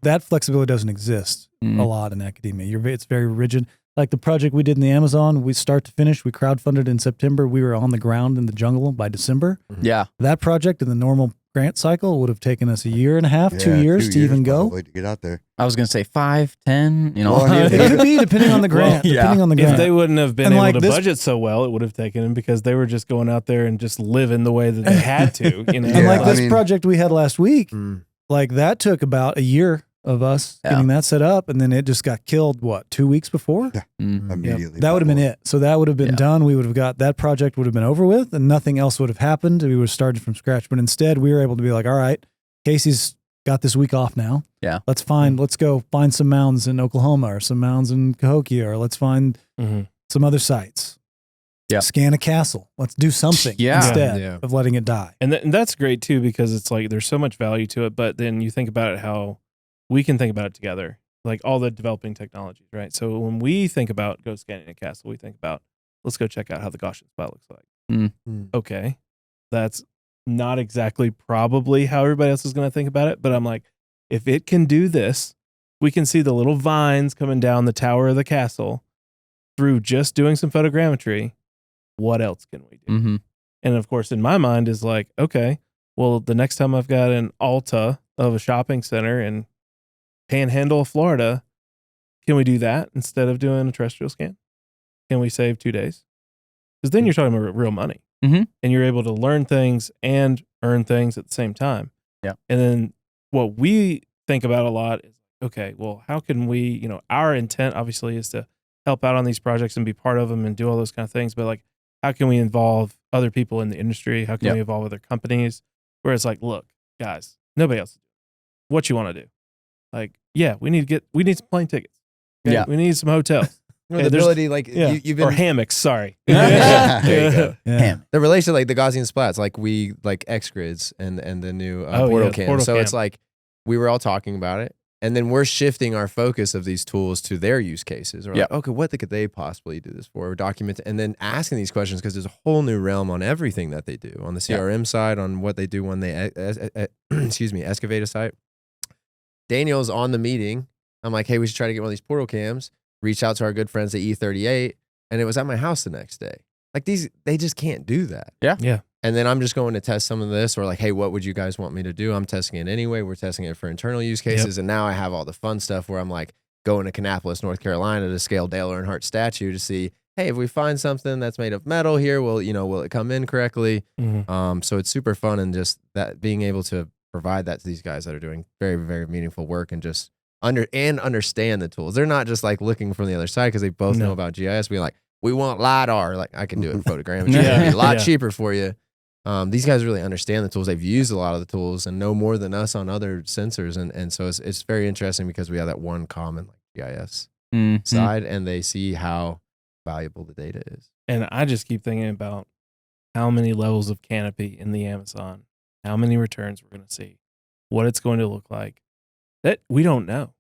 That flexibility doesn't exist a lot in academia. It's very rigid. Like the project we did in the Amazon, we start to finish, we crowdfunded in September. We were on the ground in the jungle by December. Yeah. That project in the normal grant cycle would have taken us a year and a half, 2 years to even go. To get out there. I was going to say 5, 10, you know. Well, It could be depending on the grant. Depending on the grant. If they wouldn't have been And able like to this- budget so well, it would have taken them because they were just going out there and just living the way that they had to. You know, And like I this mean- project we had last week, like that took about a year of us getting that set up, and then it just got killed. 2 weeks before? Immediately. That would have been it. So that would have been done. We would have got that project would have been over with, and nothing else would have happened. We would have started from scratch. But instead, we were able to be like, all right, Casey's got this week off now. Yeah. Let's go find some mounds in Oklahoma or some mounds in Cahokia, or let's find some other sites. Yeah. Scan a castle. Let's do something instead of letting it die. and that's great too because it's like there's so much value to it. But then you think about it how we can think about it together, like all the developing technologies, right? So when we think about go scanning a castle, we think about let's go check out how the Gaussian spot looks like. Okay, that's not exactly probably how everybody else is going to think about it, but I'm like, if it can do this, we can see the little vines coming down the tower of the castle through just doing some photogrammetry. What else can we do? And of course, in my mind is like, okay, well, the next time I've got an Alta of a shopping center in Panhandle of Florida, can we do that instead of doing a terrestrial scan? Can we save 2 days? Because then you're talking about real money. And you're able to learn things and earn things at the same time. Yeah. And then what we think about a lot is, okay, well, how can we, our intent obviously is to help out on these projects and be part of them and do all those kind of things. But like, how can we involve other people in the industry? How can we involve other companies? Where it's like, look, guys, nobody else. What you want to do? Like, yeah, we need some plane tickets. Okay? Yeah. We need some hotels. The ability, like you've been or hammocks. Sorry. there you go. Ham. The relation, like the Gaussian splats, like we like X grids and the new portal cam. portal So cam. it's like we were all talking about it, and then we're shifting our focus of these tools to their use cases. We're like, okay, what could they possibly do this for? Or document, and then asking these questions because there's a whole new realm on everything that they do on the CRM side, on what they do when they excavate a site. Daniel's on the meeting. I'm like, hey, we should try to get one of these portal cams. Reach out to our good friends at E38, and it was at my house the next day. Like they just can't do that. Yeah. And then I'm just going to test some of this, or like, hey, what would you guys want me to do? I'm testing it anyway. We're testing it for internal use cases, and now I have all the fun stuff where I'm like going to Kannapolis, North Carolina, to scale Dale Earnhardt statue to see, hey, if we find something that's made of metal here, will it come in correctly? So it's super fun, and just that being able to provide that to these guys that are doing very, very meaningful work and just understand the tools. They're not just like looking from the other side because they both know about GIS. Being like, we want LiDAR. Like, I can do it in photogrammetry. It'll be a lot cheaper for you. These guys really understand the tools. They've used a lot of the tools and know more than us on other sensors. And so it's very interesting because we have that one common like GIS side, and they see how valuable the data is. And I just keep thinking about how many levels of canopy in the Amazon, how many returns we're going to see, what it's going to look like. That we don't know.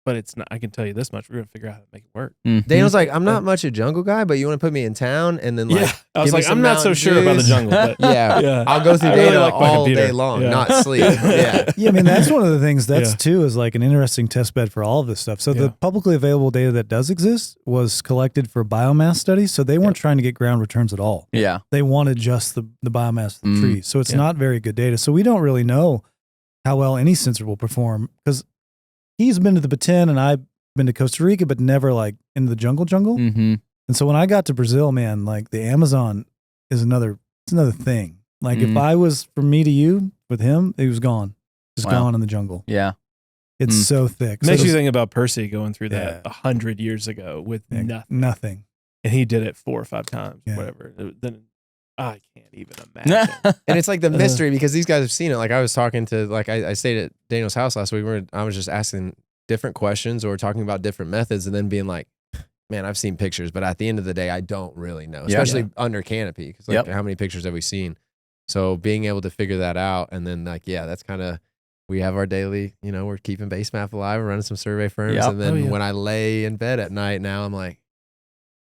But it's not, I can tell you this much, we're going to figure out how to make it work. Daniel's like, I'm not much a jungle guy, but you want to put me in town? And then like, I was give me like, some I'm not so Mountain sure about the Dews. jungle. But Yeah. I'll go through I really data like my all computer. day long, Yeah. not sleep. Yeah. Yeah, I mean, that's one of the things too is like an interesting test bed for all of this stuff. So the publicly available data that does exist was collected for biomass studies. So they weren't trying to get ground returns at all. Yeah. They wanted just the biomass of the trees. So it's not very good data. So we don't really know how well any sensor will perform because he's been to the Batin and I've been to Costa Rica, but never like into the jungle. And so when I got to Brazil, man, like the Amazon is another thing. Like if I was from me to you with him, he was gone. Just gone in the jungle. Yeah. It's so thick. Makes so you think about Percy going through that 100 years ago with nothing. And he did it 4 or 5 times, whatever. Then I can't even imagine. And it's like the mystery because these guys have seen it. Like I was talking to, like I stayed at Daniel's house last week. I was just asking different questions or talking about different methods and then being like, man, I've seen pictures, but at the end of the day, I don't really know, especially under Canopy. Because like, how many pictures have we seen? So being able to figure that out and then like, that's kind of, we have our daily, we're keeping BaseMap alive, we're running some survey firms. And then when I lay in bed at night now, I'm like,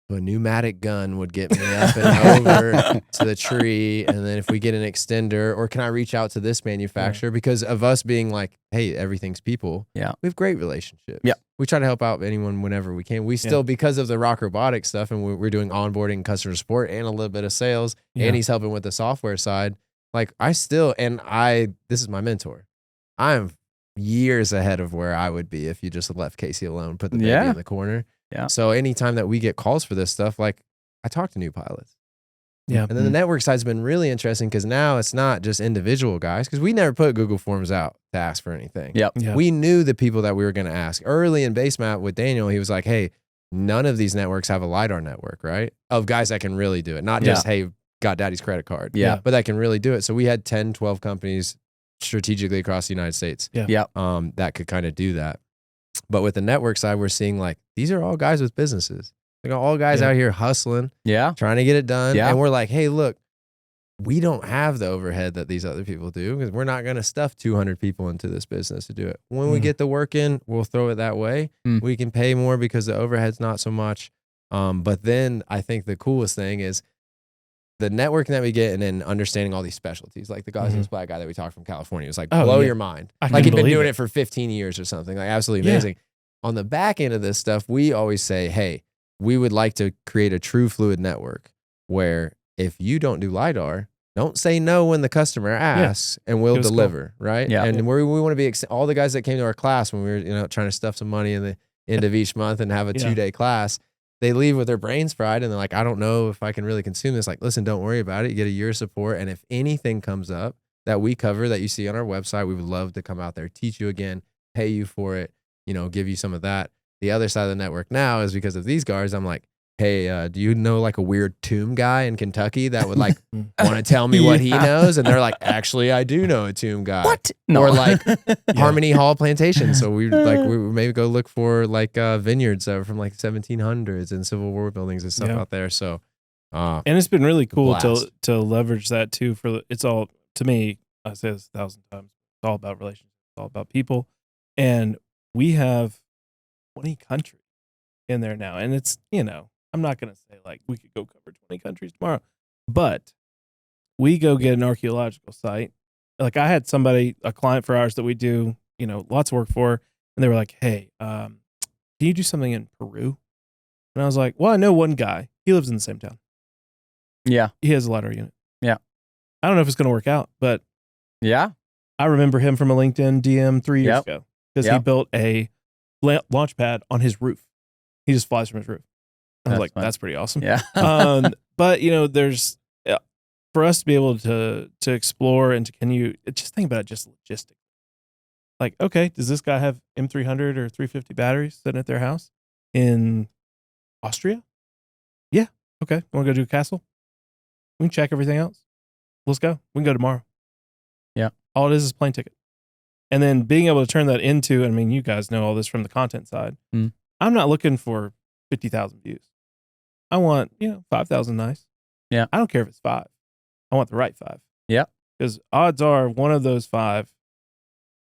a pneumatic gun would get me up and over to the tree. And then if we get an extender, or can I reach out to this manufacturer? Because of us being like, hey, everything's people. Yeah. We have great relationships. Yeah. We try to help out anyone whenever we can. We still, because of the rock robotics stuff, and we're doing onboarding, customer support, and a little bit of sales, and he's helping with the software side. Like this is my mentor. I'm years ahead of where I would be if you just left Casey alone, put the baby in the corner. Yeah. So anytime that we get calls for this stuff, like I talk to new pilots. Yeah. And then the network side's been really interesting because now it's not just individual guys, because we never put Google Forms out to ask for anything. Yep. We knew the people that we were going to ask. Early in BaseMap with Daniel, he was like, hey, none of these networks have a LiDAR network, right? Of guys that can really do it. Not just, hey, got daddy's credit card. Yeah. But that can really do it. So we had 10, 12 companies strategically across the United States that could kind of do that. But with the network side, we're seeing like, these are all guys with businesses. Like all guys out here hustling, trying to get it done. And we're like, hey, look, we don't have the overhead that these other people do because we're not going to stuff 200 people into this business to do it. When we get the work in, we'll throw it that way. We can pay more because the overhead's not so much. But then I think the coolest thing is the networking that we get and then understanding all these specialties. Like the Gaussian Splat guy that we talked from California was like, blow your mind. Like he'd been doing it for 15 years or something. Like absolutely amazing. On the back end of this stuff, we always say, hey, we would like to create a true fluid network where if you don't do LiDAR, don't say no when the customer asks and we'll deliver, right? Yeah. And we want to be, all the guys that came to our class when we were trying to stuff some money in the end of each month and have a 2-day class, they leave with their brains fried and they're like, I don't know if I can really consume this. Like, listen, don't worry about it. You get a year of support. And if anything comes up that we cover that you see on our website, we would love to come out there, teach you again, pay you for it, give you some of that. The other side of the network now is because of these guards. I'm like, hey, do you know like a weird tomb guy in Kentucky that would like want to tell me what he knows? And they're like, actually, I do know a tomb guy. What? No. Or like Harmony Hall Plantation. So we maybe go look for like vineyards from like 1700s and Civil War buildings and stuff out there. So, and it's been really cool to leverage that too. It's all, to me, I say this 1,000 times, it's all about relationships. It's all about people. And we have 20 countries in there now. And it's, I'm not going to say like we could go cover 20 countries tomorrow, but we go get an archaeological site. Like I had a client for ours that we do, lots of work for, and they were like, hey, can you do something in Peru? And I was like, well, I know one guy. He lives in the same town. Yeah. He has a LiDAR unit. Yeah. I don't know if it's going to work out, but I remember him from a LinkedIn DM 3 years ago because he built a launch pad on his roof. He just flies from his roof. I was like, that's pretty awesome. Yeah. But there's for us to be able to explore and just think about it just logistically. Like, okay, does this guy have M300 or 350 batteries sitting at their house in Austria? Yeah. Okay. Want to go do a castle? We can check everything else. Let's go. We can go tomorrow. Yeah. All it is plane ticket. And then being able to turn that into, you guys know all this from the content side. I'm not looking for 50,000 views. I want, 5,000 nice. Yeah. I don't care if it's 5. I want the right 5. Yeah. Because odds are one of those 5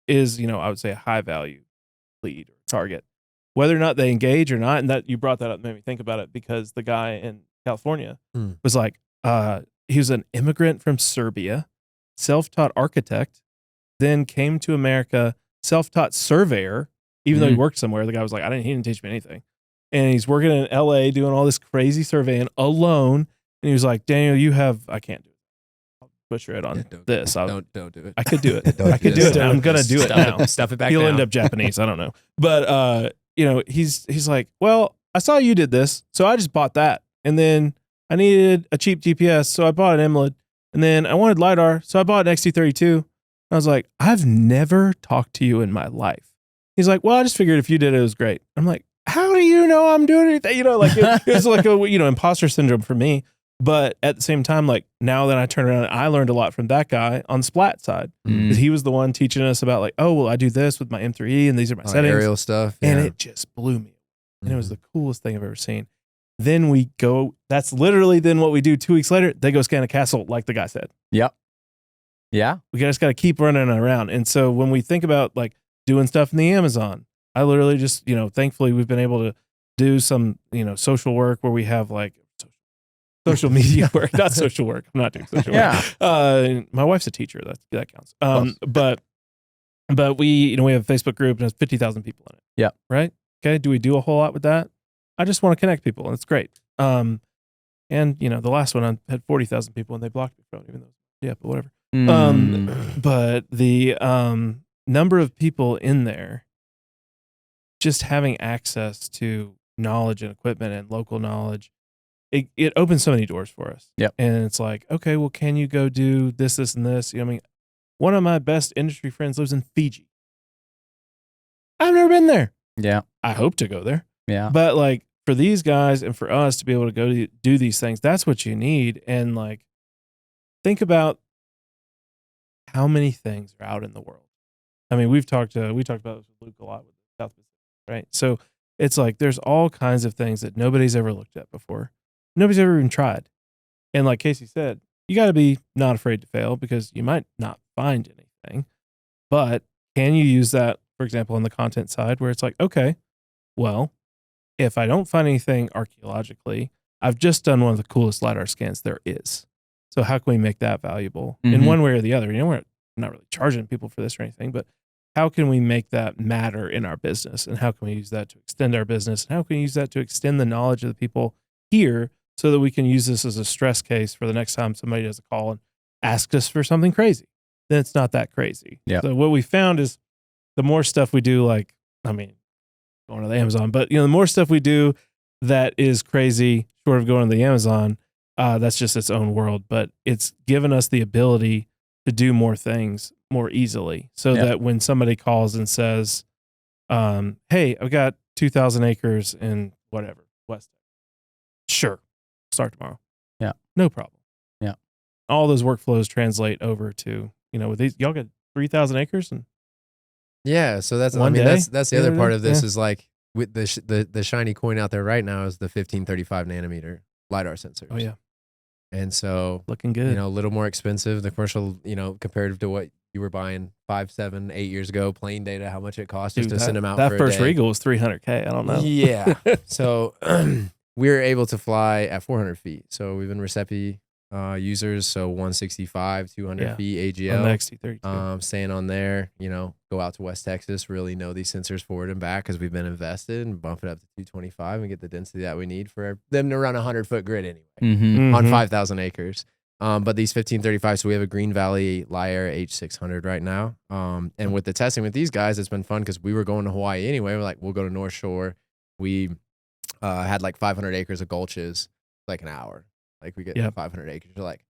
is, I would say a high value lead or target. Whether or not they engage or not, and that you brought that up made me think about it because the guy in California was like, he was an immigrant from Serbia, self-taught architect, then came to America, self-taught surveyor, even though he worked somewhere. The guy was like, he didn't teach me anything. And he's working in LA doing all this crazy surveying alone. And he was like, Daniel, I can't do it. I'll butcher it on this. Don't do it. I could do it. I could do it. I'm going to do it now. Stuff it back He'll end up Japanese. I don't know. But, he's like, well, I saw you did this. So I just bought that. And then I needed a cheap GPS. So I bought an Emlid. And then I wanted LiDAR. So I bought an XT32. I was like, I've never talked to you in my life. He's like, well, I just figured if you did it, it was great. I'm like, how do you know I'm doing anything? It was like a, imposter syndrome for me. But at the same time, like now that I turn around, I learned a lot from that guy on the splat side. Mm. He was the one teaching us about like, oh, well, I do this with my M3E and these are my settings. Aerial stuff. And yeah. it just blew me. And it was the coolest thing I've ever seen. Then we go, that's literally then what we do 2 weeks later. They go scan a castle, like the guy said. Yep. Yeah. We just got to keep running around. And so when we think about like doing stuff in the Amazon, I literally just, thankfully we've been able to do some, social work where we have like social media work, not social work. I'm not doing social work. My wife's a teacher. That counts. But we, we have a Facebook group and it has 50,000 people in it. Yeah. Right. Okay. Do we do a whole lot with that? I just want to connect people and it's great. And the last one I had 40,000 people and they blocked me from it, even though, but whatever. But the number of people in there just having access to knowledge and equipment and local knowledge, it opens so many doors for us. Yep. And it's like, okay, well, can you go do this, this, and this? One of my best industry friends lives in Fiji. I've never been there. Yeah. I hope to go there. Yeah. But like for these guys and for us to be able to go do these things, that's what you need. And like, think about how many things are out in the world. I mean, we talked about this with Luke a lot with South Pacific, right? So it's like there's all kinds of things that nobody's ever looked at before. Nobody's ever even tried. And like Casey said, you got to be not afraid to fail because you might not find anything. But can you use that, for example, on the content side where it's like, okay, well, if I don't find anything archaeologically, I've just done one of the coolest LiDAR scans there is. So how can we make that valuable in one way or the other? We're not really charging people for this or anything, but how can we make that matter in our business? And how can we use that to extend our business? And how can we use that to extend the knowledge of the people here so that we can use this as a stress case for the next time somebody does a call and asks us for something crazy? Then it's not that crazy. Yep. So what we found is the more stuff we do, going to the Amazon, but the more stuff we do that is crazy, short of going to the Amazon, that's just its own world. But it's given us the ability to do more things more easily so that when somebody calls and says, hey, I've got 2,000 acres in whatever, West. Sure. Start tomorrow. Yeah. No problem. Yeah. All those workflows translate over to, with these, y'all got 3,000 acres and Yeah, so that's that's the other part of this is like with the shiny coin out there right now is the 1535 nanometer LiDAR sensors. Oh yeah. And so Looking good. a little more expensive. The commercial, comparative to what you were buying 5, 7, 8 years ago, plain data, how much it cost just to send them out that for first a day. Regal was $300K. I don't know. Yeah. So we were able to fly at 400 feet. So we've been Recipe users, so 165, 200 feet AGL. On the XT32. Staying on there, go out to West Texas, really know these sensors forward and back because we've been invested and bump it up to 225 and get the density that we need for them to run a 100-foot grid anyway on 5,000 acres. But these 1535, so we have a Green Valley Lyra H600 right now. And with the testing with these guys, it's been fun because we were going to Hawaii anyway. We're like, we'll go to North Shore. We had like 500 acres of gulches, like an hour. Like we get 500 acres. You're like,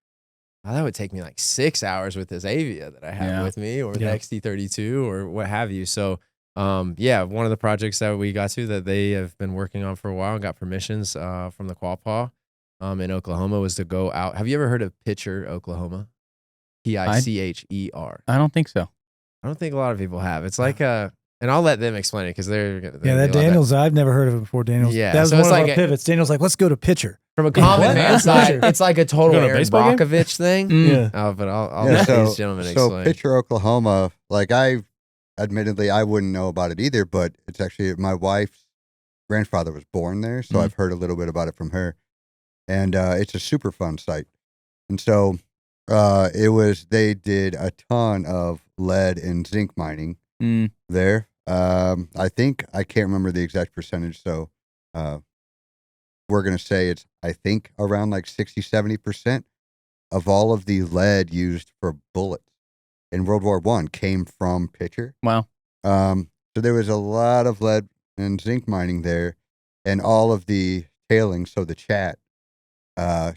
oh, that would take me like 6 hours with this Avia that I have with me or the XT32 or what have you. So, one of the projects that we got to that they have been working on for a while and got permissions from the Quapaw in Oklahoma was to go out. Have you ever heard of Pitcher, Oklahoma? Picher. I don't think so. I don't think a lot of people have. It's like and I'll let them explain it because they're that Daniel's. I've never heard of it before. Daniel's. Yeah, that was so one it's of like our pivots. Daniel's like, let's go to Pitcher. From a common man side, it's like a total Going to a Aaron baseball game? Brockovich thing. Yeah. But I'll let these gentlemen So explain. Pitcher, Oklahoma, like admittedly, I wouldn't know about it either, but it's actually my wife's grandfather was born there, so I've heard a little bit about it from her. And it's a super fun site. And so they did a ton of lead and zinc mining there. I think, I can't remember the exact percentage, so we're going to say it's, I think, around like 60-70% of all of the lead used for bullets in World War I came from Pitcher. Wow. So there was a lot of lead and zinc mining there, and all of the tailings, so the chat, they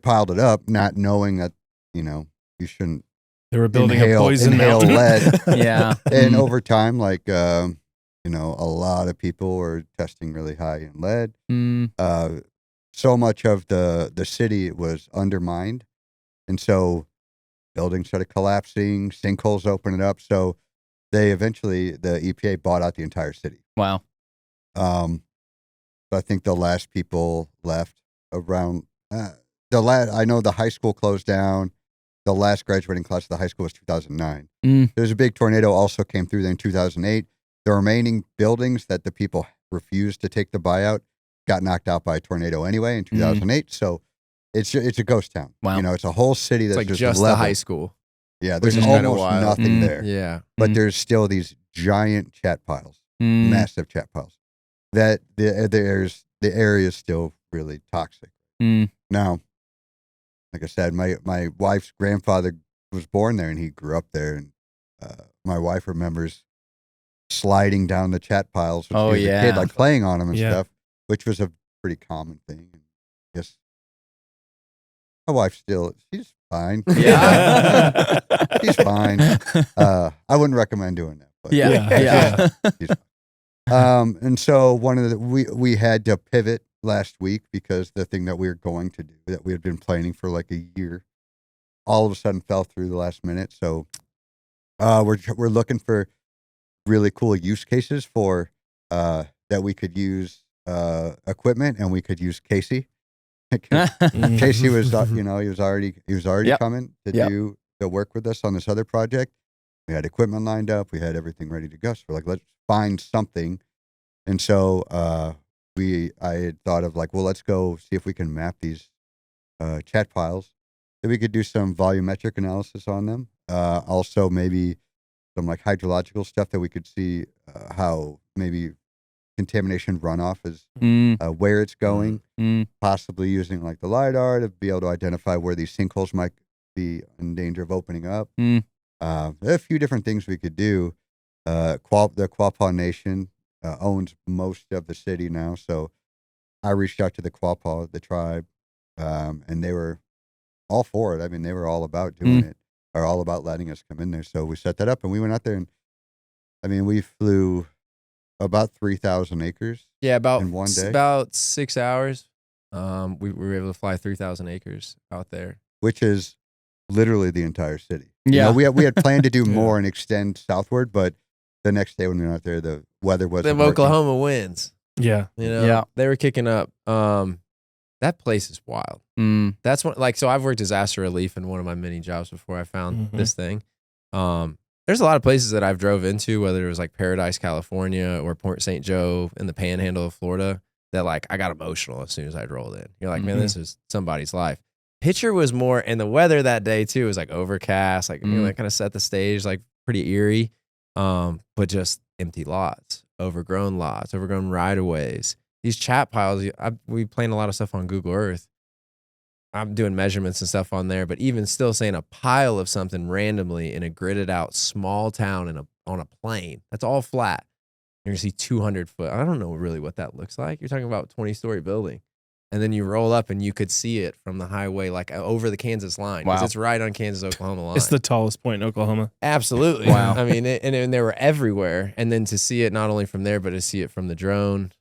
piled it up, not knowing that, you shouldn't They were building a inhale poison mountain. lead. Yeah. And over time, like, a lot of people were testing really high in lead. so much of the city was undermined, and so buildings started collapsing, sinkholes opening up. So they eventually, the EPA bought out the entire city. Wow. So I think the last people left around I know the high school closed down. The last graduating class of the high school was 2009. There's a big tornado also came through there in 2008. The remaining buildings that the people refused to take the buyout got knocked out by a tornado anyway in 2008. So it's a ghost town. Wow. You know, it's a whole city that's It's like just the level. high school. Yeah, there's which is kinda almost wild. nothing there. Yeah. But there's still these giant chat piles, massive chat piles. That the area is still really toxic. Now, like I said, my wife's grandfather was born there and he grew up there, and my wife remembers sliding down the chat piles when she was a kid, like playing on them and stuff, which was a pretty common thing. And I guess my wife she's fine. Yeah. She's fine. I wouldn't recommend doing that. But Yeah. she's fine. And so we had to pivot last week because the thing that we were going to do that we had been planning for like a year, all of a sudden fell through the last minute. So we're looking for really cool use cases for that we could use equipment, and we could use Casey. Casey was he was already coming to do the work with us on this other project. We had equipment lined up, we had everything ready to go. So we're like, let's find something. And so I had thought of like, well, let's go see if we can map these chat files, that we could do some volumetric analysis on them. Also maybe some like hydrological stuff that we could see how maybe contamination runoff is, where it's going, possibly using like the LiDAR to be able to identify where these sinkholes might be in danger of opening up. A few different things we could do. The Quapaw Nation owns most of the city now, so I reached out to the Quapaw, the tribe, and they were all for it. I mean, they were all about doing it, or all about letting us come in there. So we set that up, and we went out there, and I mean, we flew about 3,000 acres. Yeah, in one day, about 6 hours. We were able to fly 3,000 acres out there, which is literally the entire city. Yeah, we had planned to do more and extend southward, but the next day when we went out there, the weather wasn't them working. Oklahoma winds. Yeah. They were kicking up. That place is wild. That's one, like, so I've worked disaster relief in one of my many jobs before I found this thing. There's a lot of places that I've drove into, whether it was like Paradise, California, or Port St. Joe in the Panhandle of Florida, that like I got emotional as soon as I rolled in. You're like, man, this is somebody's life. Picture was more, and the weather that day too was like overcast, like that kind of set the stage, like pretty eerie. But just empty lots, overgrown right of ways. These chat piles, we plan a lot of stuff on Google Earth. I'm doing measurements and stuff on there, but even still saying a pile of something randomly in a gridded out small town on a plain, that's all flat. You're gonna see 200 foot. I don't know really what that looks like. You're talking about a 20-story building. And then you roll up and you could see it from the highway, like over the Kansas line. Because it's right on Kansas-Oklahoma line. It's the tallest point in Oklahoma. Absolutely. Wow. I mean, and they were everywhere. And then to see it not only from there, but to see it from the drone.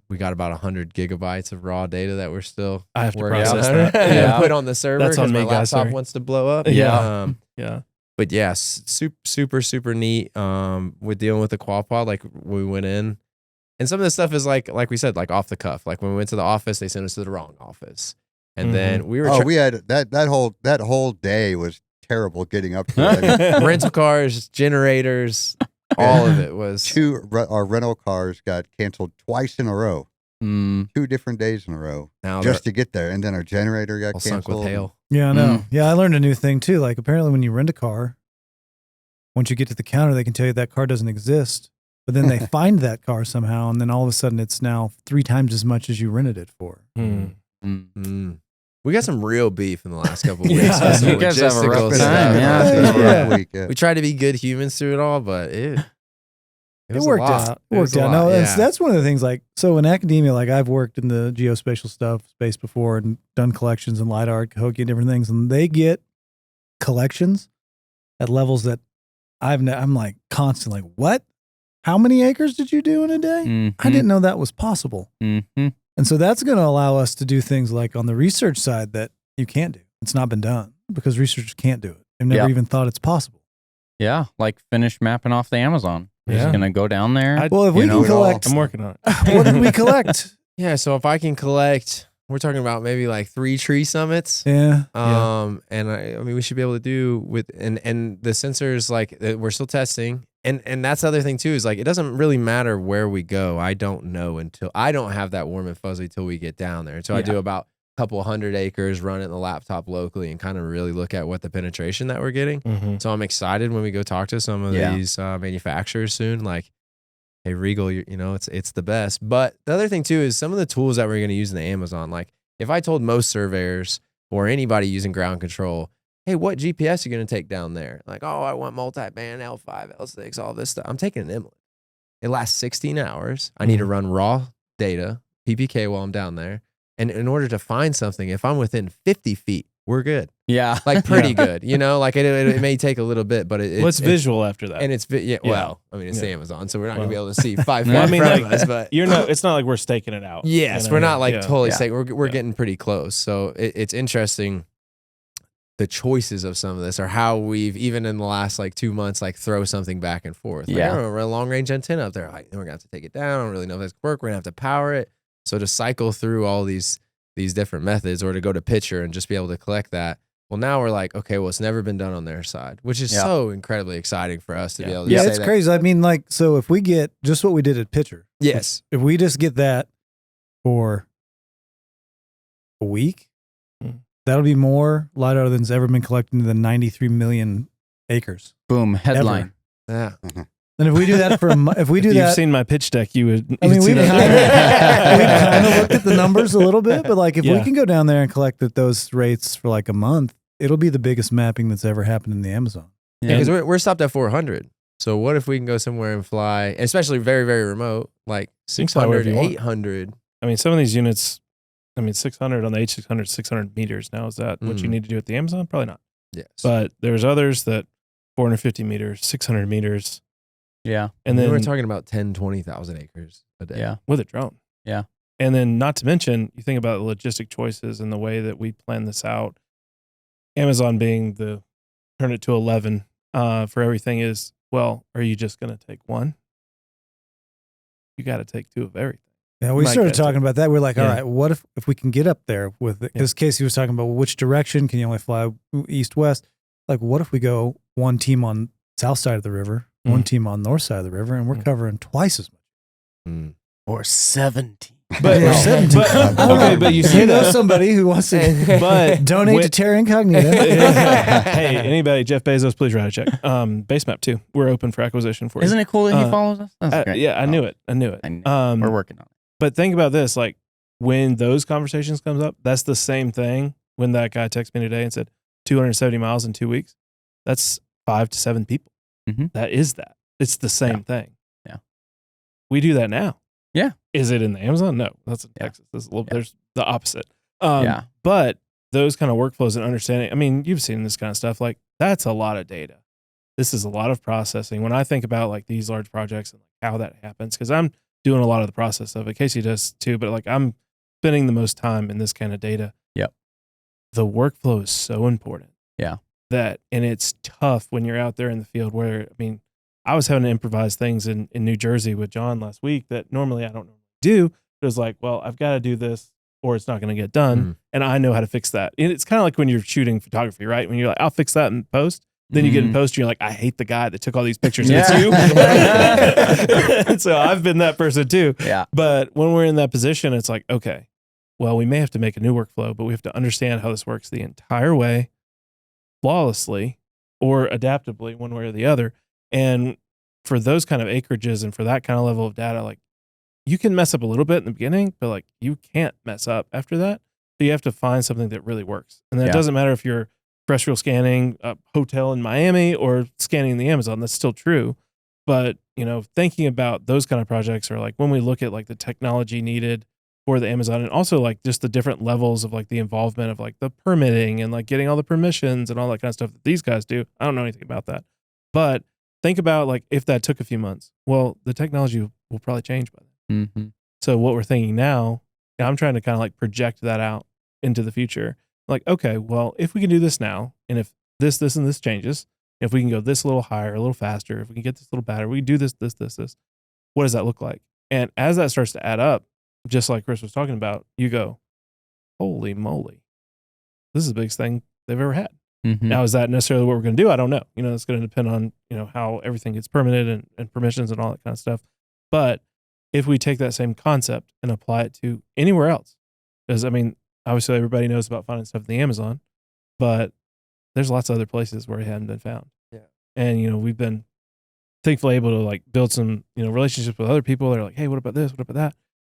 We got about 100 gigabytes of raw data that we're still I have to working process out that. and put on the server That's on because my me, guys, laptop sorry. wants to blow up. Yeah. But yeah, super neat. With dealing with the Quapaw, like we went in, and some of this stuff is like we said, like off the cuff. Like when we went to the office, they sent us to the wrong office, and then we were. We had that whole day was terrible getting up to it. I mean, rental cars, generators, all of it was. Our rental cars got canceled twice in a row. 2 different days in a row Now just to get there, and then our generator got all canceled. sunk with hail. Yeah, I know. Yeah, I learned a new thing too. Like apparently when you rent a car, once you get to the counter, they can tell you that car doesn't exist. But then they find that car somehow, and then all of a sudden it's now 3 times as much as you rented it for. We got some real beef in the last couple of weeks. Yeah. With some You guys have a rough logistical time, stuff. yeah. Week, yeah. We tried to be good humans through it all, but it was worked a lot. out. It was a lot, No, yeah. that's one of the things. Like, so in academia, like I've worked in the geospatial space before and done collections and LiDAR, Hogi, and different things, and they get collections at levels that I'm like constantly like, what? How many acres did you do in a day? I didn't know that was possible. And so that's going to allow us to do things like on the research side that you can't do. It's not been done because researchers can't do it. They've never even thought it's possible. Yeah, like finish mapping off the Amazon. We're just gonna go down there. Well, if we can collect, I'm working on it. what did we collect? Yeah, so if I can collect, we're talking about maybe like 3 tree summits. Yeah. And I mean, we should be able to do with and the sensors, like we're still testing, and that's the other thing too, is like it doesn't really matter where we go. I don't know until I don't have that warm and fuzzy till we get down there. So I do about a couple 100 acres, run it in the laptop locally, and kind of really look at what the penetration that we're getting. Mm-hmm. So I'm excited when we go talk to some of these manufacturers soon. Like, hey, Regal, you know, it's the best. But the other thing too is some of the tools that we're going to use in the Amazon. Like, if I told most surveyors or anybody using ground control, hey, what GPS are you going to take down there? Like, oh, I want multi-band, L5, L6, all this stuff. I'm taking an Emily. It lasts 16 hours. I need to run raw data, PPK, while I'm down there. And in order to find something, if I'm within 50 feet, we're good. Yeah. Like pretty good, you know, like it may take a little bit, but it's visual after that. And it's, well, I mean, it's the Amazon, so we're not going to be able to see 5 feet I mean, in front like, of us, but it's not like we're staking it out. Yes, you know? we're not like totally Yeah. saying we're getting pretty close. So it's interesting the choices of some of this, or how we've even in the last like 2 months like throw something back and forth. Like, Yeah. we're a long range antenna up there. Like, we're gonna have to take it down. I don't really know if that's work. We're gonna have to power it. So to cycle through all these different methods, or to go to picture and just be able to collect that. Well, now we're like, okay, well, it's never been done on their side, which is so incredibly exciting for us to be able to say it's that. crazy. I mean, like, so if we get just what we did at Pitcher, Yes. if we just get that for a week, that'll be more LiDAR than's ever been collected in the 93 million acres. Boom. Headline. Yeah. And if we do that for if we do You've that, seen my pitch deck. You would. I mean, you'd we see that. kind of looked at the numbers a little bit, but like if we Yeah. can go down there and collect at those rates for like a month, it'll be the biggest mapping that's ever happened in the Amazon. Yeah, because we're stopped at 400. So what if we can go somewhere and fly, especially very, very remote, like can fly wherever 600, you want. 800? I mean, some of these units. I mean, 600 on the H600, 600 meters. Now, is that what you need to do at the Amazon? Probably not. Yes. But there's others that 450 meters, 600 meters, Yeah. and then we're talking about 10, 20,000 acres a day. Yeah. with a drone. Yeah. And then not to mention, you think about the logistic choices and the way that we plan this out. Amazon being the turn it to 11 for everything is, well, are you just going to take one? You got to take 2 of everything. Yeah, we Might started get to- talking about that. We're like, all Yeah. right, what if we can get up there with it? Because Casey was talking about which direction can you only fly east west? Like, what if we go one team on south side of the river, one team on north side of the river, and we're covering twice as much. Mm. Or 70. But, Or 17. okay, but you You say know that. somebody who wants to But donate to when- Terra Incognita. Hey, anybody, Jeff Bezos, please write a check. BaseMap too. We're open for acquisition for you. Isn't it cool that he follows us? That's great. Yeah, I knew it. I knew it. I knew We're working on it. But think about this, like when those conversations comes up, that's the same thing when that guy texted me today and said 270 miles in 2 weeks. That's 5 to 7 people. Mhm. That is that. It's the same thing. Yeah. We do that now. Yeah. Is it in the Amazon? No, that's in Yeah. Texas. There's the opposite. Yeah. But those kind of workflows and understanding, I mean, you've seen this kind of stuff. Like that's a lot of data. This is a lot of processing. When I think about like these large projects and like how that happens, because I'm doing a lot of the process of it. Casey does too, but like I'm spending the most time in this kind of data. Yep. The workflow is so important. Yeah. And it's tough when you're out there in the field where, I mean, I was having to improvise things in New Jersey with John last week that normally I don't normally do. It was like, well, I've got to do this or it's not going to get done. And I know how to fix that. And it's kind of like when you're shooting photography, right? When you're like, I'll fix that in post. Then you get in post and you're like, I hate the guy that took all these pictures. And it's you. So I've been that person too. Yeah. But when we're in that position, it's like, okay, well, we may have to make a new workflow, but we have to understand how this works the entire way, flawlessly or adaptively, one way or the other. And for those kind of acreages and for that kind of level of data, like you can mess up a little bit in the beginning, but like you can't mess up after that. So you have to find something that really works. And then it doesn't matter if you're terrestrial scanning a hotel in Miami or scanning the Amazon, that's still true. But, you know, thinking about those kind of projects are like when we look at like the technology needed for the Amazon and also like just the different levels of like the involvement of like the permitting and like getting all the permissions and all that kind of stuff that these guys do. I don't know anything about that. But think about like if that took a few months, well, the technology will probably change by then. Mm-hmm. So what we're thinking now I'm trying to kind of like project that out into the future. Like, okay, well, if we can do this now, and if this, and this changes, if we can go this a little higher, a little faster, if we can get this a little better, we can do this, what does that look like? And as that starts to add up, just like Chris was talking about, you go, holy moly, this is the biggest thing they've ever had. Mm-hmm. Now, is that necessarily what we're going to do? I don't know. It's going to depend on, how everything gets permitted and permissions and all that kind of stuff. But if we take that same concept and apply it to anywhere else, because obviously everybody knows about finding stuff in the Amazon, but there's lots of other places where it hadn't been found. Yeah. And, we've been thankfully able to like build some, relationships with other people that are like, hey, what about this? What about that?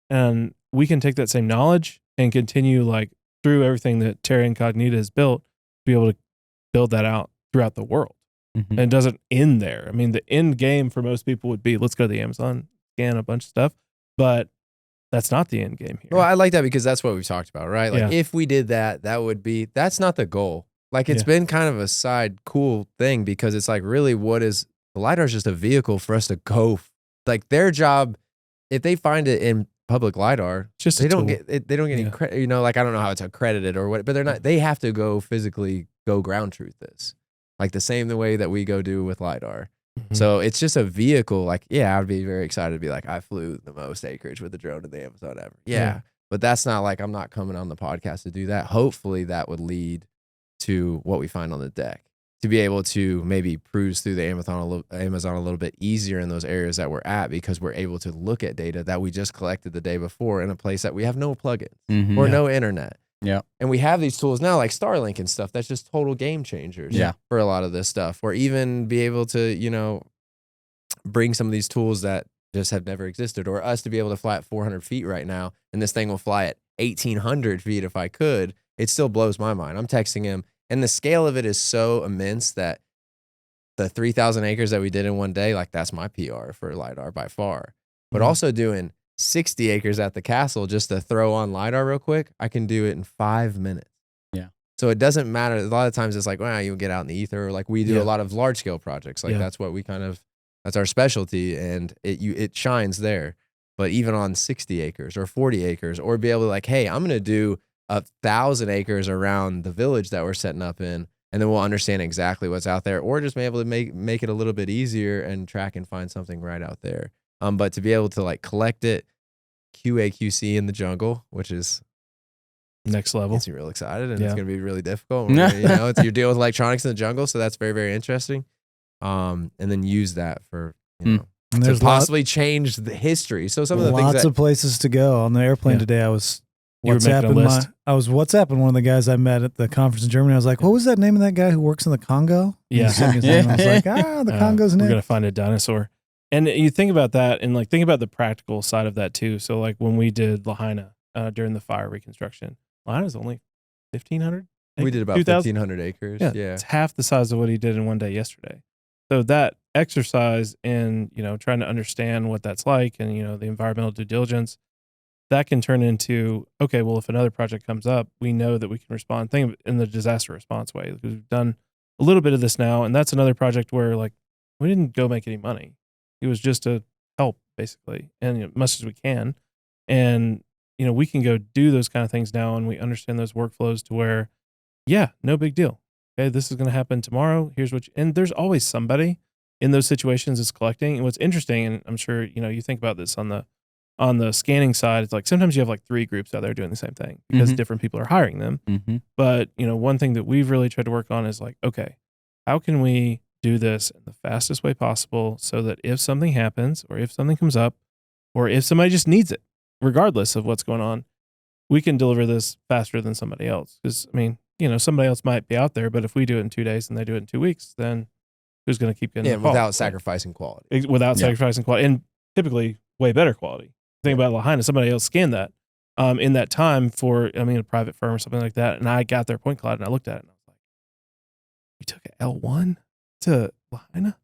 And we can take that same knowledge and continue like through everything that Terra Incognita has built, be able to build that out throughout the world. Mm-hmm. And it doesn't end there. The end game for most people would be, let's go to the Amazon, scan a bunch of stuff. But that's not the end game here. Well, I like that because that's what we've talked about, right? Like Yeah. if we did that, that's not the goal. Like it's been kind of a side cool thing because it's like really the LiDAR is just a vehicle for us to go. Like their job, if they find it in public LiDAR, Just they don't get any credit. Like I don't know how it's accredited or what, but they have to go physically go ground truth this, like the same the way that we go do with LiDAR. Mm-hmm. So it's just a vehicle. Like, yeah, I'd be very excited to be like, I flew the most acreage with the drone in the Amazon ever. Yeah. But that's not like, I'm not coming on the podcast to do that. Hopefully that would lead to what we find on the deck, to be able to maybe cruise through the Amazon a little bit easier in those areas that we're at, because we're able to look at data that we just collected the day before in a place that we have no plugins Mm-hmm. or no internet. Yeah. And we have these tools now like Starlink and stuff that's just total game changers for a lot of this stuff, or even be able to, bring some of these tools that just have never existed, or us to be able to fly at 400 feet right now. And this thing will fly at 1,800 feet if I could. It still blows my mind. I'm texting him, and the scale of it is so immense that the 3,000 acres that we did in one day, like that's my PR for LiDAR by far. But also doing 60 acres at the castle just to throw on LiDAR real quick, I can do it in 5 minutes. Yeah. So it doesn't matter. A lot of times it's like, well, you get out in the ether, or like we do a lot of large scale projects. Like that's what we that's our specialty, and it shines there. But even on 60 acres or 40 acres, or be able to like, hey, I'm going to do 1,000 acres around the village that we're setting up in, and then we'll understand exactly what's out there, or just be able to make it a little bit easier and track and find something right out there. But to be able to like collect it, QA/QC in the jungle, which is next level, gets me real excited, and it's going to be really difficult. Yeah. You're dealing with electronics in the jungle, so that's very, very interesting. And then use that for And to there's possibly change the history. So some of the things lots of places to go. On the airplane today, I was You were making a list. WhatsApping one of the guys I met at the conference in Germany. I was like, what was that name of that guy who works in the Congo? And he sent me his name. I was like, the Congo's We're name. going to find a dinosaur. And you think about that, and like think about the practical side of that too. So like when we did Lahaina during the fire reconstruction, Lahaina's only 1,500. we did about 2,000? 1,500 acres. Yeah. It's half the size of what he did in one day yesterday. So that exercise in trying to understand what that's like, and the environmental due diligence, that can turn into, okay, well, if another project comes up, we know that we can respond. Think of it in the disaster response way. We've done a little bit of this now, and that's another project where like we didn't go make any money. It was just to help, basically, and as much as we can. And, we can go do those kind of things now, and we understand those workflows to where, no big deal. Okay, this is going to happen tomorrow. Here's and there's always somebody in those situations that's collecting. And what's interesting, and I'm sure, you think about this on the scanning side, it's like sometimes you have like 3 groups out there doing the same thing because different people are hiring them. Mm-hmm. But, one thing that we've really tried to work on is like, okay, how can we do this in the fastest way possible so that if something happens, or if something comes up, or if somebody just needs it, regardless of what's going on, we can deliver this faster than somebody else. Because, somebody else might be out there, but if we do it in 2 days and they do it in 2 weeks, then who's going to keep getting the call? Without sacrificing quality. Without sacrificing quality. And typically way better quality. Think about Lahaina, somebody else scanned that in that time for, a private firm or something like that. And I got their point cloud and I looked at it and I was like, we took an L1 to Lahaina?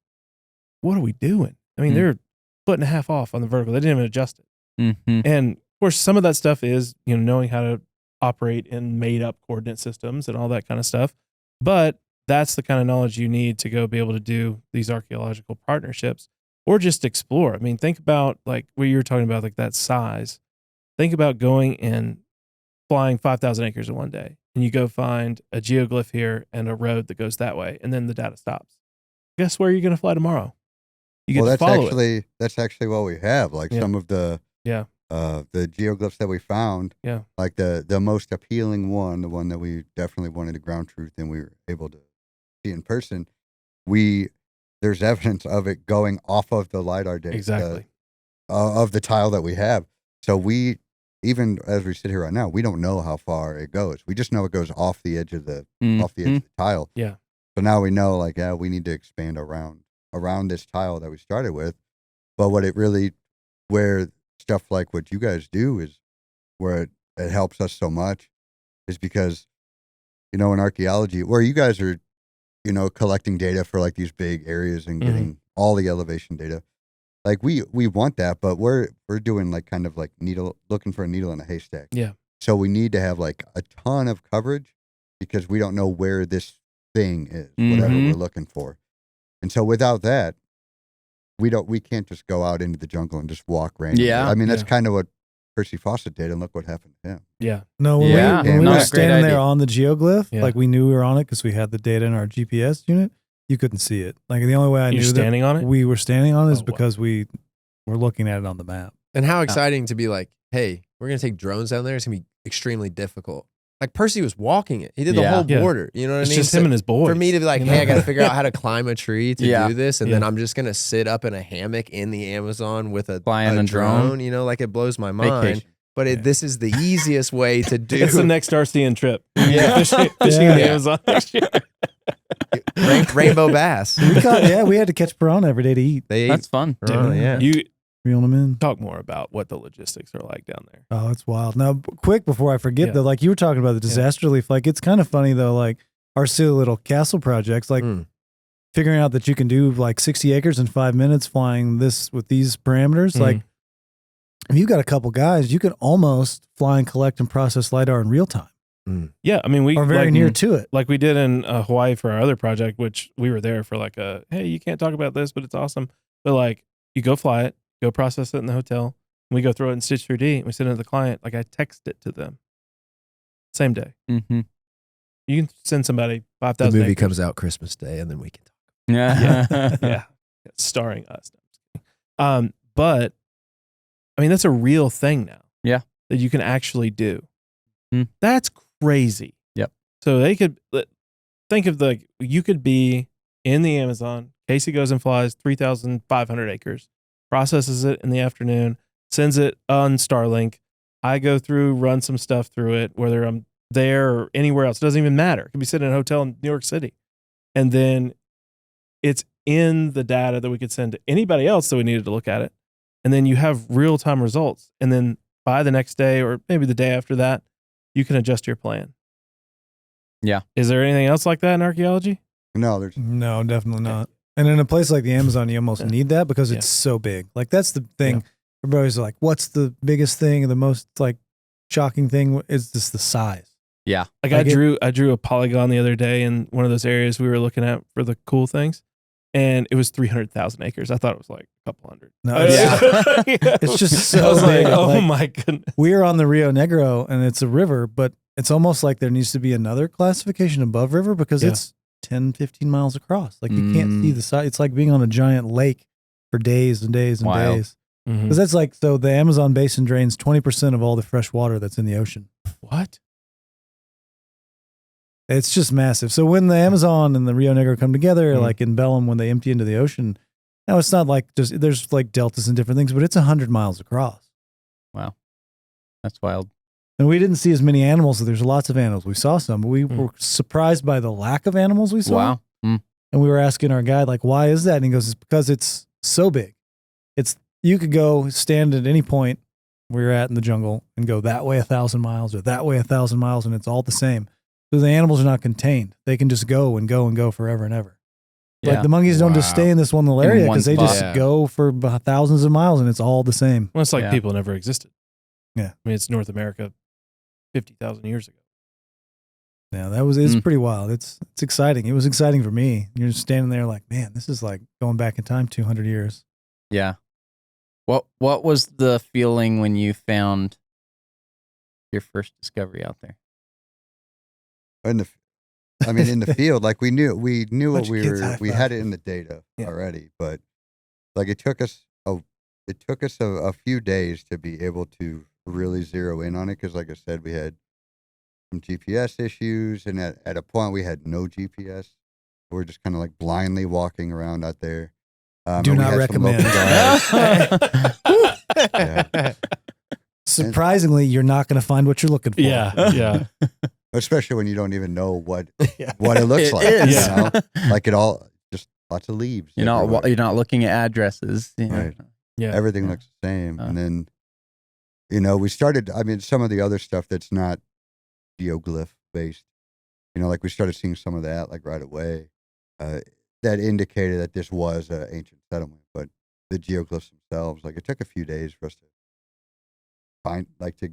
What are we doing? They're a foot and a half off on the vertical. They didn't even adjust it. Mm-hmm. And of course, some of that stuff is, knowing how to operate in made up coordinate systems and all that kind of stuff. But that's the kind of knowledge you need to go be able to do these archaeological partnerships, or just explore. Think about like what you were talking about, like that size. think about going and flying 5,000 acres in one day, and you go find a geoglyph here and a road that goes that way, and then the data stops. Guess where you're going to fly tomorrow? You get to follow it. That's actually what we have. Like some of the geoglyphs that we found. Yeah. Like the most appealing one, the one that we definitely wanted to ground truth and we were able to see in person. There's evidence of it going off of the LiDAR data. Exactly. Of the tile that we have. So even as we sit here right now, we don't know how far it goes. We just know it goes off the edge of the tile. Yeah. So now we know, like, we need to expand around this tile that we started with. But where stuff like what you guys do is where it helps us so much is because, in archaeology, where you guys are, collecting data for like these big areas and getting all the elevation data. Like we want that, but we're doing like kind of like looking for a needle in a haystack. Yeah. So we need to have like a ton of coverage because we don't know where this thing is, whatever we're looking for. And so without that, we can't just go out into the jungle and just walk randomly. Yeah. I mean, that's kind of what Percy Fawcett did, and look what happened to him. Yeah. No, when we were standing there on the geoglyph, Yeah. like we knew we were on it because we had the data in our GPS unit. You couldn't see it. Like the only way I knew standing on it? we were standing on it is wow. because we were looking at it on the map. And how exciting to be like, hey, we're going to take drones down there. It's going to be extremely difficult. Like Percy was walking it. He did the whole border. You know what I mean? It's just him and his boys. For me to be like, hey, I got to figure out how to climb a tree to do this. And Yeah. then I'm just going to sit up in a hammock in the Amazon with a Flying a drone. like it blows my mind. Vacation. But this is the easiest way to do. It's the next RCN trip. Yeah. Fishing in the Amazon next year. Rainbow bass. We had to catch piranha every day to eat. They That's fun. piranha, yeah. You Reeling them in. talk more about what the logistics are like down there. Oh, it's wild. Now, quick before I forget, though, like you were talking about the disaster relief, like it's kind of funny though, like our silly little castle projects, like figuring out that you can do like 60 acres in 5 minutes flying this with these parameters. Like if you got a couple guys, you can almost fly and collect and process LiDAR in real time. Yeah, I mean, we are very near to it. Like we did in Hawaii for our other project, which we were there for like hey, you can't talk about this, but it's awesome. But like you go fly it, go process it in the hotel, and we go throw it in Stitch 3D, and we send it to the client. Like I text it to them. Same day. Mm-hmm. You can send somebody 5,000 The movie acres. comes out Christmas Day, and then we can talk. Yeah. Yeah. Starring us. But I mean, that's a real thing now. Yeah. That you can actually do. Mm. That's crazy. Yep. So they could think of you could be in the Amazon. Casey goes and flies 3,500 acres, processes it in the afternoon, sends it on Starlink. I go through, run some stuff through it, whether I'm there or anywhere else. It doesn't even matter. It could be sitting in a hotel in New York City. And then it's in the data that we could send to anybody else that we needed to look at it. And then you have real-time results. And then by the next day or maybe the day after that, you can adjust your plan. Yeah. Is there anything else like that in archaeology? No, No, definitely not. And in a place like the Amazon, you almost need that because it's so big. Like that's the thing. Yeah. Everybody's like, what's the biggest thing and the most like shocking thing? Is just the size. Yeah. Like I drew a polygon the other day in one of those areas we were looking at for the cool things. And it was 300,000 acres. I thought it was like a couple hundred. No, it's just so I was big. like, oh Like, my goodness. we're on the Rio Negro and it's a river, but it's almost like there needs to be another classification above river because it's 10, 15 miles across. Like you can't see the side. It's like being on a giant lake for days and days and days. Because that's like, so the Amazon basin drains 20% of all the fresh water that's in the ocean. What? It's just massive. So when the Amazon and the Rio Negro come together, like in Bellum, when they empty into the ocean, now it's not like just, there's like deltas and different things, but it's 100 miles across. Wow. That's wild. And we didn't see as many animals. So there's lots of animals. We saw some, but we were surprised by the lack of animals we saw. Wow. And we were asking our guide, like, why is that? And he goes, it's because it's so big. You could go stand at any point where you're at in the jungle and go that way 1,000 miles or that way 1,000 miles, and it's all the same. So the animals are not contained. They can just go and go and go forever and ever. Yeah. Like the monkeys don't just stay in this one little In area one because they spot. just go for thousands of miles and it's all the same. Well, it's like people never existed. Yeah. I mean, it's North America 50,000 years ago. Yeah, it's pretty wild. It's exciting. It was exciting for me. You're just standing there like, man, this is like going back in time 200 years. Yeah. What was the feeling when you found your first discovery out there? in the field, like we knew what Bunch of we kids were. high We five. had it in the data Yeah. already, but like it took us a few days to be able to really zero in on it because, like I said, we had some GPS issues, and at a point we had no GPS. We're just kind of like blindly walking around out there. Do and we not had some local recommend. guys. Yeah. Surprisingly, you're not going to find what you're looking for. Yeah. Especially when you don't even know what Yeah. it looks It like. is. You know? Like it all just lots of leaves. everywhere. You're not looking at addresses. You know? Right. Yeah. Everything Yeah. looks the same. Uh. And then, we started, some of the other stuff that's not geoglyph based, like we started seeing some of that like right away. That indicated that this was an ancient settlement, but the geoglyphs themselves, like it took a few days for us to find, like to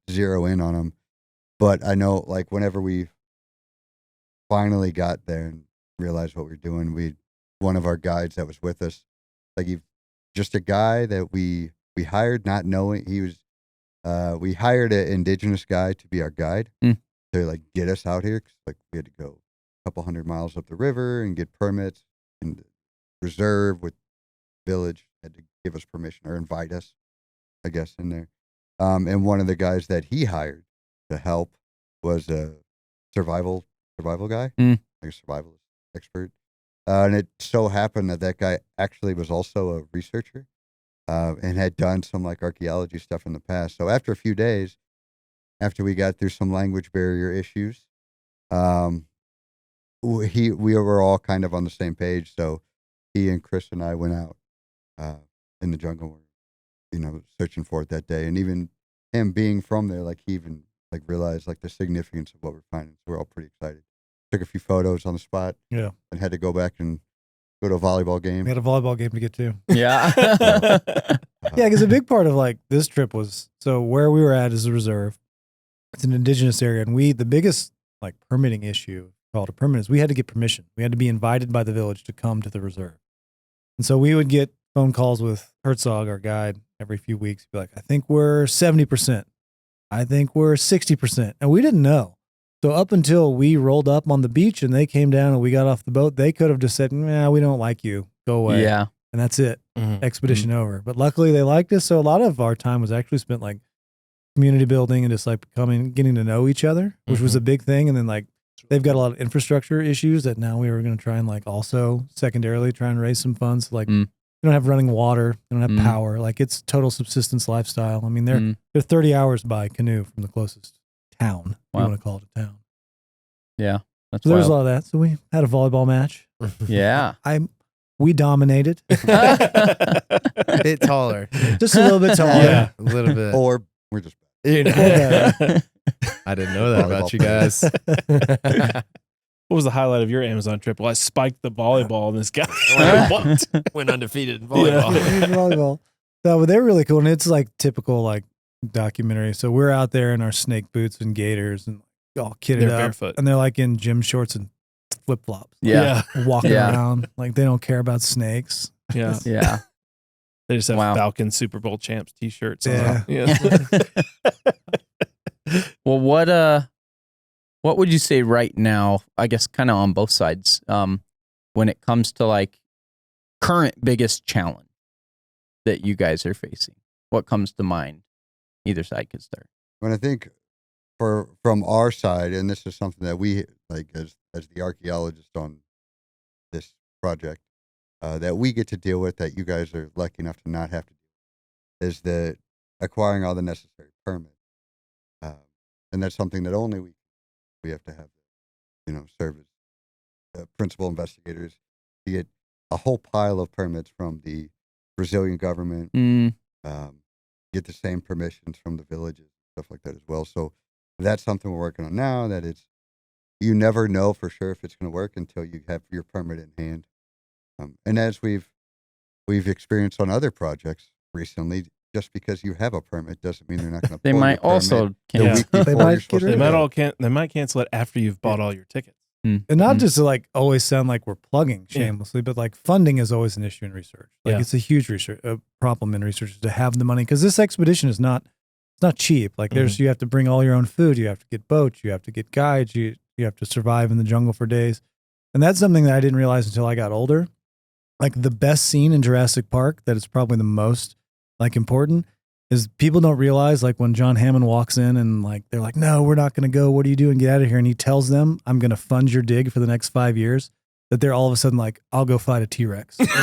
zero in on them. But I know, like whenever we finally got there and realized what we were doing, one of our guides that was with us, like just a guy that we hired, not knowing he was. We hired an indigenous guy to be our guide to like get us out here. 'Cause, like we had to go a couple 100 miles up the river and get permits, and the reserve with village had to give us permission or invite us, I guess, in there. And one of the guys that he hired to help was a survival guy, like a survivalist expert. And it so happened that guy actually was also a researcher and had done some like archaeology stuff in the past. So after a few days, after we got through some language barrier issues, we were all kind of on the same page. So he and Chris and I went out in the jungle, searching for it that day. And even him being from there, like he even like realized like the significance of what we're finding. So we're all pretty excited. Took a few photos on the spot. Yeah. And had to go back and go to a volleyball game. We had a volleyball game to get to. Yeah. Yeah, because a big part of like this trip was, so where we were at is a reserve. It's an indigenous area, and the biggest like permitting issue called a permit is we had to get permission. We had to be invited by the village to come to the reserve. And so we would get phone calls with Herzog, our guide, every few weeks. Be like, I think we're 70%. I think we're 60%. And we didn't know. So up until we rolled up on the beach and they came down and we got off the boat, they could have just said, nah, we don't like you. Go away. Yeah. And that's it. Mhm. Expedition over. But luckily they liked us. So a lot of our time was actually spent like community building and just like getting to know each other, which was a big thing. And then like they've got a lot of infrastructure issues that now we were going to try and like also secondarily try and raise some funds. Like they don't have running water. They don't have power. Like it's total subsistence lifestyle. I mean, they're 30 hours by canoe from the closest town. If you want to call it a town. Yeah. That's So there's a wild. lot of that. So we had a volleyball match. Yeah. We dominated. A bit taller. Just a little bit taller. Yeah. A little bit. Or we're just You know, Okay. I didn't know that about you guys. What was the highlight of your Amazon trip? Well, I spiked the volleyball and this guy what? Went undefeated in Yeah. volleyball. Volleyball. So, but they're really cool, and it's like typical like documentary. So we're out there in our snake boots and gaiters and all kitted They're up, barefoot. and they're like in gym shorts and flip flops, Yeah. walking Yeah. around like they don't care about snakes. Yeah. Yeah. They just have Wow. Falcon Super Bowl champs t-shirts. Yeah. Well, what would you say right now, I guess kind of on both sides, when it comes to like current biggest challenge that you guys are facing? What comes to mind? Either side could start. When I think from our side, and this is something that we like as the archaeologist on this project, that we get to deal with, that you guys are lucky enough to not have to do, is the acquiring all the necessary permits. And that's something that only we have to have, serve as principal investigators to get a whole pile of permits from the Brazilian government, get the same permissions from the villages, stuff like that as well. So that's something we're working on now, that you never know for sure if it's going to work until you have your permit in hand. And as we've experienced on other projects recently, just because you have a permit doesn't mean they're not going to. They might also the cancel. week before They might you're supposed get to rid They of go. it. They might cancel it after you've bought all your tickets. And not Mm. just to like always sound like we're plugging shamelessly, but like funding is always an issue in research. Like Yeah. it's a huge problem in research to have the money, because this expedition is not it's not cheap. Like you have to bring all your own food. You have to get boats. You have to get guides. You have to survive in the jungle for days. And that's something that I didn't realize until I got older. Like the best scene in Jurassic Park that is probably the most like important is people don't realize like when John Hammond walks in and like they're like, no, we're not going to go. What are you doing? Get out of here. And he tells them, I'm going to fund your dig for the next 5 years. That they're all of a sudden like, I'll go fight a T-Rex. Because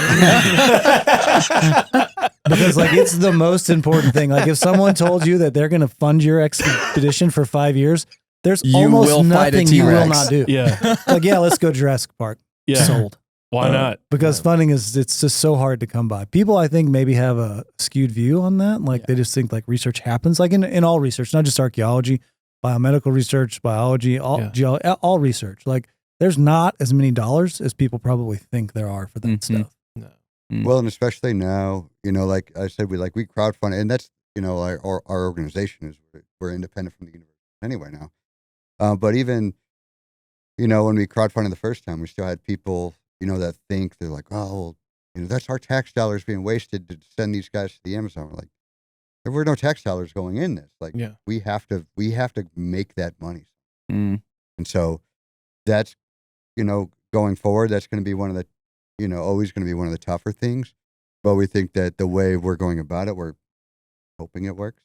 like it's the most important thing. Like if someone told you that they're going to fund your expedition for 5 years, there's almost nothing you will not do. Yeah. Like, yeah, let's go Jurassic Park. Yeah. Sold. Why not? Because funding it's just so hard to come by. People, I think, maybe have a skewed view on that. Like they just think like research happens, like in all research, not just archaeology, biomedical research, biology, all research. Like there's not as many dollars as people probably think there are for that stuff. No. Well, and especially now, like I said, we crowdfund, and that's, our organization is, we're independent from the university anyway now. But even, when we crowdfunded the first time, we still had people, that think they're like, oh, that's our tax dollars being wasted to send these guys to the Amazon. We're like, there were no tax dollars going in this. Like, we have to make that money. And so that's, going forward, that's going to be one of the, always going to be one of the tougher things. But we think that the way we're going about it, we're hoping it works.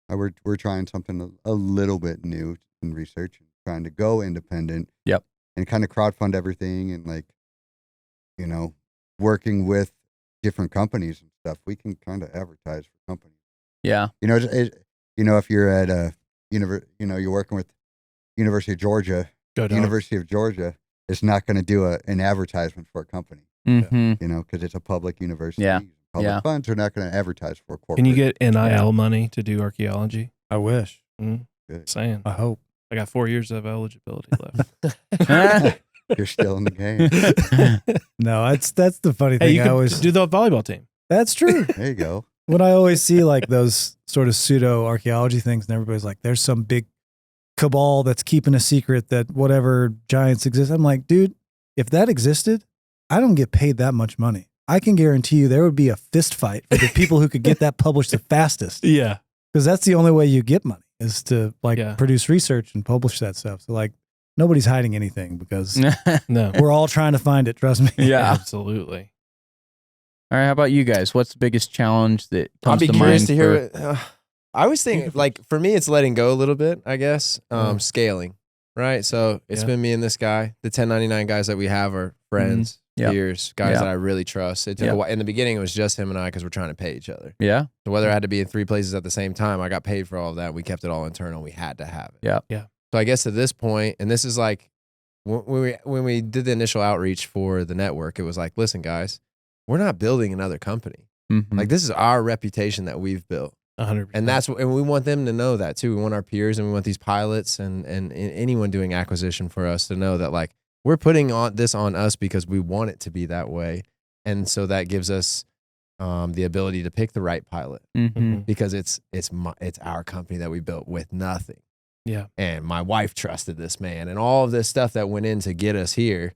We're trying something a little bit new in research, and trying to go independent. Yep. And kind of crowdfund everything, and like, working with different companies and stuff. We can kind of advertise for companies. Yeah. If you're at a you're working with University of Georgia. University of Georgia is not going to do an advertisement for a company. Because it's a public university. Yeah. Public funds are not going to advertise for a corporate. Can you get NIL money to do archaeology? I wish. Good. Saying. I hope. I got 4 years of eligibility left. You're still in the game. No, that's the funny thing. Hey, you I could always do the volleyball team. That's true. There you go. When I always see like those sort of pseudo archaeology things, and everybody's like, "There's some big cabal that's keeping a secret that whatever giants exist." I'm like, dude, if that existed, I don't get paid that much money. I can guarantee you there would be a fist fight for the people who could get that published the fastest. Yeah, because that's the only way you get money is to produce research and publish that stuff. So like nobody's hiding anything because no, we're all trying to find it. Trust me. Yeah, absolutely. All right, how about you guys? What's the biggest challenge that comes to mind? I'll be curious to hear. I always think, like, for me, it's letting go a little bit, I guess. Scaling, right? So it's been me and this guy. The 1099 guys that we have are friends, peers, guys that I really trust. It took a while. In the beginning, it was just him and I because we're trying to pay each other. Yeah. So whether I had to be in 3 places at the same time, I got paid for all of that. We kept it all internal. We had to have it. Yeah. Yeah. So I guess at this point, and this is like, when we did the initial outreach for the network, it was like, listen, guys, we're not building another company. Like, this is our reputation that we've built. 100%. And and we want them to know that too. We want our peers and we want these pilots and anyone doing acquisition for us to know that, like, we're putting this on us because we want it to be that way. And so that gives us the ability to pick the right pilot because it's our company that we built with nothing. Yeah. And my wife trusted this man and all of this stuff that went in to get us here.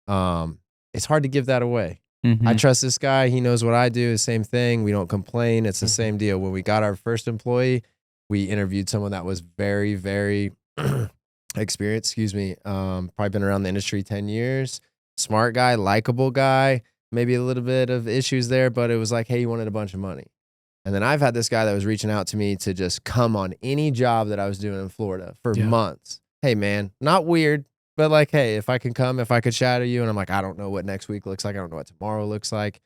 It's hard to give that away. I trust this guy. He knows what I do. The same thing. We don't complain. It's the same deal. When we got our first employee, we interviewed someone that was very, very experienced. Probably been around the industry 10 years. Smart guy, likable guy. Maybe a little bit of issues there, but it was like, hey, you wanted a bunch of money. And then I've had this guy that was reaching out to me to just come on any job that I was doing in Florida for months. Hey, man, not weird. But like, hey, if I can come, if I could shadow you, and I'm like, I don't know what next week looks like. I don't know what tomorrow looks like.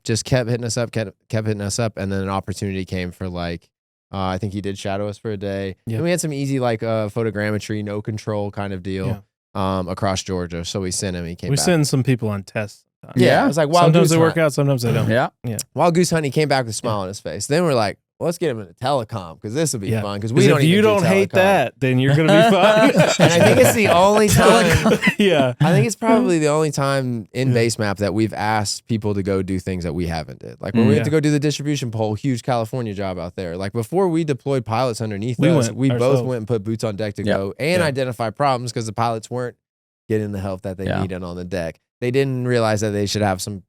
Just kept hitting us up, kept hitting us up. And then an opportunity came for like, I think he did shadow us for a day. And we had some easy like photogrammetry, no control kind of deal across Georgia. So we sent him. He came back. We send some people on tests. Yeah. It was like wild sometimes goose they work hunt. out, sometimes they don't. Yeah. Wild goose hunt. He came back with a smile on his face. Then we're like, well, let's get him into telecom because this will be fun. Because we don't. If you even don't hate telecom. that, then you're gonna be fun. And I think it's the only time. I think it's probably the only time in BaseMap that we've asked people to go do things that we haven't did. Like when we had to go do the distribution pole, huge California job out there. Like before we deployed pilots underneath us, we both went and put boots on deck to go and identify problems because the pilots weren't getting the help that they needed on the deck. They didn't realize that they should have some,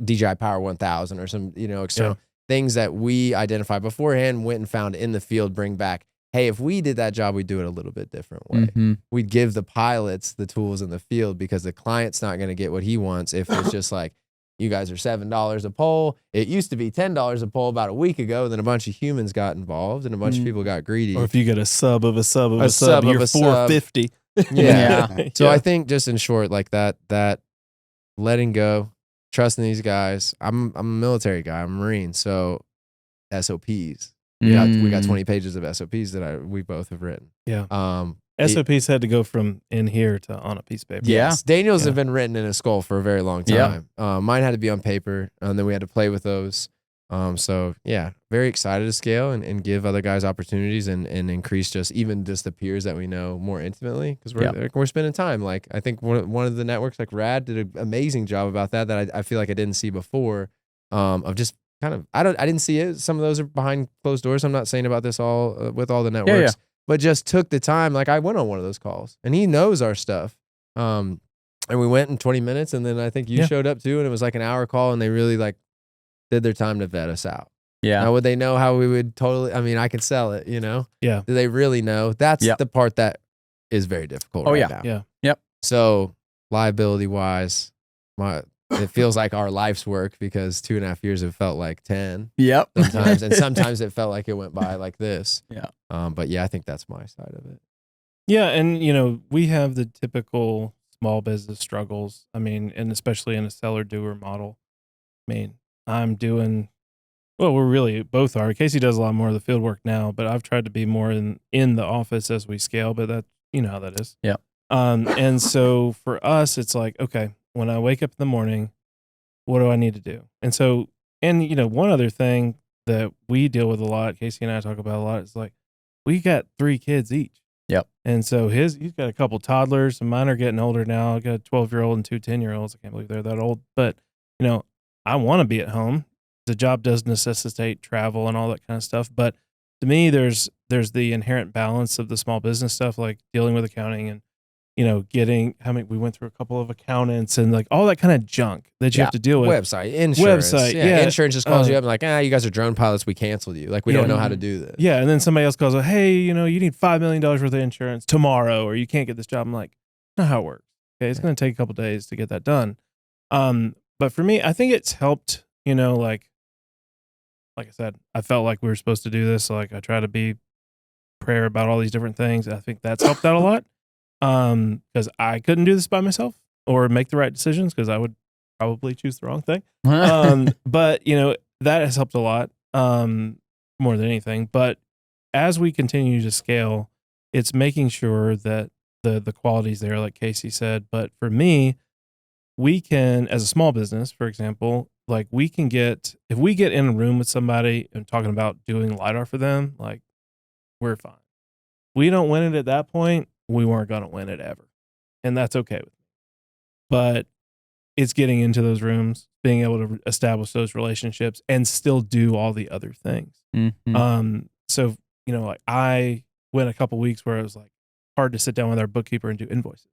DJI Power 1000 or some, external. things that we identified beforehand, went and found in the field, bring back. Hey, if we did that job, we'd do it a little bit different way. Mm-hmm. We'd give the pilots the tools in the field because the client's not going to get what he wants if it's just like, you guys are $7 a pole. It used to be $10 a pole about a week ago. Then a bunch of humans got involved and a bunch of people got greedy. Or if you get a sub of a sub of a sub, of you're a sub. $4.50. Yeah. So I think just in short, like that letting go, trusting these guys. I'm a military guy. I'm a Marine. So SOPs. We got 20 pages of SOPs that we both have written. Yeah. SOPs had to go from in here to on a piece of paper. Yes. Daniel's have been written in a skull for a very long time. Mine had to be on paper, and then we had to play with those. So yeah, very excited to scale and give other guys opportunities and increase just the peers that we know more intimately, because we're spending time. Like I think one of the networks like Rad did an amazing job about that I feel like I didn't see before, of just kind of I didn't see it. Some of those are behind closed doors. I'm not saying about this all with all the networks. But just took the time. Like I went on one of those calls, and he knows our stuff. And we went in 20 minutes, and then I think you showed up too, and it was like an hour call, and they really like did their time to vet us out. Yeah. Now would they know how we would totally? I mean, I could sell it, you know. Yeah. Do they really know? That's the part that is very difficult. Now. Yeah. Yep. So liability wise, it feels like our life's work because 2.5 years have felt like 10. Yep. Sometimes, and sometimes it felt like it went by like this. Yeah. But yeah, I think that's my side of it. Yeah, and you know, we have the typical small business struggles. I mean, and especially in a seller doer model. I mean, we're really both are. Casey does a lot more of the field work now, but I've tried to be more in the office as we scale, but that, you know how that is. Yeah. And so for us, it's like, okay, when I wake up in the morning, what do I need to do? And so, and you know, one other thing that we deal with a lot, Casey and I talk about a lot, is like, we got 3 kids each. Yep. And so he's got a couple toddlers, and mine are getting older now. I got a 12-year-old and 2 10-year-olds. I can't believe they're that old. But, you know, I want to be at home. The job does necessitate travel and all that kind of stuff. But to me, there's the inherent balance of the small business stuff, like dealing with accounting and, you know, we went through a couple of accountants and like all that kind of junk that you have to deal with. Website, insurance. Insurance just calls you up and like, you guys are drone pilots. We canceled you. Like, we don't know how to do this. Yeah. And then somebody else calls, hey, you know, you need $5 million worth of insurance tomorrow, or you can't get this job. I'm like, that's not how it works. Okay. It's going to take a couple days to get that done. But for me, I think it's helped, you know, like I said, I felt like we were supposed to do this. So like I try to be prayer about all these different things. I think that's helped out a lot. Because I couldn't do this by myself or make the right decisions, because I would probably choose the wrong thing. But you know, that has helped a lot, more than anything. But as we continue to scale, it's making sure that the quality's there, like Casey said. But for me, we can, as a small business, for example, like if we get in a room with somebody and talking about doing LiDAR for them, like we're fine. We don't win it at that point. We weren't going to win it ever. And that's okay with me. But it's getting into those rooms, being able to establish those relationships and still do all the other things. Mm-hmm. So, you know, like I went a couple weeks where it was like hard to sit down with our bookkeeper and do invoices.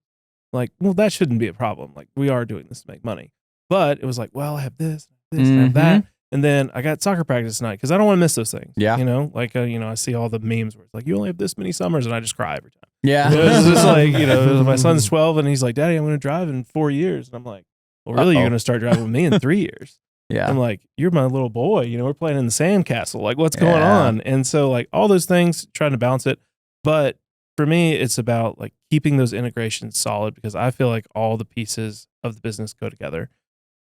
Like, well, that shouldn't be a problem. Like, we are doing this to make money. But it was like, well, I have this, and I have that. And then I got soccer practice tonight because I don't want to miss those things. Yeah. You know, like, you know, I see all the memes where it's like, you only have this many summers, and I just cry every time. Yeah. It's just like, you know, my son's 12 and he's like, Daddy, I'm going to drive in 4 years. And I'm like, well, really, you're going to start driving with me in 3 years. Yeah. I'm like, you're my little boy. You know, we're playing in the sandcastle. Like, what's going on? And so, like, all those things, trying to balance it. But for me, it's about like keeping those integrations solid, because I feel like all the pieces of the business go together.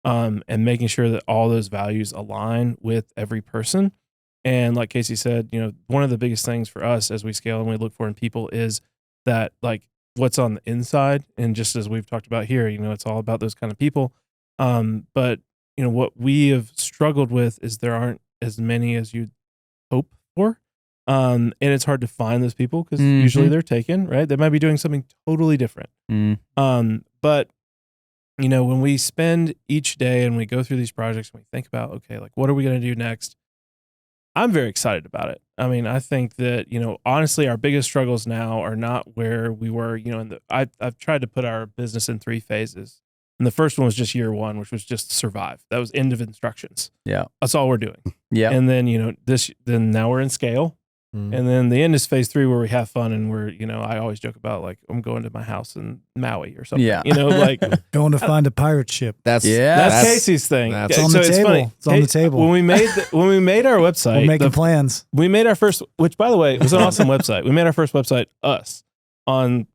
And making sure that all those values align with every person. And like Casey said, you know, one of the biggest things for us as we scale and we look for in people is that, like, what's on the inside. And just as we've talked about here, you know, it's all about those kind of people. But, you know, what we have struggled with is there aren't as many as you'd hope for. And it's hard to find those people because usually they're taken, right? They might be doing something totally different. But you know, when we spend each day and we go through these projects and we think about, okay, like, what are we going to do next? I'm very excited about it. I mean, I think that, you know, honestly, our biggest struggles now are not where we were, you know, I've tried to put our business in 3 phases. And the first one was just year one, which was just survive. That was end of instructions. Yeah. That's all we're doing. Yeah. And then, then now we're in scale. And then the end is phase 3 where we have fun and we're, I always joke about like, I'm going to my house in Maui or something. Yeah. Like Going to find a pirate ship. that's Casey's thing. It's on the table. Funny. It's on the table. When we made our website, We're making plans. we made our first, which by the way, was an awesome website. We made our first website, on,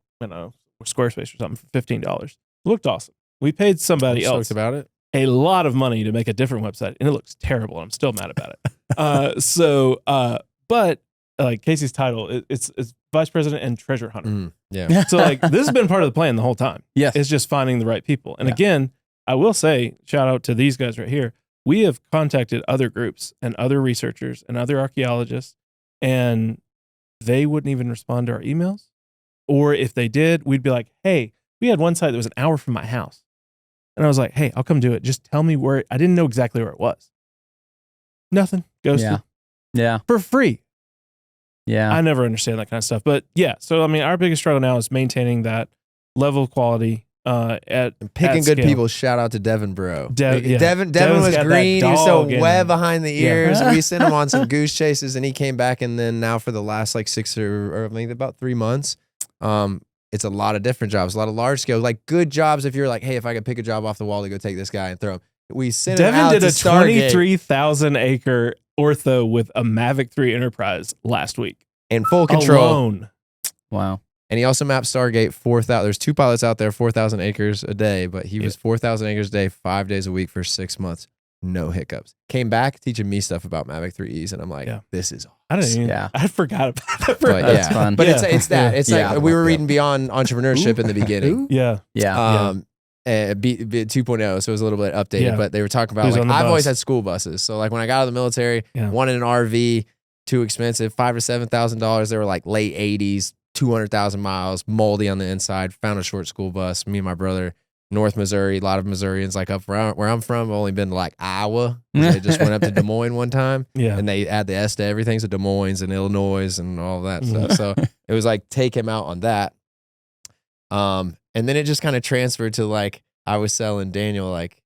Squarespace or something for $15. It looked awesome. We paid somebody else about it. a lot of money to make a different website, and it looks terrible. I'm still mad about it. But like Casey's title, it's vice president and treasure hunter. Yeah. So like this has been part of the plan the whole time. Yes. It's just finding the right people. And again, I will say, shout out to these guys right here. We have contacted other groups and other researchers and other archaeologists, and they wouldn't even respond to our emails. Or if they did, we'd be like, hey, we had one site that was an hour from my house. And I was like, hey, I'll come do it. Just tell me where. I didn't know exactly where it was. Nothing. Ghosted. Yeah. For free. Yeah. I never understand that kind of stuff. But yeah, so I mean, our biggest struggle now is maintaining that level of quality at Picking good scale. people. Shout out to Devin, bro. Yeah. Devin Devin's was got that green. He was so dog in wet him. behind the ears. We sent him on some goose chases, and he came back. And then now for the last like 6 or maybe about 3 months, it's a lot of different jobs, a lot of large scale, like good jobs. If you're like, hey, if I could pick a job off the wall to go take this guy and throw him, we sent him Devin out did to a Stargate 23,000 acre ortho with a Mavic 3 Enterprise last week. in full control. Alone. Wow. And he also mapped Stargate 4,000. There's 2 pilots out there, 4,000 acres a day, but he was 4,000 acres a day, 5 days a week for 6 months. No hiccups. Came back teaching me stuff about Mavic 3Es, and I'm like, this is awesome. I didn't even, Yeah. I forgot about that. But That's fun. But Yeah. it's that. It's Yeah. like we were reading Beyond Entrepreneurship in the beginning. Yeah. Yeah. B 2.0, so it was a little bit updated, Yeah. but they were talking about Who's like on the I've always bus? had school buses. So like when I got out of the military, Yeah. wanted an RV, too expensive, $5,000 to $7,000. They were like late 80s, 200,000 miles, moldy on the inside. Found a short school bus. Me and my brother, North Missouri. A lot of Missourians like up around where I'm from. I've only been to like Iowa. They just went up to Des Moines one time, Yeah. and they add the S to everything. So Des Moines and Illinois and all that stuff. So it was like take him out on that. And then it just kind of transferred to like I was selling Daniel like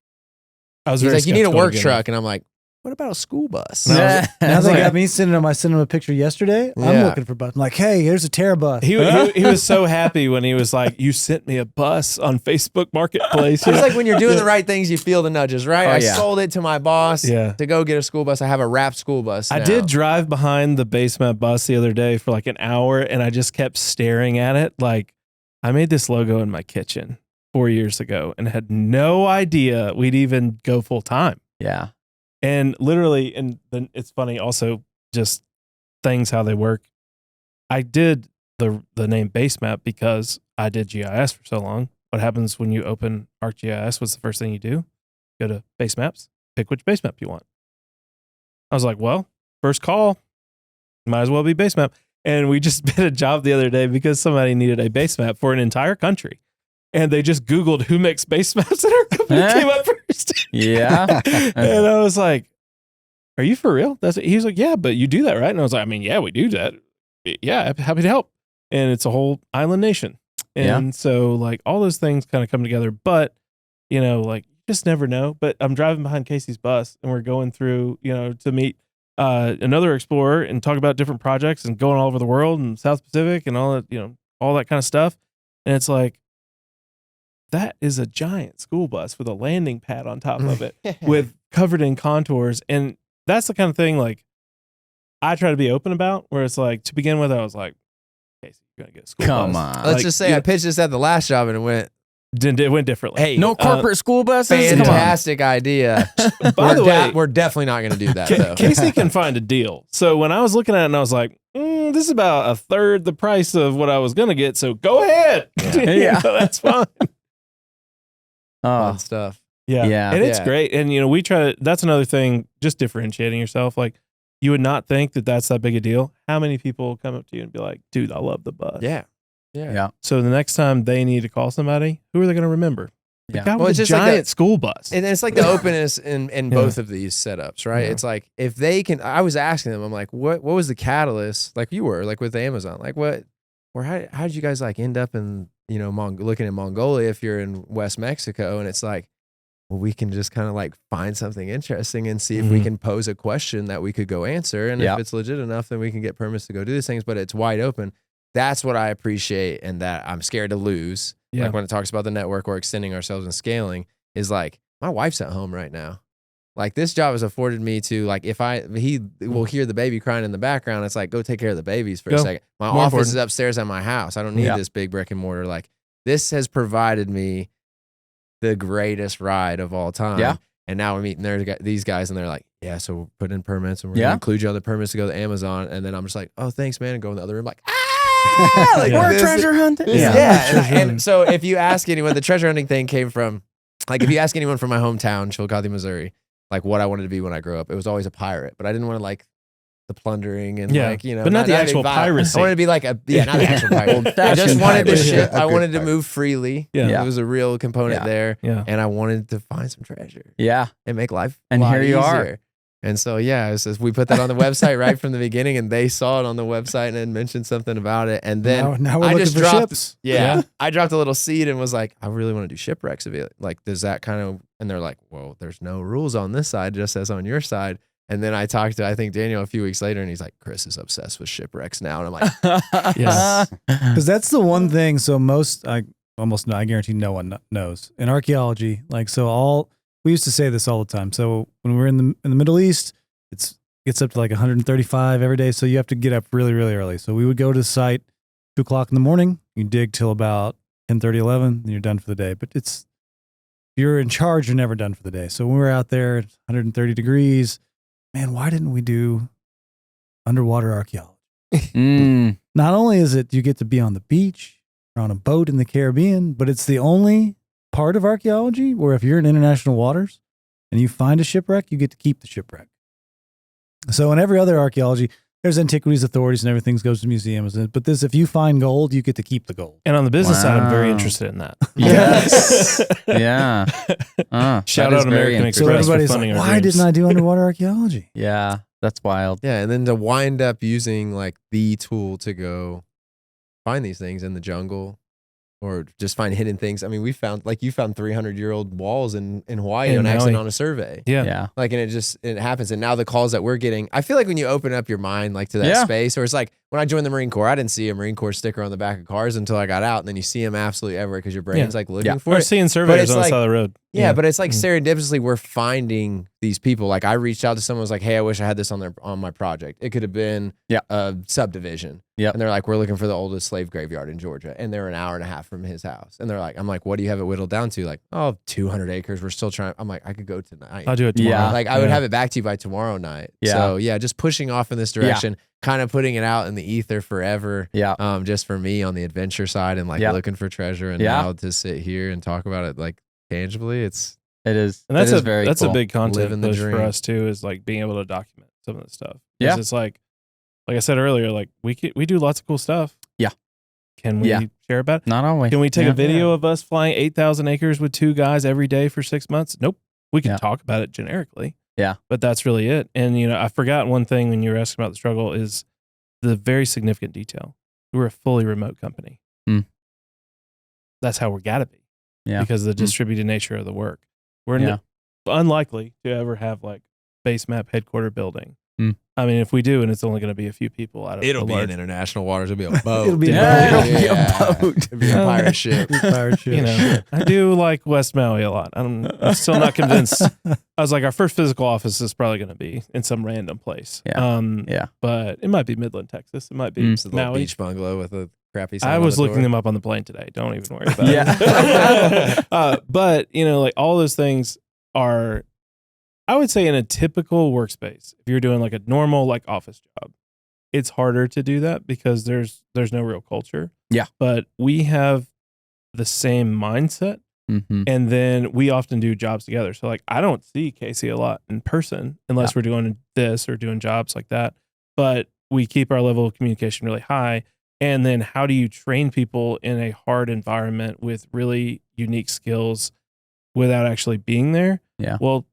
I was he's very like you need a skeptical work again. truck, and I'm like, what about a school bus? Now they like- got me sending him. I sent him a picture yesterday. I'm Yeah. looking for bus. I'm like, hey, here's a Terra bus. He was so happy when he was like, you sent me a bus on Facebook Marketplace. It's like when you're doing the right things, you feel the nudges, right? Oh, I yeah. sold it to my boss Yeah. to go get a school bus. I have a wrapped school bus. I now. did drive behind the BaseMap bus the other day for like an hour, and I just kept staring at it. Like, I made this logo in my kitchen 4 years ago and had no idea we'd even go full time. Yeah. And literally, and then it's funny also just things how they work. I did the name BaseMap because I did GIS for so long. What happens when you open ArcGIS? What's the first thing you do? Go to BaseMaps, pick which BaseMap you want. I was like, well, first call, might as well be BaseMap. And we just did a job the other day because somebody needed a BaseMap for an entire country. And they just Googled who makes BaseMaps, and our company came up first. Yeah. And I was like, are you for real? He was like, yeah, but you do that, right? And I was like, I mean, yeah, we do that. Yeah, happy to help. And it's a whole island nation. And so like all those things kind of come together, but like you just never know. But I'm driving behind Casey's bus and we're going through, to meet another explorer and talk about different projects and going all over the world and South Pacific and all that, all that kind of stuff. And it's like, that is a giant school bus with a landing pad on top of it with covered in contours. And that's the kind of thing like I try to be open about, where it's like to begin with, I was like, Casey, you're going to get a school Come bus. on. Let's just say I pitched this at the last job and it went, It went differently. hey, No corporate school buses? Come on. fantastic idea. By the way, we're definitely not going to do that though. Casey can find a deal. So when I was looking at it and I was like, this is about a third the price of what I was going to get. So go ahead. Yeah. That's fine. Fun stuff. Yeah. Yeah. And it's Yeah. great. And, we try to, that's another thing, just differentiating yourself. Like, you would not think that that's that big a deal. How many people come up to you and be like, dude, I love the bus. Yeah. Yeah. So the next time they need to call somebody, who are they going to remember? The Yeah. guy Well, with it's a just like giant that- school bus. And it's like the openness in both of these setups, right? Yeah. It's like if they can, I was asking them, I'm like, what was the catalyst? Like you were like with Amazon, like how did you guys like end up in you know, looking at Mongolia, if you're in West Mexico, and it's like, well, we can just kind of like find something interesting and see if we can pose a question that we could go answer. And if it's legit enough, then we can get permits to go do these things, but it's wide open. That's what I appreciate, and that I'm scared to lose. Like when it talks about the network or extending ourselves and scaling, is like, my wife's at home right now. Like, this job has afforded me to, like, if he will hear the baby crying in the background, it's like, go take care of the babies for a second. My office is upstairs at my house. I don't need this big brick and mortar. Like, this has provided me the greatest ride of all time. Yeah. And now we're meeting these guys, and they're like, yeah, so we'll put in permits, and we're going to include you on the permits to go to Amazon. And then I'm just like, oh, thanks, man. And go in the other room like, like, we're treasure hunting. And so if you ask anyone, the treasure hunting thing came from, like, if you ask anyone from my hometown, Chillicothe, Missouri, like what I wanted to be when I grew up, it was always a pirate. But I didn't want to like the plundering and like, you know, but not the actual piracy. I wanted to be like not the actual pirate. I just wanted to ship. I wanted to move freely. Yeah. It was a real component there. Yeah. And I wanted to find some treasure. Yeah. And make life a lot easier. Are. And so, we put that on the website right from the beginning, and they saw it on the website and then mentioned something about it. And then now we're looking for ships. Yeah. I dropped a little seed and was like, I really want to do shipwrecks. Like, does that kind of, and they're like, well, there's no rules on this side, just as on your side. And then I talked to, I think, Daniel a few weeks later, and he's like, Chris is obsessed with shipwrecks now. And I'm like, yes. Because that's the one thing. So I guarantee no one knows in archaeology. Like, we used to say this all the time. So when we're in the Middle East, gets up to like 135 every day. So you have to get up really, really early. So we would go to the site 2:00 in the morning. You dig till about 10:30, 11, and you're done for the day. But if you're in charge, you're never done for the day. So when we're out there, it's 130 degrees. Man, why didn't we do underwater archaeology? Not only is it you get to be on the beach or on a boat in the Caribbean, but it's the only part of archaeology where if you're in international waters and you find a shipwreck, you get to keep the shipwreck. So in every other archaeology, there's antiquities authorities and everything goes to museums. But if you find gold, you get to keep the gold. And on the business side, I'm very interested in that. Yes. Yeah. Shout out American Express so everybody's for funding like, our why dreams. didn't I do underwater archaeology? Yeah. That's wild. Yeah. And then to wind up using like the tool to go find these things in the jungle, or just find hidden things. I mean, you found 300-year-old walls in Hawaii on accident on a survey. Yeah. Like, and it happens. And now the calls that we're getting, I feel like when you open up your mind like to that space, or it's like when I joined the Marine Corps, I didn't see a Marine Corps sticker on the back of cars until I got out. And then you see them absolutely everywhere because your brain's like looking for it. Or seeing surveyors on the side of the road. Yeah, but it's like serendipitously we're finding these people. Like, I reached out to someone who was like, hey, I wish I had this on my project. It could have been a subdivision. Yeah. And they're like, we're looking for the oldest slave graveyard in Georgia. And they're an hour and a half from his house. And they're like, I'm like, what do you have it whittled down to? Like, 200 acres. We're still trying. I'm like, I could go tonight. I'll do it tomorrow. Yeah. Like, I would have it back to you by tomorrow night. Yeah. So just pushing off in this direction, kind of putting it out in the ether forever. Yeah. Just for me on the adventure side and like looking for treasure, and now to sit here and talk about it like tangibly, it is. And that's a big content push for us too, is like being able to document some of this stuff. Yeah. It's like I said earlier, like we do lots of cool stuff. Yeah. Can we share about it? Not always. Can we take a video of us flying 8,000 acres with 2 guys every day for 6 months? Nope. We can talk about it generically. Yeah. But that's really it. And, I forgot one thing when you were asking about the struggle is the very significant detail. We're a fully remote company. That's how we're got to be. Yeah. Because of the distributed nature of the work. We're unlikely to ever have like BaseMap headquarter building. I mean, if we do, and it's only going to be a few people out of it'll be in international waters. It'll be a boat. It'll be a boat. It'll be a pirate ship. I do like West Maui a lot. I'm still not convinced. I was like, our first physical office is probably going to be in some random place. Yeah. But it might be Midland, Texas. It might be It's a little beach bungalow with a crappy sign I was looking them up on the plane today. Don't even worry about it. But, like all those things are, I would say in a typical workspace, if you're doing like a normal like office job, it's harder to do that because there's no real culture. Yeah. But we have the same mindset. And then we often do jobs together. So like I don't see Casey a lot in person unless we're doing this or doing jobs like that. But we keep our level of communication really high. And then how do you train people in a hard environment with really unique skills without actually being there? Yeah. Well,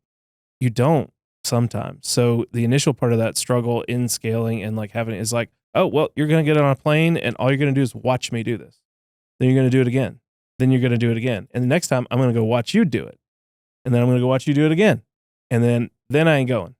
you don't sometimes. So the initial part of that struggle in scaling and like having it is like, oh, well, you're going to get on a plane and all you're going to do is watch me do this. then you're going to do it again. Then you're going to do it again. And the next time I'm going to go watch you do it. And then I'm going to go watch you do it again. And then I ain't going.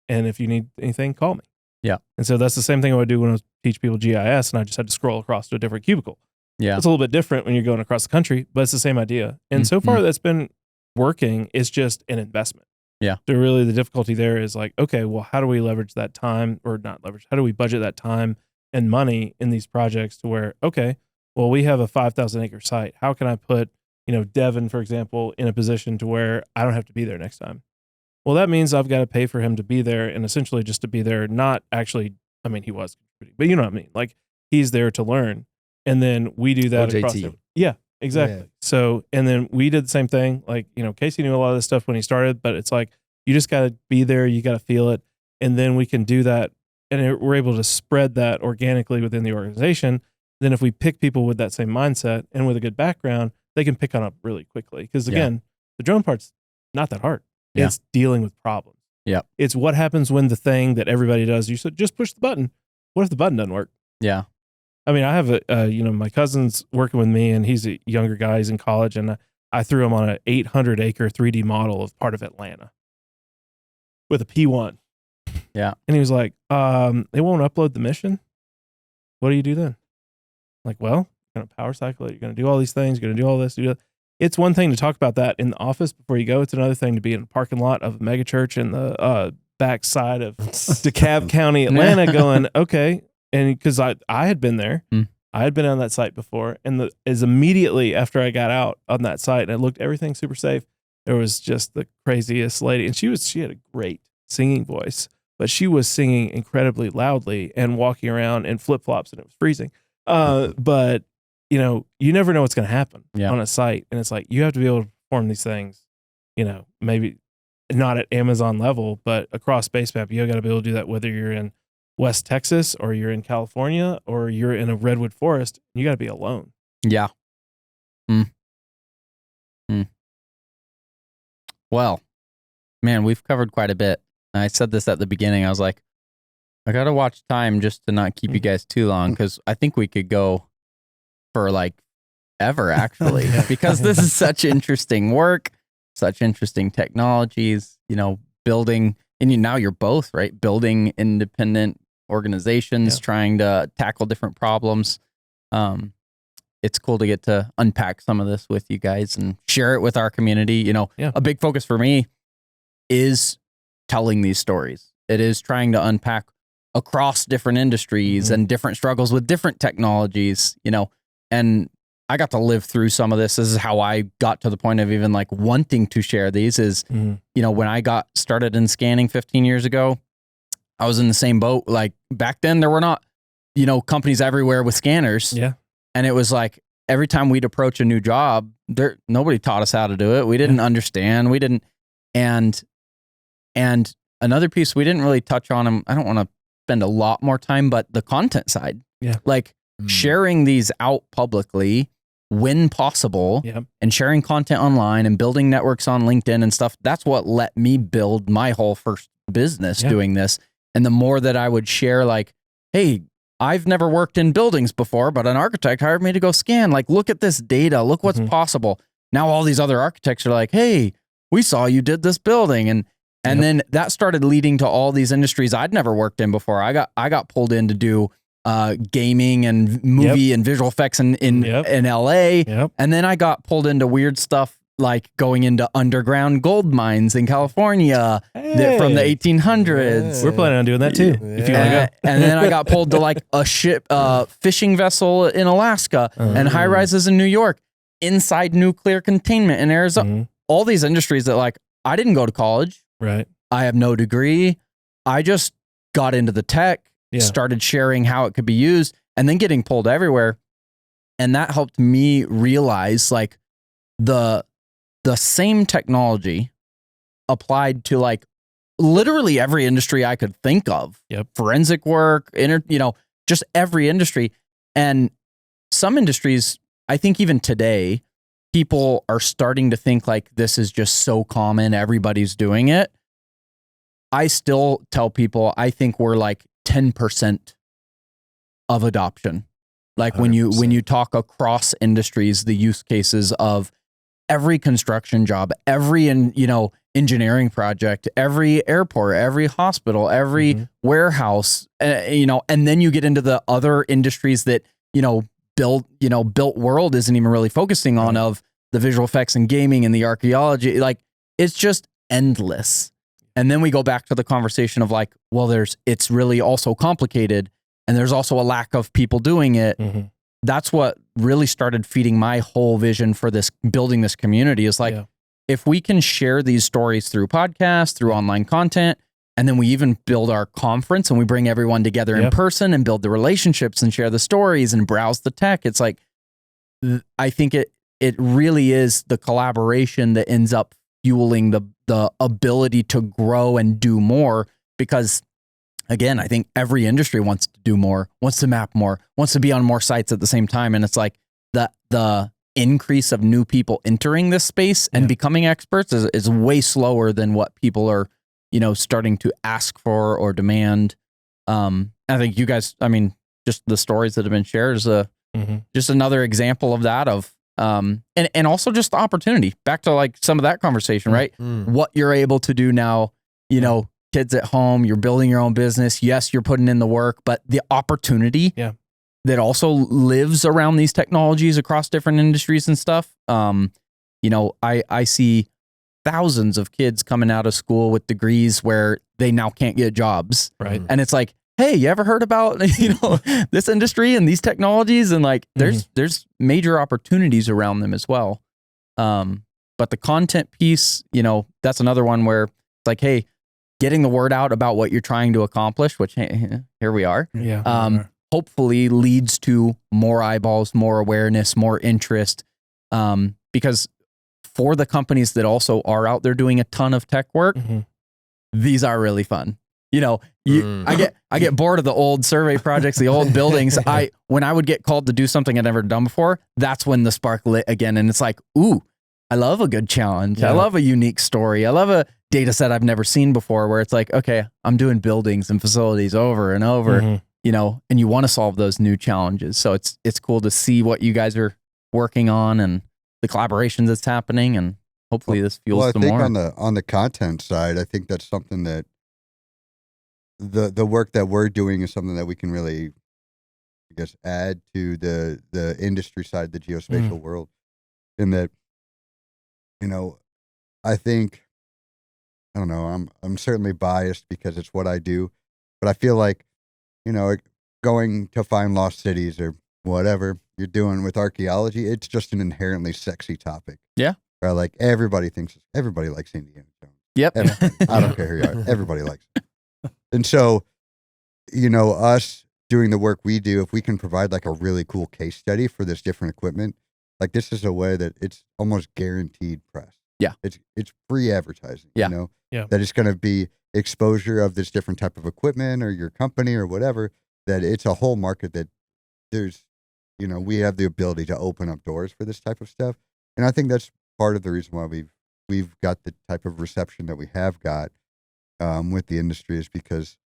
And if you need anything, call me. Yeah. And so that's the same thing I would do when I was teach people GIS and I just had to scroll across to a different cubicle. Yeah. It's a little bit different when you're going across the country, but it's the same idea. And so far that's been working. It's just an investment. Yeah. So really the difficulty there is like, okay, well, how do we leverage that time or not leverage? How do we budget that time and money in these projects to where, okay, well, we have a 5,000 acre site. How can I put, Devin, for example, in a position to where I don't have to be there next time? Well, that means I've got to pay for him to be there and essentially just to be there, not actually, I mean, he was contributing, but you know what I mean? Like he's there to learn. And then we do that across. Yeah, exactly. Yeah. So, and then we did the same thing. Like, Casey knew a lot of this stuff when he started, but it's like, you just got to be there. You got to feel it. And then we can do that. And we're able to spread that organically within the organization. Then if we pick people with that same mindset and with a good background, they can pick on up really quickly. Because again, the drone part's not that hard. Yeah. It's dealing with problems. Yeah. It's what happens when the thing that everybody does, you said, just push the button. What if the button doesn't work? Yeah. I mean, I have my cousin's working with me and he's a younger guy. He's in college and I threw him on an 800 acre 3D model of part of Atlanta with a P1. Yeah. And he was like, they won't upload the mission. What do you do then? Like, well, you're going to power cycle it. You're going to do all these things. You're going to do all this. It's one thing to talk about that in the office before you go. It's another thing to be in a parking lot of a megachurch in the backside of DeKalb County, Atlanta going, okay. And because I had been there, I had been on that site before. And as immediately after I got out on that site and it looked everything super safe, there was just the craziest lady. And she had a great singing voice, but she was singing incredibly loudly and walking around in flip-flops and it was freezing. But you never know what's going to happen on a site. And it's like, you have to be able to perform these things, maybe not at Amazon level, but across BaseMap, you got to be able to do that whether you're in West Texas or you're in California or you're in a redwood forest. You got to be alone. Yeah. Well, man, we've covered quite a bit. I said this at the beginning. I was like, I got to watch time just to not keep you guys too long because I think we could go for like ever actually because this is such interesting work, such interesting technologies, building, and now you're both, right? Building independent organizations, trying to tackle different problems. It's cool to get to unpack some of this with you guys and share it with our community. A big focus for me is telling these stories. It is trying to unpack across different industries and different struggles with different technologies, and I got to live through some of this. This is how I got to the point of even like wanting to share these is, when I got started in scanning 15 years ago, I was in the same boat. Like back then there were not, companies everywhere with scanners. Yeah. And it was like, every time we'd approach a new job, nobody taught us how to do it. We didn't understand. We didn't. And another piece we didn't really touch on, I don't want to spend a lot more time, but the content side, like sharing these out publicly when possible and sharing content online and building networks on LinkedIn and stuff. That's what let me build my whole first business doing this. And the more that I would share, like, hey, I've never worked in buildings before, but an architect hired me to go scan. Like, look at this data. Look what's possible. Now all these other architects are like, hey, we saw you did this building. And then that started leading to all these industries I'd never worked in before. I got pulled in to do gaming and movie and visual effects in LA. And then I got pulled into weird stuff like going into underground gold mines in California from the 1800s. We're planning on doing that too. If you want to go. And then I got pulled to like a ship, fishing vessel in Alaska and high rises in New York, inside nuclear containment in Arizona. All these industries that like, I didn't go to college. Right. I have no degree. I just got into the tech, started sharing how it could be used, and then getting pulled everywhere. And that helped me realize like the same technology applied to like literally every industry I could think of. Forensic work, just every industry. And some industries, I think even today, people are starting to think like this is just so common, everybody's doing it. I still tell people I think we're like 10% of adoption Like when you 100%. talk across industries, the use cases of every construction job, every engineering project, every airport, every hospital, every warehouse, and then you get into the other industries that built world isn't even really focusing on, of the visual effects and gaming and the archaeology. Like, it's just endless. And then we go back to the conversation of like, well, it's really also complicated, and there's also a lack of people doing it. That's what really started feeding my whole vision for building this community, is like, if we can share these stories through podcasts, through online content, and then we even build our conference and we bring everyone together in person and build the relationships and share the stories and browse the tech. It's like, I think it really is the collaboration that ends up fueling the ability to grow and do more, because again, I think every industry wants to do more, wants to map more, wants to be on more sites at the same time. And it's like the increase of new people entering this space and becoming experts is way slower than what people are, starting to ask for or demand. I think you guys, just the stories that have been shared is just another example of that, and also just the opportunity, back to like some of that conversation, right? What you're able to do now, kids at home, you're building your own business. Yes, you're putting in the work, but the opportunity that also lives around these technologies across different industries and stuff. I see thousands of kids coming out of school with degrees where they now can't get jobs. Right. And it's like, hey, you ever heard about, this industry and these technologies? And like, there's major opportunities around them as well. But the content piece, that's another one where it's like, hey, getting the word out about what you're trying to accomplish, which here we are. Hopefully leads to more eyeballs, more awareness, more interest. Because for the companies that also are out there doing a ton of tech work, these are really fun. I get bored of the old survey projects, the old buildings. When I would get called to do something I'd never done before, that's when the spark lit again. And it's like, ooh, I love a good challenge. I love a unique story. I love a data set I've never seen before, where it's like, okay, I'm doing buildings and facilities over and over, and you want to solve those new challenges. So it's cool to see what you guys are working on and the collaborations that's happening, and hopefully this fuels some more. On the content side, I think that's something that the work that we're doing is something that we can really, I guess, add to the industry side, the geospatial world, in that, I think, I don't know, I'm certainly biased because it's what I do, but I feel like, going to find lost cities or whatever you're doing with archaeology, it's just an inherently sexy topic. Yeah. Or like everybody likes Indiana Jones. Yep. I don't care who you are. Everybody likes it. And so, us doing the work we do, if we can provide like a really cool case study for this different equipment, like this is a way that it's almost guaranteed press. Yeah. It's free advertising, Yeah. that it's going to be exposure of this different type of equipment or your company or whatever, that it's a whole market that there's, we have the ability to open up doors for this type of stuff. And I think that's part of the reason why we've got the type of reception that we have got with the industry, is because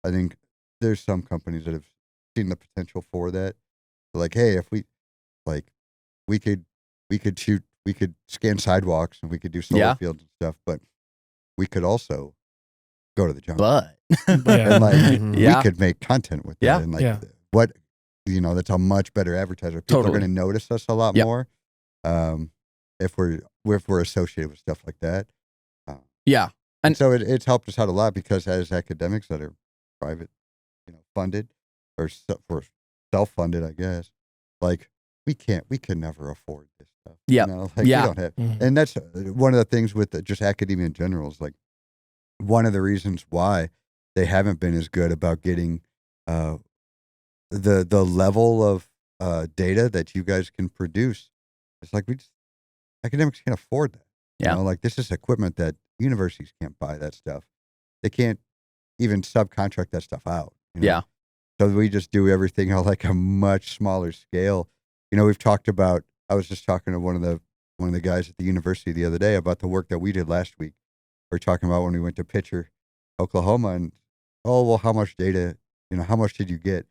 I think there's some companies that have seen the potential for that. Like, hey, if we could scan sidewalks and we could do solar fields and stuff, but we could also go to the jungle. But and we could make content with that. And what, that's a much better advertiser. People are going to notice us a lot more if we're associated with stuff like that. And so it's helped us out a lot, because as academics that are private, funded or self-funded, I guess, like we could never afford this stuff. We don't have, and that's one of the things with just academia in general, is like one of the reasons why they haven't been as good about getting the level of data that you guys can produce. It's like academics can't afford that. Like this is equipment that universities can't buy that stuff. They can't even subcontract that stuff out. So we just do everything on like a much smaller scale. We've talked about, I was just talking to one of the guys at the university the other day about the work that we did last week. We're talking about when we went to Pitcher, Oklahoma, and how much data, how much did you get?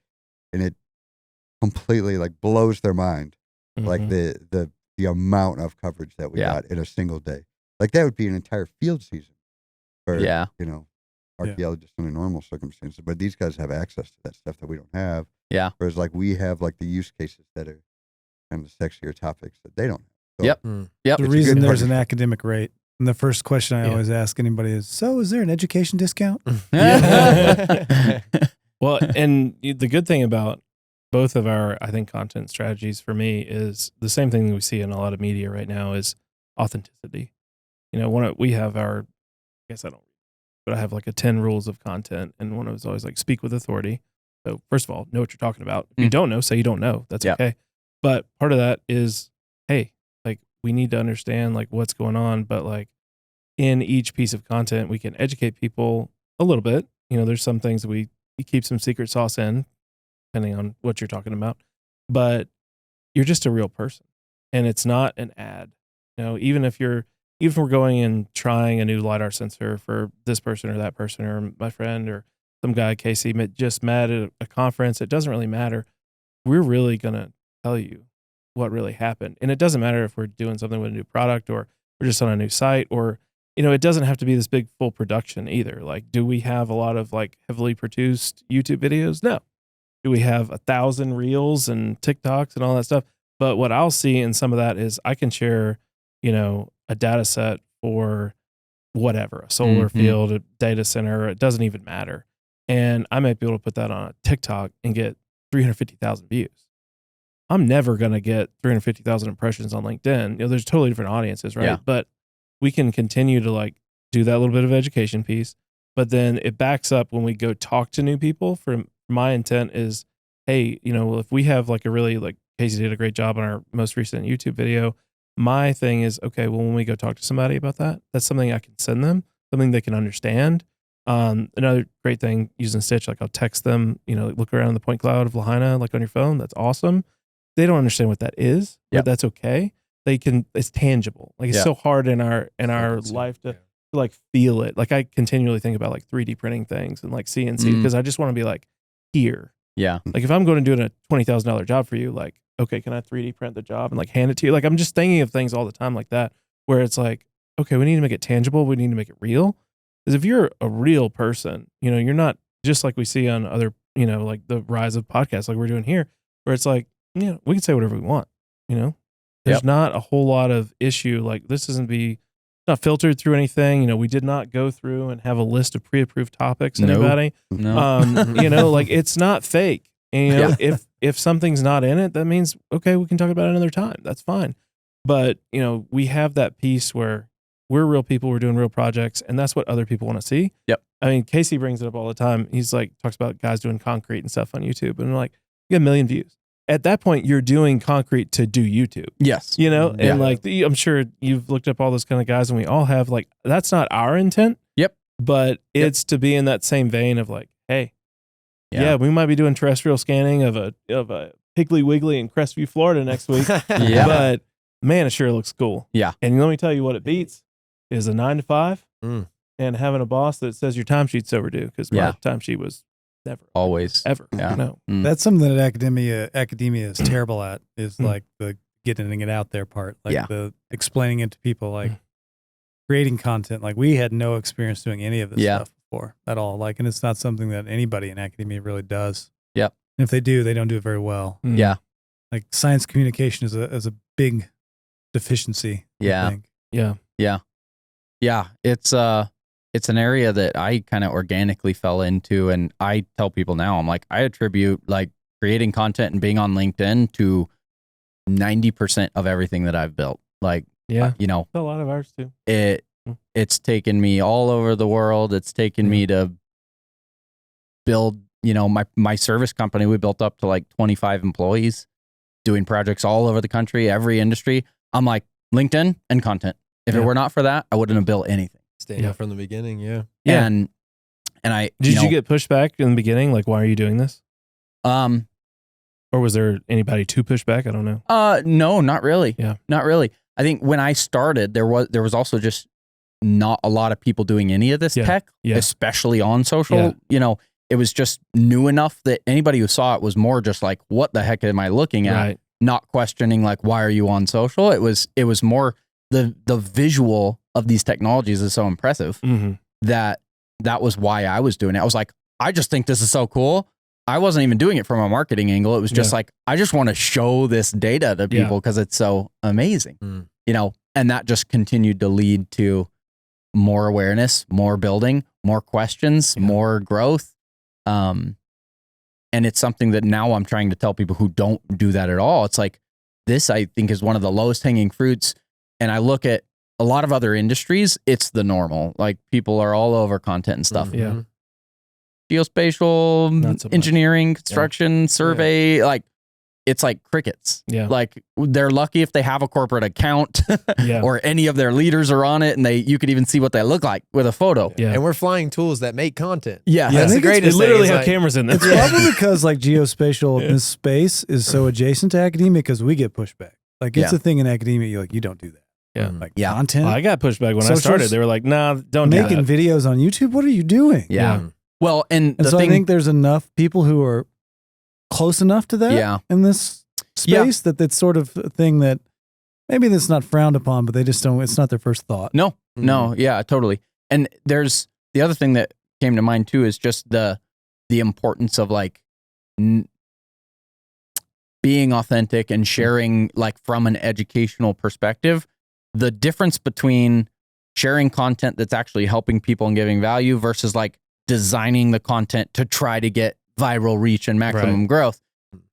And it completely like blows their mind. Like Mhm. the amount of coverage that we got in a single day. Like that would be an entire field season for Yeah. archaeologists under normal circumstances. But these guys have access to that stuff that we don't have. Yeah. Whereas like we have like the use cases that are kind of the sexier topics that they don't have. So Yep. Yep. The It's a reason good there's an partnership. academic rate. And the first question I always ask anybody is, so is there an education discount? Well, and the good thing about both of our, I think, content strategies for me is the same thing that we see in a lot of media right now is authenticity. We have our, I guess I don't, but I have like a 10 rules of content, and one of is always like speak with authority. So first of all, know what you're talking about. If you don't know, say you don't know. That's okay. But part of that is, hey, like we need to understand like what's going on, but like in each piece of content, we can educate people a little bit. There's some things that we keep some secret sauce in, depending on what you're talking about. But you're just a real person, and it's not an ad. Even if we're going and trying a new LiDAR sensor for this person or that person or my friend or some guy Casey just met at a conference, it doesn't really matter. We're really gonna tell you what really happened, and it doesn't matter if we're doing something with a new product or we're just on a new site or. It doesn't have to be this big full production either. Like, do we have a lot of like heavily produced YouTube videos? No. Do we have 1,000 reels and TikToks and all that stuff? But what I'll see in some of that is I can share, a data set for whatever, a solar field, a data center, it doesn't even matter. And I might be able to put that on a TikTok and get 350,000 views. I'm never going to get 350,000 impressions on LinkedIn. There's totally different audiences, right? Yeah. But we can continue to like do that little bit of education piece, but then it backs up when we go talk to new people. For my intent is, hey, if we have like a really like Casey did a great job on our most recent YouTube video. My thing is, okay, well, when we go talk to somebody about that, that's something I can send them, something they can understand. Another great thing using Stitch, like I'll text them, look around the point cloud of Lahaina, like on your phone. That's awesome. They don't understand what that is, but that's okay. It's tangible. Like it's so hard in our life to like feel it. Like I continually think about like 3D printing things and like CNC because I just want to be like here. Yeah. Like if I'm going to do a $20,000 job for you, like, okay, can I 3D print the job and like hand it to you? Like I'm just thinking of things all the time like that, where it's like, okay, we need to make it tangible. We need to make it real. Because if you're a real person, you're not just like we see on other, like the rise of podcasts like we're doing here, where it's like, we can say whatever we want, There's not a whole lot of issue. Like this isn't not filtered through anything. We did not go through and have a list of pre-approved topics. Anybody? No. Like it's not fake. And if something's not in it, that means, okay, we can talk about it another time. That's fine. But, we have that piece where we're real people, we're doing real projects, and that's what other people want to see. Yep. I mean, Casey brings it up all the time. He's like, talks about guys doing concrete and stuff on YouTube. And like, you got 1 million views. At that point, you're doing concrete to do YouTube. Yes. And like, I'm sure you've looked up all those kind of guys, and we all have like, that's not our intent. Yep. But it's to be in that same vein of like, hey, we might be doing terrestrial scanning of a Piggly Wiggly in Crestview, Florida next week. But man, it sure looks cool. Yeah. And let me tell you what it beats is a 9 to 5 and having a boss that says your timesheet's overdue, because my timesheet was never always ever. Yeah. No. That's something that academia is terrible at, is like the getting it out there part, like the explaining it to people, like creating content. Like we had no experience doing any of this stuff before at all. Like, and it's not something that anybody in academia really does. Yep. And if they do, they don't do it very well. Yeah. Like science communication is a big deficiency. Yeah. I think. Yeah. It's an area that I kind of organically fell into, and I tell people now, I'm like, I attribute like creating content and being on LinkedIn to 90% of everything that I've built. Like, a lot of ours too. It's taken me all over the world. It's taken me to build, my service company. We built up to like 25 employees doing projects all over the country, every industry. I'm like, LinkedIn and content. If it were not for that, I wouldn't have built anything. Staying up from the beginning, And I did you get pushback in the beginning? Like, why are you doing this? Or was there anybody to push back? I don't know. No, not really. Yeah, not really. I think when I started, there was also just not a lot of people doing any of this tech, especially on social. it was just new enough that anybody who saw it was more just like, what the heck am I looking at? Right. Not questioning like, why are you on social? It was more the visual of these technologies is so impressive that was why I was doing it. I was like, I just think this is so cool. I wasn't even doing it from a marketing angle. It was just like, I just want to show this data to people because it's so amazing, you know, and that just continued to lead to more awareness, more building, more questions, more growth. And it's something that now I'm trying to tell people who don't do that at all. It's like, this, I think, is one of the lowest hanging fruits. And I look at a lot of other industries, it's the normal. Like, people are all over content and stuff. Yeah. Geospatial, Not so much. engineering, construction, survey, like, it's like crickets. Yeah. Like, they're lucky if they have a corporate account Yeah. or any of their leaders are on it, and you could even see what they look like with a photo. Yeah. And we're flying tools that make content. Yeah. That's the I think They greatest literally thing. have It's cameras in them. It's probably because like geospatial in this space is so adjacent to academia because we get pushback. Like it's Yeah. a thing in academia. You don't do that. Yeah. Like Yeah. content, Well, I got pushed back when I Socials? started. They were like, nah, don't do making that. videos on YouTube. What are you doing? Yeah. Yeah. Well, and And the so thing, I think there's enough people who are close enough to that Yeah. in this space that that's sort of a thing that maybe that's not frowned upon, but they just don't, it's not their first thought. no, yeah, totally. And there's the other thing that came to mind too is just the importance of like being authentic and sharing like from an educational perspective, the difference between sharing content that's actually helping people and giving value versus like designing the content to try to get viral reach and maximum growth.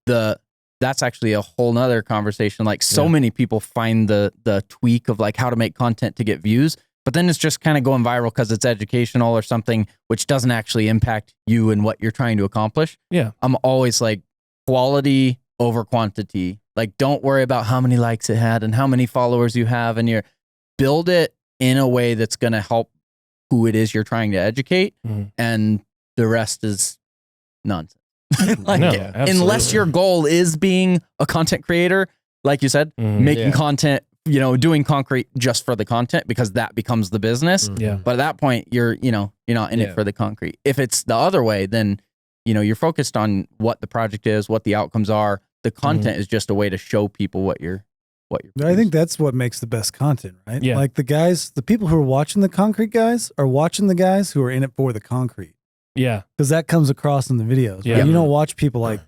That's actually a whole nother conversation. Like so many people find the tweak of like how to make content to get views, but then it's just kind of going viral because it's educational or something, which doesn't actually impact you and what you're trying to accomplish. Yeah. I'm always like quality over quantity. Like, don't worry about how many likes it had and how many followers you have, and build it in a way that's going to help who it is you're trying to educate, and the rest is nonsense. Like, No, unless absolutely. your goal is being a content creator, like you said, making content, doing concrete just for the content, because that becomes the business. Yeah. But at that point, you're not in it for the concrete. If it's the other way, then you're focused on what the project is, what the outcomes are. The content is just a way to show people what you're. I think that's what makes the best content, right? Yeah. Like the people who are watching the concrete guys are watching the guys who are in it for the concrete. Yeah. Because that comes across in the videos. Yeah. Right? You don't watch people like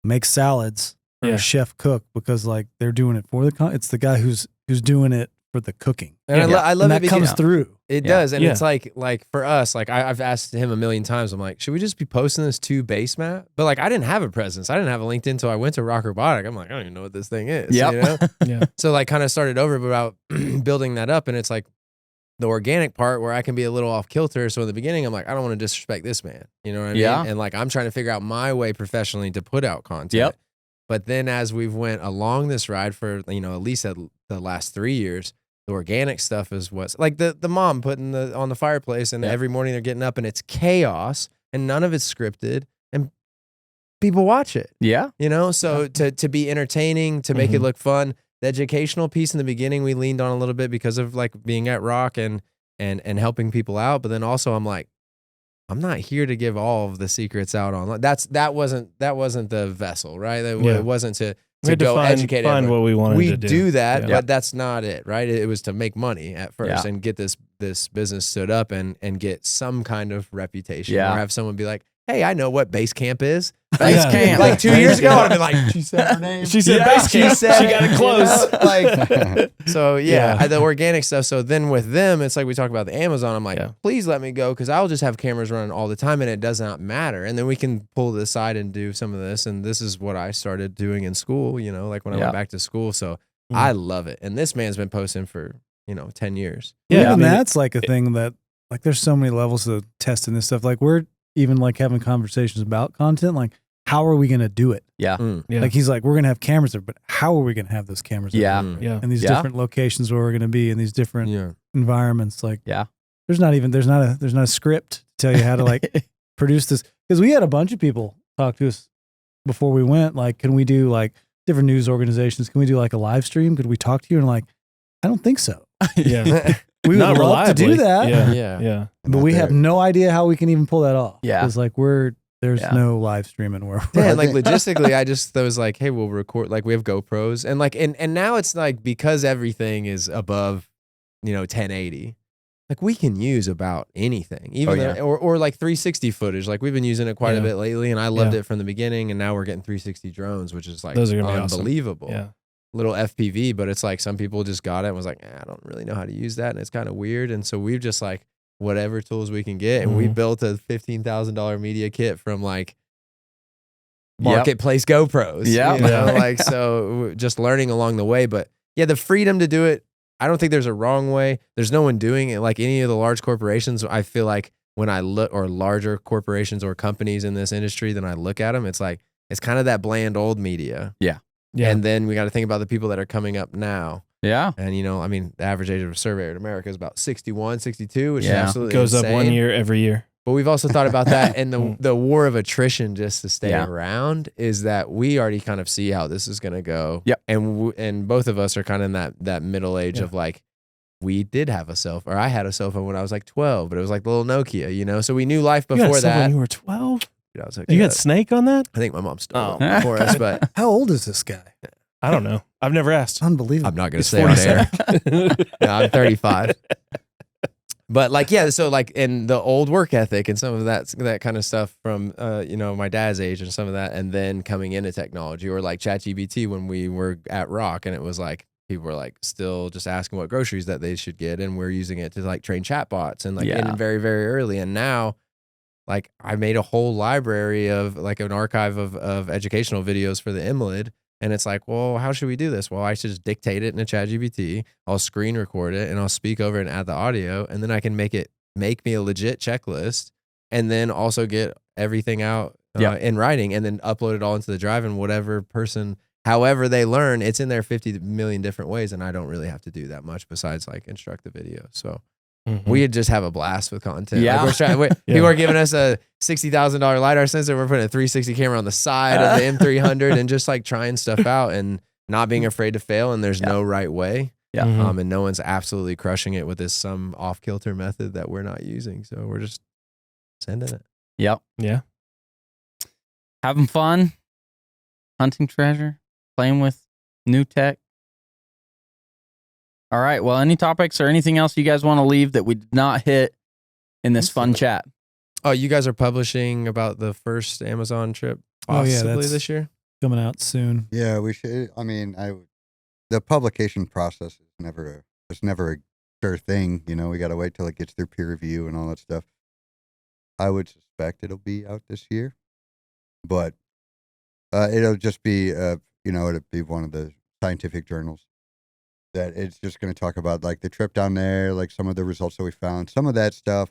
make salads or Yeah. a chef cook because like they're doing it for the it's the guy who's doing it for the cooking. And I love And it that comes because through. it Yeah. does. And Yeah. it's like for us, like I've asked him a million times, I'm like, should we just be posting this to BaseMap? But like, I didn't have a presence. I didn't have a LinkedIn until I went to Rock Robotic. I'm like, I don't even know what this thing is. Yep. You know? Yeah. So like kind of started over about building that up. And it's like the organic part where I can be a little off kilter. So in the beginning, I'm like, I don't want to disrespect this man. You know what I mean? Yeah. And like, I'm trying to figure out my way professionally to put out content. Yep. But then as we've went along this ride for, at least the last 3 years, the organic stuff is what's like the mom putting on the fireplace, and every morning they're getting up and it's chaos and none of it's scripted and people watch it. Yeah. So to be entertaining, to make it look fun. The educational piece in the beginning we leaned on a little bit because of like being at Rock and helping people out. But then also I'm like, I'm not here to give all of the secrets out online. That wasn't the vessel, right? It wasn't to go educate find everyone. what we wanted We to do. do that, Yeah. but that's not it, right? It was to make money at first and get this business stood up and get some kind of reputation. Yeah. Or have someone be like, hey, I know what base camp is. Base camp. Like 2 years ago, I'd have been like, she said her name. She said base camp. She got it close. So the organic stuff. So then with them, it's like we talk about the Amazon. I'm like, please let me go, because I'll just have cameras running all the time and it does not matter. And then we can pull this aside and do some of this. And this is what I started doing in school, like when I went back to school. So I love it. And this man's been posting for, 10 years. Yeah. I Even mean, that's like a thing that like there's so many levels of testing this stuff. Like we're even like having conversations about content. Like, how are we going to do it? Yeah. Yeah. Like he's like, we're going to have cameras there, but how are we going to have those cameras there? Yeah. Yeah. In these different locations where we're going to be in these different environments. Like, there's not a script to tell you how to like produce this. Because we had a bunch of people talk to us before we went. Like, can we do like different news organizations? Can we do like a live stream? Could we talk to you? And like, I don't think so. Yeah. We would Not love to do reliably. that. Yeah. But we have no idea how we can even pull that off. Yeah. Because like we're There's Yeah. no live streaming where Yeah, we're and like logistically, I was like, hey, we'll record. Like we have GoPros, and like and now it's like because everything is above, 1080. Like we can use about anything, even yeah. or like 360 footage. Like we've been using it quite a Yeah. bit lately, and I loved Yeah. it from the beginning. And now we're getting 360 drones, which is like Those are gonna be awesome. unbelievable. Yeah. Little FPV, but it's like some people just got it and was like, I don't really know how to use that, and it's kind of weird. And so we've just like whatever tools we can get, and we Mhm. built a $15,000 media kit from like Yep. marketplace GoPros. Yep. You know, Yeah. like so just learning along the way. But yeah, the freedom to do it, I don't think there's a wrong way. There's no one doing it like any of the large corporations. I feel like when I look, or larger corporations or companies in this industry, then I look at them, it's like it's kind of that bland old media. Yeah. And then we got to think about the people that are coming up now. Yeah. And I mean, the average age of a surveyor in America is about 61, 62, which is Yeah. absolutely Goes up insane. 1 year every year. But we've also thought about that, and the war of attrition just to stay Yeah. around is that we already kind of see how this is going to go. Yep. And both of us are kind of in that middle age of like, we did have a cell phone, or I had a cell phone when I was like 12, but it was like the little Nokia, So we knew life You got before someone that. You were 12. I was like, You got Snake on that? I think my mom stole Oh. it for us, but How old is this guy? I don't know. I've never asked. Unbelievable. I'm not going to He's say on air. 47. No, I'm 35. But like, yeah, so like in the old work ethic and some of that kind of stuff from, my dad's age and some of that, and then coming into technology, or like ChatGPT when we were at Rock, and it was like, people were like still just asking what groceries that they should get. And we're using it to like train chatbots and like Yeah. in very, very early. And now like I made a whole library of like an archive of educational videos for the IMLD. And it's like, well, how should we do this? Well, I should just dictate it in a ChatGPT. I'll screen record it and I'll speak over it and add the audio. And then I can make me a legit checklist, and then also get everything out in writing, and then upload it all into the drive, and whatever person, however they learn, it's in there 50 million different ways. And I don't really have to do that much besides like instruct the video. So we just have a blast with content. Yeah. Like people are giving us a $60,000 LiDAR sensor. We're putting a 360 camera on the side of the M300 and just like trying stuff out and not being afraid to fail. And there's no right way. Yeah. And no one's absolutely crushing it with some off kilter method that we're not using. So we're just sending it. Yep. Yeah. Having fun, hunting treasure, playing with new tech. All right. Well, any topics or anything else you guys want to leave that we did not hit in this fun chat? Oh, you guys are publishing about the first Amazon trip Oh, yeah, possibly that's- this year? Coming out soon. Yeah, we should. I mean, the publication process is never a sure thing. We got to wait till it gets through peer review and all that stuff. I would suspect it'll be out this year, but it'll just be, it'll be one of the scientific journals that it's just going to talk about like the trip down there, like some of the results that we found. Some of that stuff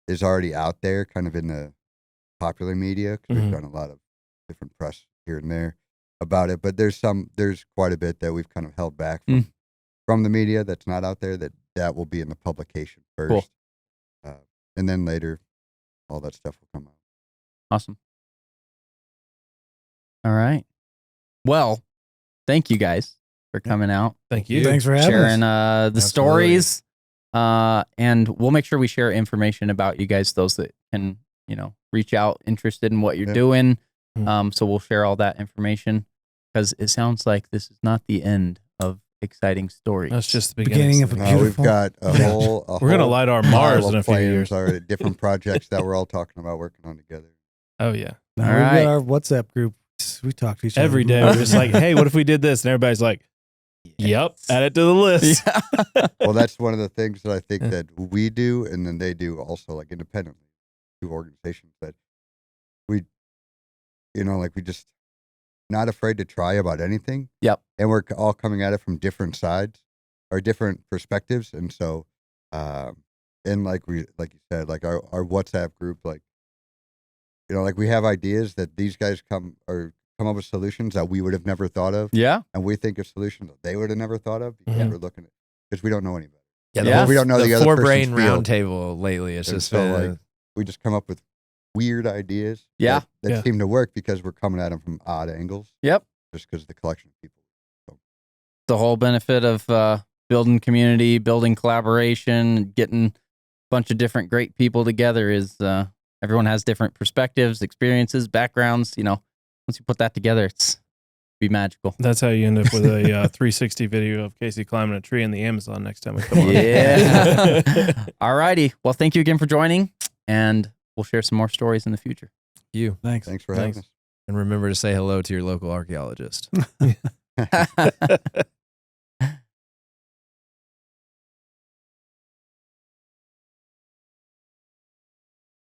is already out there, kind of in the popular media, because we've done a lot of different press here and there about it. But there's quite a bit that we've kind of held back from the media that's not out there. That will be in the publication first, and then later, all that stuff will come out. Awesome. All right. Well, thank you guys for coming out, Thank you. Thanks for having sharing us. the stories. And we'll make sure we share information about you guys, those that can, reach out interested in what you're Yeah. doing. Mhm. So we'll share all that information, because it sounds like this is not the end of exciting stories. That's just the Beginning of a Snake. We've Beautiful. got a whole. We're gonna whole LiDAR pile Mars of in a few plans years. already, different projects that we're all talking about working on together. Oh yeah. Now, All we've right. got our WhatsApp group. We talk to each other Every day we're just like, hey, what if we did this? And everybody's like, yep, add it to the list. Well, that's one of the things that I think that we do, and then they do also, like independently, two organizations that we just not afraid to try about anything. Yep. And we're all coming at it from different sides or different perspectives, and so, and like you said, like our WhatsApp group, like we have ideas that these guys come up with solutions that we would have never thought of. Yeah. And we think of solutions that they would have never thought of because Mhm. we're looking at, because we don't know any better. Yeah. We don't know the other four person's brain field. roundtable lately. It's And just so, been, like, we just come up with weird ideas. Yeah. That Yeah. seem to work because we're coming at them from odd angles. Yep. Just because of the collection of people. The whole benefit of building community, building collaboration, getting a bunch of different great people together is Everyone has different perspectives, experiences, backgrounds. You know, once you put that together, it's be magical. That's how you end up with a 360 video of Casey climbing a tree in the Amazon next time we come on. Yeah. All righty. Well, thank you again for joining, and we'll share some more stories in the future. You. Thanks. Thanks for having us. And remember to say hello to your local archaeologist.